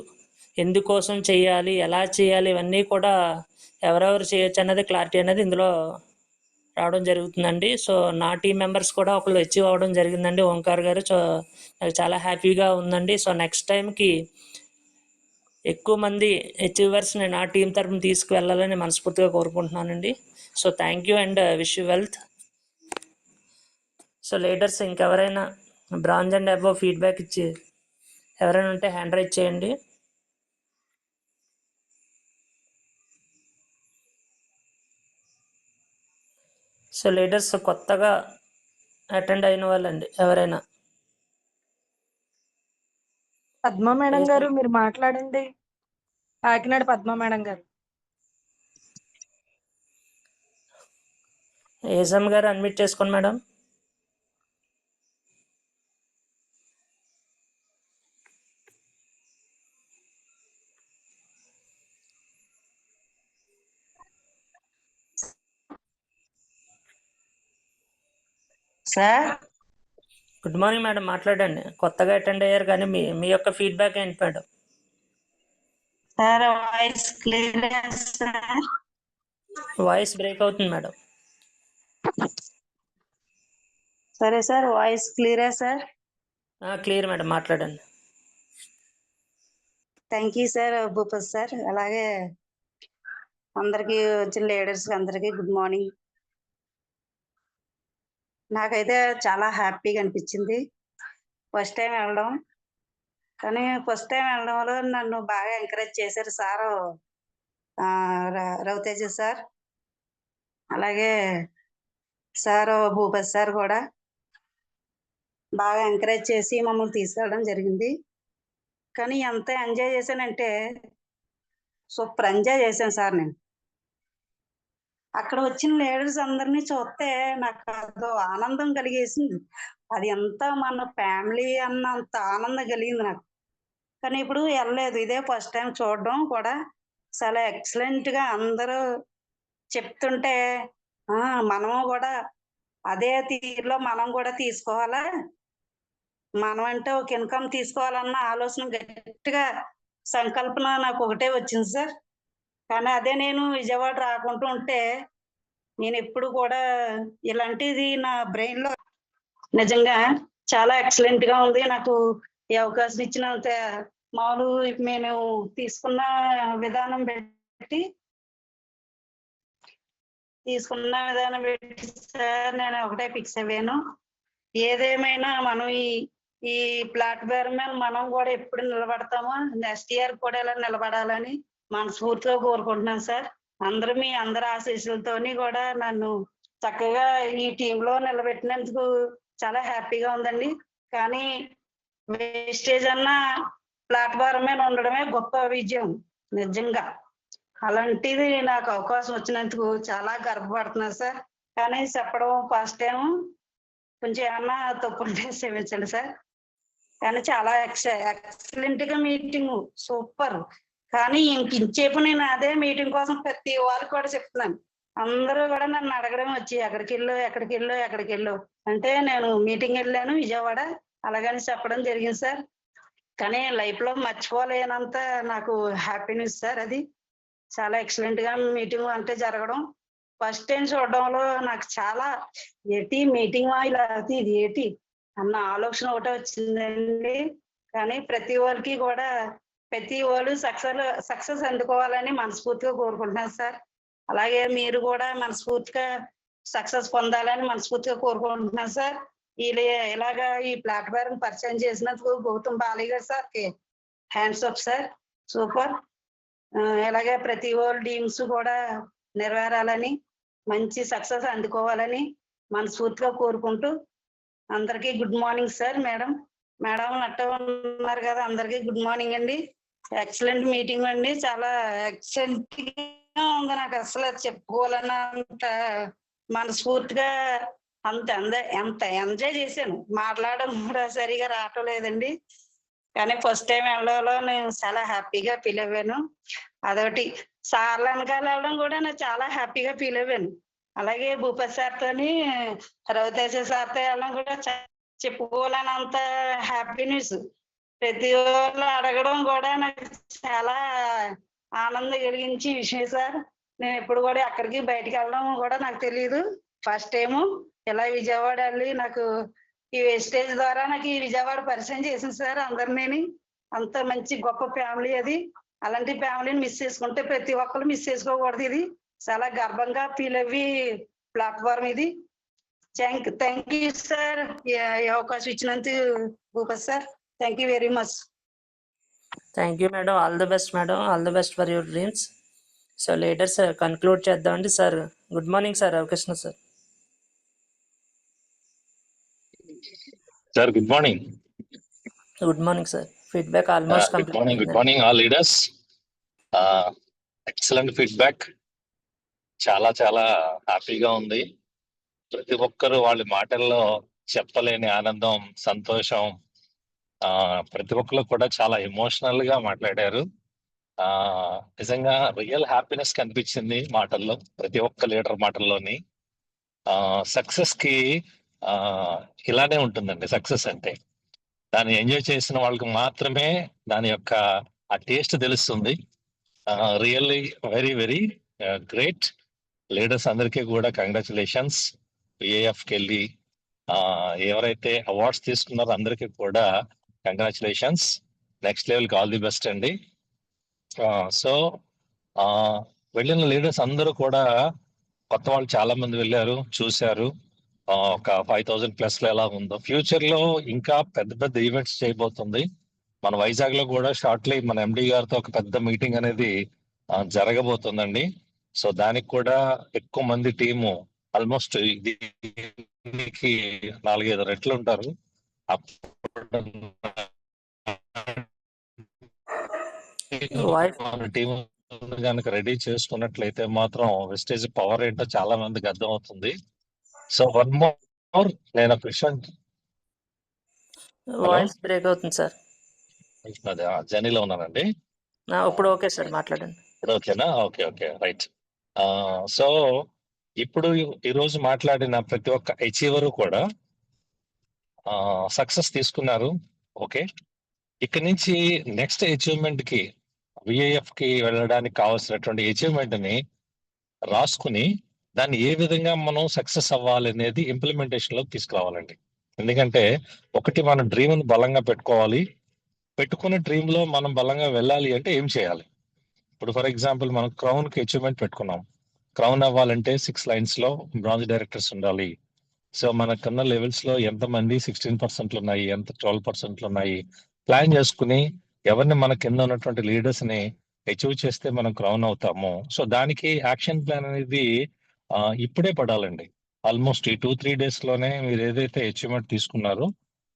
ఎందుకోసం చేయాలి, ఎలా చేయాలి, ఇవన్నీ కూడా ఎవరెవరు చేయొచ్చు అనేది క్లారిటీ అనేది ఇందులో రావడం జరుగుతుందండి. సో నా టీం మెంబర్స్ కూడా ఒకళ్ళు అచీవ్ అవ్వడం జరిగిందండి, ఓంకార్ గారు. సో నాకు చాలా హ్యాపీగా ఉందండి. సో నెక్స్ట్ టైంకి ఎక్కువ మంది అచీవర్స్ని నా టీం తరఫున తీసుకువెళ్ళాలని మనస్ఫూర్తిగా కోరుకుంటున్నానండి. So thank you and wish you wealth. So leaders ఇంకెవరైనా బ్రాంజ్ అండ్ అబోవ్ ఫీడ్బ్యాక్ ఇచ్చి ఎవరైనా ఉంటే హ్యాండ్ రైజ్ చేయండి. సో లీడర్స్ కొత్తగా అటెండ్ అయిన వాళ్ళండి ఎవరైనా. పద్మ మేడం గారు మీరు మాట్లాడండి. కాకినాడ పద్మ మేడం గారు. ఏజమ్ గారు అడ్మిట్ చేసుకోండి madam. Sir good morning madam, మాట్లాడండి. కొత్తగా అటెండ్ అయ్యారు కానీ మీ యొక్క ఫీడ్బ్యాక్ ఏంటి madam? Sir voice clear sir. Voice break అవుతుంది మేడం. సరే సార్, వాయిస్ క్లియరా సార్? క్లియర్ మేడం, మాట్లాడండి. Thank you sir Bhupathi sir. అలాగే అందరికి వచ్చిన లీడర్స్ అందరికి గుడ్ మార్నింగ్. నాకైతే చాలా హ్యాపీగా అనిపించింది ఫస్ట్ టైం వెళ్ళడం. కానీ ఫస్ట్ టైం వెళ్ళడంలో నన్ను బాగా ఎంకరేజ్ చేశారు సారు రవితేజ సార్, అలాగే సారు భూపతి సార్ కూడా బాగా ఎంకరేజ్ చేసి మమ్మల్ని తీసుకెళ్ళడం జరిగింది. కానీ ఎంత ఎంజాయ్ చేశానంటే సూపర్ ఎంజాయ్ చేశాను సార్. నేను అక్కడ వచ్చిన లీడర్స్ అందరినీ చూస్తే నాకు అదో ఆనందం కలిగేసింది. అది ఎంత మన ఫ్యామిలీ అన్నంత ఆనందం కలిగింది నాకు. కానీ ఇప్పుడు వెళ్ళలేదు. ఇదే ఫస్ట్ టైం చూడడం కూడా చాలా ఎక్సలెంట్‌గా అందరూ చెప్తుంటే మనము కూడా అదే తీరులో మనం కూడా తీసుకోవాలా? మనం అంటే ఒక ఇన్‌కమ్ తీసుకోవాలన్న ఆలోచన గట్టిగా సంకల్పన నాకు ఒకటే వచ్చింది సార్. కానీ అదే నేను విజయవాడ రాకుండా ఉంటే నేనెప్పుడు కూడా ఇలాంటిది నా బ్రెయిన్‌లో నిజంగా చాలా ఎక్సలెంట్‌గా ఉంది. నాకు ఈ అవకాశం ఇచ్చినంత నేను తీసుకున్న విధానం బట్టి సార్ నేను ఒకటే ఫిక్స్ అయ్యాను. ఏదేమైనా మనం ఈ ప్లాట్‌ఫార్మ్ మీద మనం కూడా ఎప్పుడు నిలబడతామో నెక్స్ట్ ఇయర్ కూడా ఇలా నిలబడాలని మనస్ఫూర్తిగా కోరుకుంటున్నాను సార్. మీ అందరి ఆశీస్సులతోని కూడా నన్ను చక్కగా ఈ టీంలో నిలబెట్టినందుకు చాలా హ్యాపీగా ఉందండి. కానీ వేస్టేజ్ అన్న ప్లాట్‌ఫార్మ్ మీద ఉండడమే గొప్ప విజయం నిజంగా. అలాంటిది నాకు అవకాశం వచ్చినందుకు చాలా గర్వపడుతున్నాను సార్. కానీ చెప్పడం ఫస్ట్ టైం కొంచెం ఏమన్నా తప్పుంటే క్షమించండి సార్. కానీ చాలా ఎక్సలెంట్‌గా మీటింగు సూపర్. కానీ ఇంతసేపు నేను అదే మీటింగ్ కోసం ప్రతి వాళ్ళకి కూడా చెప్తున్నాను. అందరూ కూడా నన్ను అడగడం వచ్చి ఎక్కడికెళ్ళు అంటే నేను మీటింగ్ వెళ్ళాను విజయవాడ అలాగని చెప్పడం జరిగింది సార్. కానీ లైఫ్‌లో మర్చిపోలేనంత నాకు హ్యాపీనెస్ సార్ అది. చాలా ఎక్సలెంట్‌గా మీటింగ్ అంటే జరగడం. ఫస్ట్ టైం చూడడంలో నాకు చాలా మీటింగ్ ఇలా ఇది ఏంటి అన్న ఆలోచన ఒకటే వచ్చిందండి. కానీ ప్రతి వాళ్ళు సక్సెస్ అందుకోవాలని మనస్ఫూర్తిగా కోరుకుంటున్నాను సార్. అలాగే మీరు కూడా మనస్ఫూర్తిగా సక్సెస్ పొందాలని మనస్ఫూర్తిగా కోరుకుంటున్నాను సార్. ఇలాగా ఈ ప్లాట్‌ఫార్మ్ పరిచయం చేసినందుకు గౌతమ్ బాలి గారు సార్‌కి హ్యాండ్స్ అప్ సార్. సూపర్. ఇలాగే ప్రతి వాళ్ళ డ్రీమ్స్ కూడా నెరవేరాలని మంచి సక్సెస్ అందుకోవాలని మనస్ఫూర్తిగా కోరుకుంటూ అందరికీ గుడ్ మార్నింగ్ సార్. మేడం నట్ట ఉన్నారు కదా, అందరికీ గుడ్ మార్నింగ్ అండి. ఎక్సలెంట్ మీటింగ్ అండి. చాలా ఎక్సలెంట్‌గా ఉంది. నాకు అసలు చెప్పుకోవాలన్నంత మనస్ఫూర్తిగా ఎంత ఎంజాయ్ చేశాను. మాట్లాడడం కూడా సరిగా రావటం లేదండి. కానీ ఫస్ట్ టైం వెళ్ళడంలో నేను చాలా హ్యాపీగా ఫీల్ అయ్యాను. అదొకటి సార్ల వెనకాల వెళ్ళడం కూడా నేను చాలా హ్యాపీగా ఫీల్ అయ్యాను. అలాగే భూపతి సార్‌తోని రవితేజ సార్‌తో వెళ్ళడం కూడా చెప్పుకోలేనంత హ్యాపీనెస్. ప్రతి వాళ్ళు అడగడం కూడా నాకు చాలా ఆనందం కలిగించే విషయం సార్. నేను ఎప్పుడు కూడా అక్కడికి బయటికి వెళ్ళడం కూడా నాకు తెలియదు. ఫస్ట్ టైము ఇలా విజయవాడ వెళ్ళి నాకు ఈ వేస్టేజ్ ద్వారా నాకు ఈ విజయవాడ పరిచయం చేసింది సార్ అందరినీ. అంత మంచి గొప్ప ఫ్యామిలీ అది. అలాంటి ఫ్యామిలీని మిస్ చేసుకుంటే ప్రతి ఒక్కరు మిస్ చేసుకోకూడదు. ఇది చాలా గర్వంగా ఫీల్ అయ్యి ప్లాట్‌ఫార్మ్ ఇది. Thank you sir. ఈ అవకాశం ఇచ్చినందుకు Bhupathi sir. Thank you very much. Thank you madam. All the best madam. All the best for your dreams. So later sir conclude చేద్దామండి sir. Good morning sir Ravikrishna sir. Sir good morning. Good morning sir. Feedback almost good morning all leaders. Excellent feedback. చాలా హ్యాపీగా ఉంది. ప్రతి ఒక్కరు వాళ్ళ మాటల్లో చెప్పలేని ఆనందం, సంతోషం, ప్రతి ఒక్కరు కూడా చాలా ఎమోషనల్ గా మాట్లాడారు. నిజంగా రియల్ హ్యాపీనెస్ కనిపించింది మాటల్లో, ప్రతి ఒక్క లీడర్ మాటల్లోని. సక్సెస్ కి ఇలానే ఉంటుందండి. సక్సెస్ అంటే దాన్ని ఎంజాయ్ చేసిన వాళ్ళకి మాత్రమే దాని యొక్క ఆ టేస్ట్ తెలుస్తుంది. Really very great. లీడర్స్ అందరికీ కూడా కంగ్రాచులేషన్స్. ఏఎఫ్కి వెళ్ళి ఎవరైతే అవార్డ్స్ తీసుకున్నారో అందరికీ కూడా కంగ్రాచులేషన్స్. నెక్స్ట్ లెవెల్కి ఆల్ ది బెస్ట్ అండి. సో వెళ్ళిన లీడర్స్ అందరూ కూడా కొత్త వాళ్ళు చాలా మంది వెళ్ళారు, చూశారు. ఒక 5,000+ ఎలా ఉందో. ఫ్యూచర్ లో ఇంకా పెద్ద ఈవెంట్స్ చేయబోతుంది. మన వైజాగ్ లో కూడా షార్ట్లీ మన ఎండి గారితో ఒక పెద్ద మీటింగ్ అనేది జరగబోతుందండి. సో దానికి కూడా ఎక్కువ మంది టీము ఆల్మోస్ట్ దీనికి 4-5 రెట్లు ఉంటారు. టీం కనుక రెడీ చేసుకున్నట్లయితే మాత్రం వెస్టేజ్ పవర్ ఏంటో చాలా మందికి అర్థం అవుతుంది. సో వన్ మోర్ నేను ఒక విషయం వాయిస్ బ్రేక్ అవుతుంది సార్. అదే జర్నీలో ఉన్నానండి. ఇప్పుడు ఓకే సార్, మాట్లాడండి. ఇప్పుడు ఓకేనా? Okay, okay, right. సో ఇప్పుడు ఈరోజు మాట్లాడిన ప్రతి ఒక్క అచీవర్ కూడా సక్సెస్ తీసుకున్నారు. ఓకే, ఇక్కడ నుంచి నెక్స్ట్ అచీవ్మెంట్ కి విఐఎఫ్ కి వెళ్ళడానికి కావాల్సినటువంటి అచీవ్మెంట్ ని రాసుకుని దాన్ని ఏ విధంగా మనం సక్సెస్ అవ్వాలి అనేది ఇంప్లిమెంటేషన్ లోకి తీసుకురావాలండి. ఎందుకంటే ఒకటి మన డ్రీమ్ ని బలంగా పెట్టుకోవాలి. పెట్టుకున్న డ్రీమ్ లో మనం బలంగా వెళ్ళాలి అంటే ఏం చేయాలి? ఇప్పుడు ఫర్ ఎగ్జాంపుల్ మనం క్రౌన్ కి అచీవ్మెంట్ పెట్టుకున్నాం. క్రౌన్ అవ్వాలంటే 6 లైన్స్ లో బ్రాంజ్ డైరెక్టర్స్ ఉండాలి. సో మనకున్న లెవెల్స్ లో ఎంతమంది 16% ఉన్నాయి, ఎంత 12% ఉన్నాయి, ప్లాన్ చేసుకుని ఎవరిని మన కింద ఉన్నటువంటి లీడర్స్ ని అచీవ్ చేస్తే మనం క్రౌన్ అవుతాము. సో దానికి యాక్షన్ ప్లాన్ అనేది ఇప్పుడే పడాలండి. ఆల్మోస్ట్ ఈ 2-3 డేస్ లోనే మీరు ఏదైతే అచీవ్మెంట్ తీసుకున్నారో,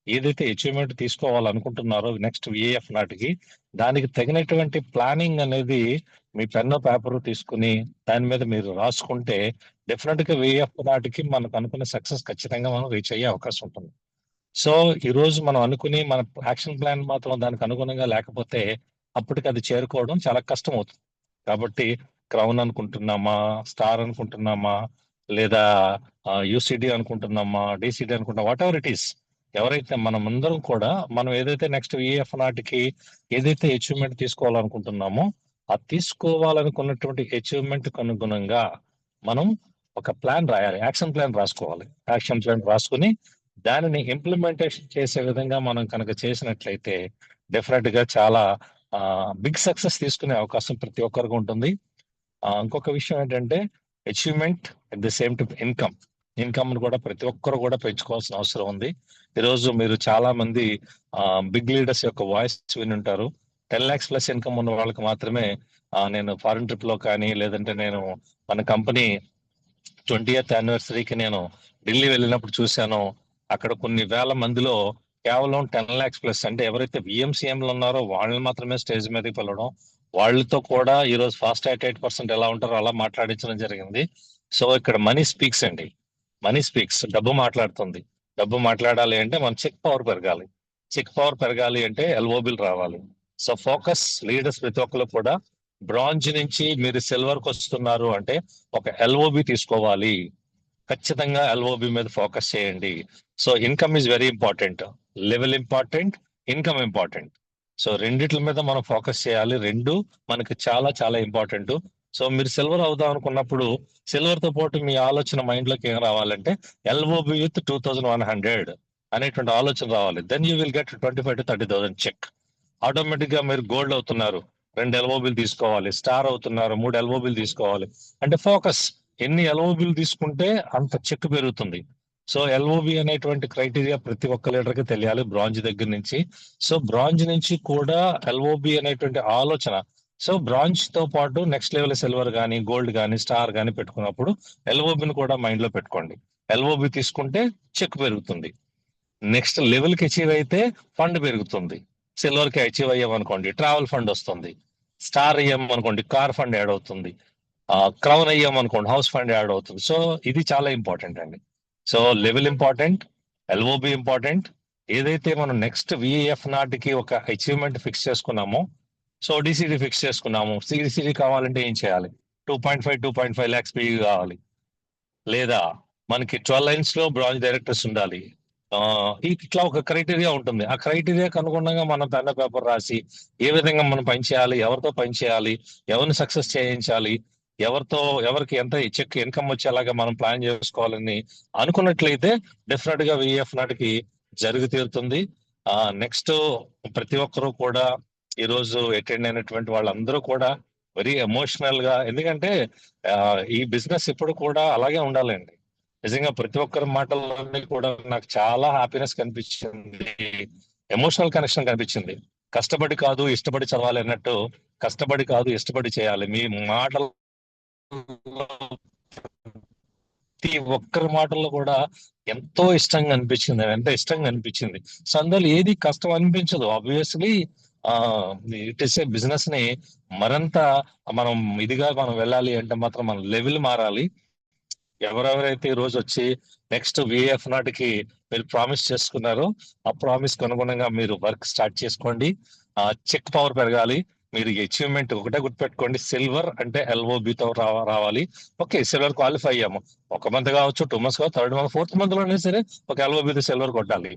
ఏదైతే అచీవ్మెంట్ తీసుకోవాలనుకుంటున్నారో నెక్స్ట్ విఏఎఫ్ నాటికి, దానికి తగినటువంటి ప్లానింగ్ అనేది మీ పెన్ను పేపర్ తీసుకుని దాని మీద మీరు రాసుకుంటే డెఫినెట్ గా విఏఎఫ్ నాటికి మనకు అనుకున్న సక్సెస్ ఖచ్చితంగా మనం రీచ్ అయ్యే అవకాశం ఉంటుంది. సో ఈ రోజు మనం అనుకుని మన యాక్షన్ ప్లాన్ మాత్రం దానికి అనుగుణంగా లేకపోతే అప్పటికి అది చేరుకోవడం చాలా కష్టం అవుతుంది. కాబట్టి క్రౌన్ అనుకుంటున్నామా, స్టార్ అనుకుంటున్నామా, లేదా యూసిడి అనుకుంటున్నామా, డిసిడి అనుకుంటున్నా, వాట్ ఎవర్ ఇట్ ఈస్, ఎవరైతే మనమందరం కూడా మనం ఏదైతే నెక్స్ట్ విఏఎఫ్ నాటికి ఏదైతే అచీవ్మెంట్ తీసుకోవాలనుకుంటున్నామో ఆ తీసుకోవాలనుకున్నటువంటి అచీవ్మెంట్ కు అనుగుణంగా మనం ఒక ప్లాన్ రాయాలి, యాక్షన్ ప్లాన్ రాసుకోవాలి. యాక్షన్ ప్లాన్ రాసుకుని దానిని ఇంప్లిమెంటేషన్ చేసే విధంగా మనం కనుక చేసినట్లయితే డెఫినెట్ గా చాలా బిగ్ సక్సెస్ తీసుకునే అవకాశం ప్రతి ఒక్కరికి ఉంటుంది. ఇంకొక విషయం ఏంటంటే achievement at the same to income కూడా ప్రతి ఒక్కరు కూడా పెంచుకోవాల్సిన అవసరం ఉంది. ఈరోజు మీరు చాలా మంది బిగ్ లీడర్స్ యొక్క వాయిస్ విని ఉంటారు. 10 lakhs ప్లస్ ఇన్కమ్ ఉన్న వాళ్ళకి మాత్రమే నేను ఫారిన్ ట్రిప్ లో కానీ, లేదంటే నేను మన కంపెనీ 20th యానివర్సరీకి నేను ఢిల్లీ వెళ్ళినప్పుడు చూశాను. అక్కడ కొన్ని వేల మందిలో కేవలం 10 lakhs ప్లస్ అంటే ఎవరైతే విఎంసీఎంలు ఉన్నారో వాళ్ళని మాత్రమే స్టేజ్ మీదకి వెళ్ళడం, వాళ్ళతో కూడా ఈ రోజు ఫాస్ట్ 8% ఎలా ఉంటారో అలా మాట్లాడించడం జరిగింది. సో ఇక్కడ మనీ స్పీక్స్ అండి, మనీ స్పీక్స్, డబ్బు మాట్లాడుతుంది. డబ్బు మాట్లాడాలి అంటే మన చెక్ పవర్ పెరగాలి. చెక్ పవర్ పెరగాలి అంటే ఎల్ఓబిలు రావాలి. సో ఫోకస్ లీడర్స్ ప్రతి ఒక్కరు కూడా బ్రాంజ్ నుంచి మీరు సిల్వర్ కి వస్తున్నారు అంటే ఒక ఎల్ఓబి తీసుకోవాలి. ఖచ్చితంగా ఎల్ఓబి మీద ఫోకస్ చేయండి. So income is very important, level important, income important. So రెండిట్ల మీద మనం ఫోకస్ చేయాలి. రెండు మనకి చాలా చాలా ఇంపార్టెంట్. సో మీరు సిల్వర్ అవుదాం అనుకున్నప్పుడు సిల్వర్ తో పాటు మీ ఆలోచన మైండ్ లోకి ఏం రావాలంటే ఎల్ఓబి విత్ 2100 అనేటువంటి ఆలోచన రావాలి. Then you will get 25,000 to 30,000 cheque. Automatic గా మీరు గోల్డ్ అవుతున్నారు, 2 ఎల్ఓబిలు తీసుకోవాలి. స్టార్ అవుతున్నారు, 3 ఎల్ఓబిలు తీసుకోవాలి. అంటే ఫోకస్, ఎన్ని ఎల్ఓబిలు తీసుకుంటే అంత చెక్ పెరుగుతుంది. సో ఎల్ఓబి అనేటువంటి క్రైటీరియా ప్రతి ఒక్క లీడర్ కి తెలియాలి బ్రాంజ్ దగ్గర నుంచి. సో బ్రాంజ్ నుంచి కూడా ఎల్ఓబి అనేటువంటి ఆలోచన. సో బ్రాంజ్ తో పాటు నెక్స్ట్ లెవెల్ సిల్వర్ కానీ, గోల్డ్ కానీ, స్టార్ కానీ పెట్టుకున్నప్పుడు ఎల్ఓబిని కూడా మైండ్ లో పెట్టుకోండి. ఎల్ఓబి తీసుకుంటే చెక్ పెరుగుతుంది. నెక్స్ట్ లెవెల్ కి అచీవ్ అయితే ఫండ్ పెరుగుతుంది. సిల్వర్ కి అచీవ్ అయ్యామనుకోండి ట్రావెల్ ఫండ్ వస్తుంది. స్టార్ అయ్యామనుకోండి కార్ ఫండ్ యాడ్ అవుతుంది. క్రౌన్ అయ్యామనుకోండి హౌస్ ఫండ్ యాడ్ అవుతుంది. సో ఇది చాలా ఇంపార్టెంట్ అండి. So level important, LOB important. ఏదైతే మనం నెక్స్ట్ విఏఎఫ్ నాటికి ఒక అచీవ్మెంట్ ఫిక్స్ చేసుకున్నామో, సో డిసిడి ఫిక్స్ చేసుకున్నాము. సిడిసిడి కావాలంటే ఏం చేయాలి? 2.5 lakhs పీ కావాలి. లేదా మనకి 12 lines లో బ్రాంచ్ డైరెక్టర్స్ ఉండాలి. ఇట్లా ఒక క్రైటీరియా ఉంటుంది. ఆ క్రైటీరియాకి అనుగుణంగా మనం పెన్ పేపర్ రాసి ఏ విధంగా మనం పనిచేయాలి, ఎవరితో పనిచేయాలి, ఎవరిని సక్సెస్ చేయించాలి, ఎవరికి ఎంత చెక్ ఇన్కమ్ వచ్చేలాగా మనం ప్లాన్ చేసుకోవాలని అనుకున్నట్లయితే డెఫినెట్ గా విఎఫ్ నాటికి జరిగి తీరుతుంది. నెక్స్ట్ ప్రతి ఒక్కరూ కూడా ఈ రోజు అటెండ్ అయినటువంటి వాళ్ళందరూ కూడా వెరీ ఎమోషనల్ గా, ఎందుకంటే ఈ బిజినెస్ ఇప్పుడు కూడా అలాగే ఉండాలండి. నిజంగా ప్రతి ఒక్కరి మాటల్లోనే కూడా నాకు చాలా హ్యాపీనెస్ కనిపించింది, ఎమోషనల్ కనెక్షన్ కనిపించింది. కష్టపడి కాదు ఇష్టపడి చదవాలి అన్నట్టు, కష్టపడి కాదు ఇష్టపడి చేయాలి. మీ మాటలు ప్రతి ఒక్కరి మాటల్లో కూడా ఎంతో ఇష్టంగా అనిపించింది, ఎంత ఇష్టంగా అనిపించింది. సో అందులో ఏది కష్టం అనిపించదు. Obviously it is a business ని మరింత మనం మనం వెళ్ళాలి అంటే మాత్రం మన లెవెల్ మారాలి. ఎవరెవరైతే ఈ రోజు వచ్చి నెక్స్ట్ విఏఎఫ్ నాటికి మీరు ప్రామిస్ చేసుకున్నారో ఆ ప్రామిస్ కు అనుగుణంగా మీరు వర్క్ స్టార్ట్ చేసుకోండి. చెక్ పవర్ పెరగాలి. మీరు అచీవ్మెంట్ ఒకటే గుర్తుపెట్టుకోండి, సిల్వర్ అంటే LOBతో రావాలి. ఓకే, సిల్వర్ క్వాలిఫై అయ్యాము, 1 మంత్ కావచ్చు, 2 months కావచ్చు, 3rd month 4th month లోనే సరే ఒక LOBతో సిల్వర్ కొట్టాలి.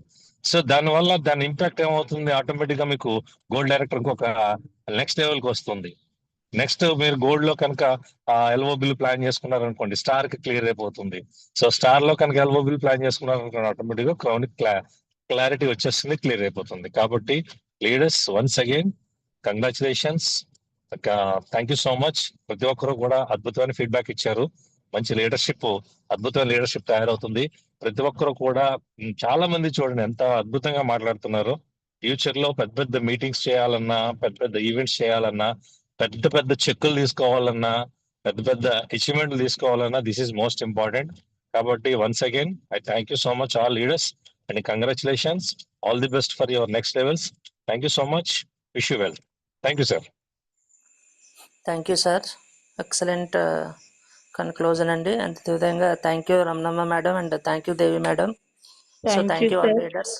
సో దానివల్ల దాని ఇంపాక్ట్ ఏమవుతుంది, ఆటోమేటిక్ గా మీకు గోల్డ్ డైరెక్టర్ ఒక నెక్స్ట్ లెవెల్కి వస్తుంది. నెక్స్ట్ మీరు గోల్డ్ లో కనుక LOBలు ప్లాన్ చేసుకున్నారు అనుకోండి, స్టార్ కి క్లియర్ అయిపోతుంది. సో స్టార్ లో కనుక LOBలు ప్లాన్ చేసుకున్నారు అనుకోండి, ఆటోమేటిక్ గా క్రౌన్ క్లారిటీ వచ్చేస్తుంది, క్లియర్ అయిపోతుంది. కాబట్టి leaders once again congratulations, thank you so much. ప్రతి ఒక్కరు కూడా అద్భుతమైన ఫీడ్బ్యాక్ ఇచ్చారు. మంచి లీడర్షిప్, అద్భుతమైన లీడర్షిప్ తయారవుతుంది. ప్రతి ఒక్కరు కూడా చాలా మంది చూడండి ఎంత అద్భుతంగా మాట్లాడుతున్నారు. ఫ్యూచర్ లో పెద్ద పెద్ద మీటింగ్స్ చేయాలన్నా, పెద్ద పెద్ద ఈవెంట్స్ చేయాలన్నా, పెద్ద పెద్ద చెక్కులు తీసుకోవాలన్నా, పెద్ద పెద్ద అచీవ్మెంట్లు తీసుకోవాలన్నా, దిస్ ఈస్ మోస్ట్ ఇంపార్టెంట్. కాబట్టి once again I thank you so much all leaders and congratulations, all the best for your next levels. Thank you so much, wish you well. Thank you sir. Thank you sir, excellent conclusion అండి. అంతే విధంగా thank you Ramanamma madam and thank you Devi madam. So thank you all leaders.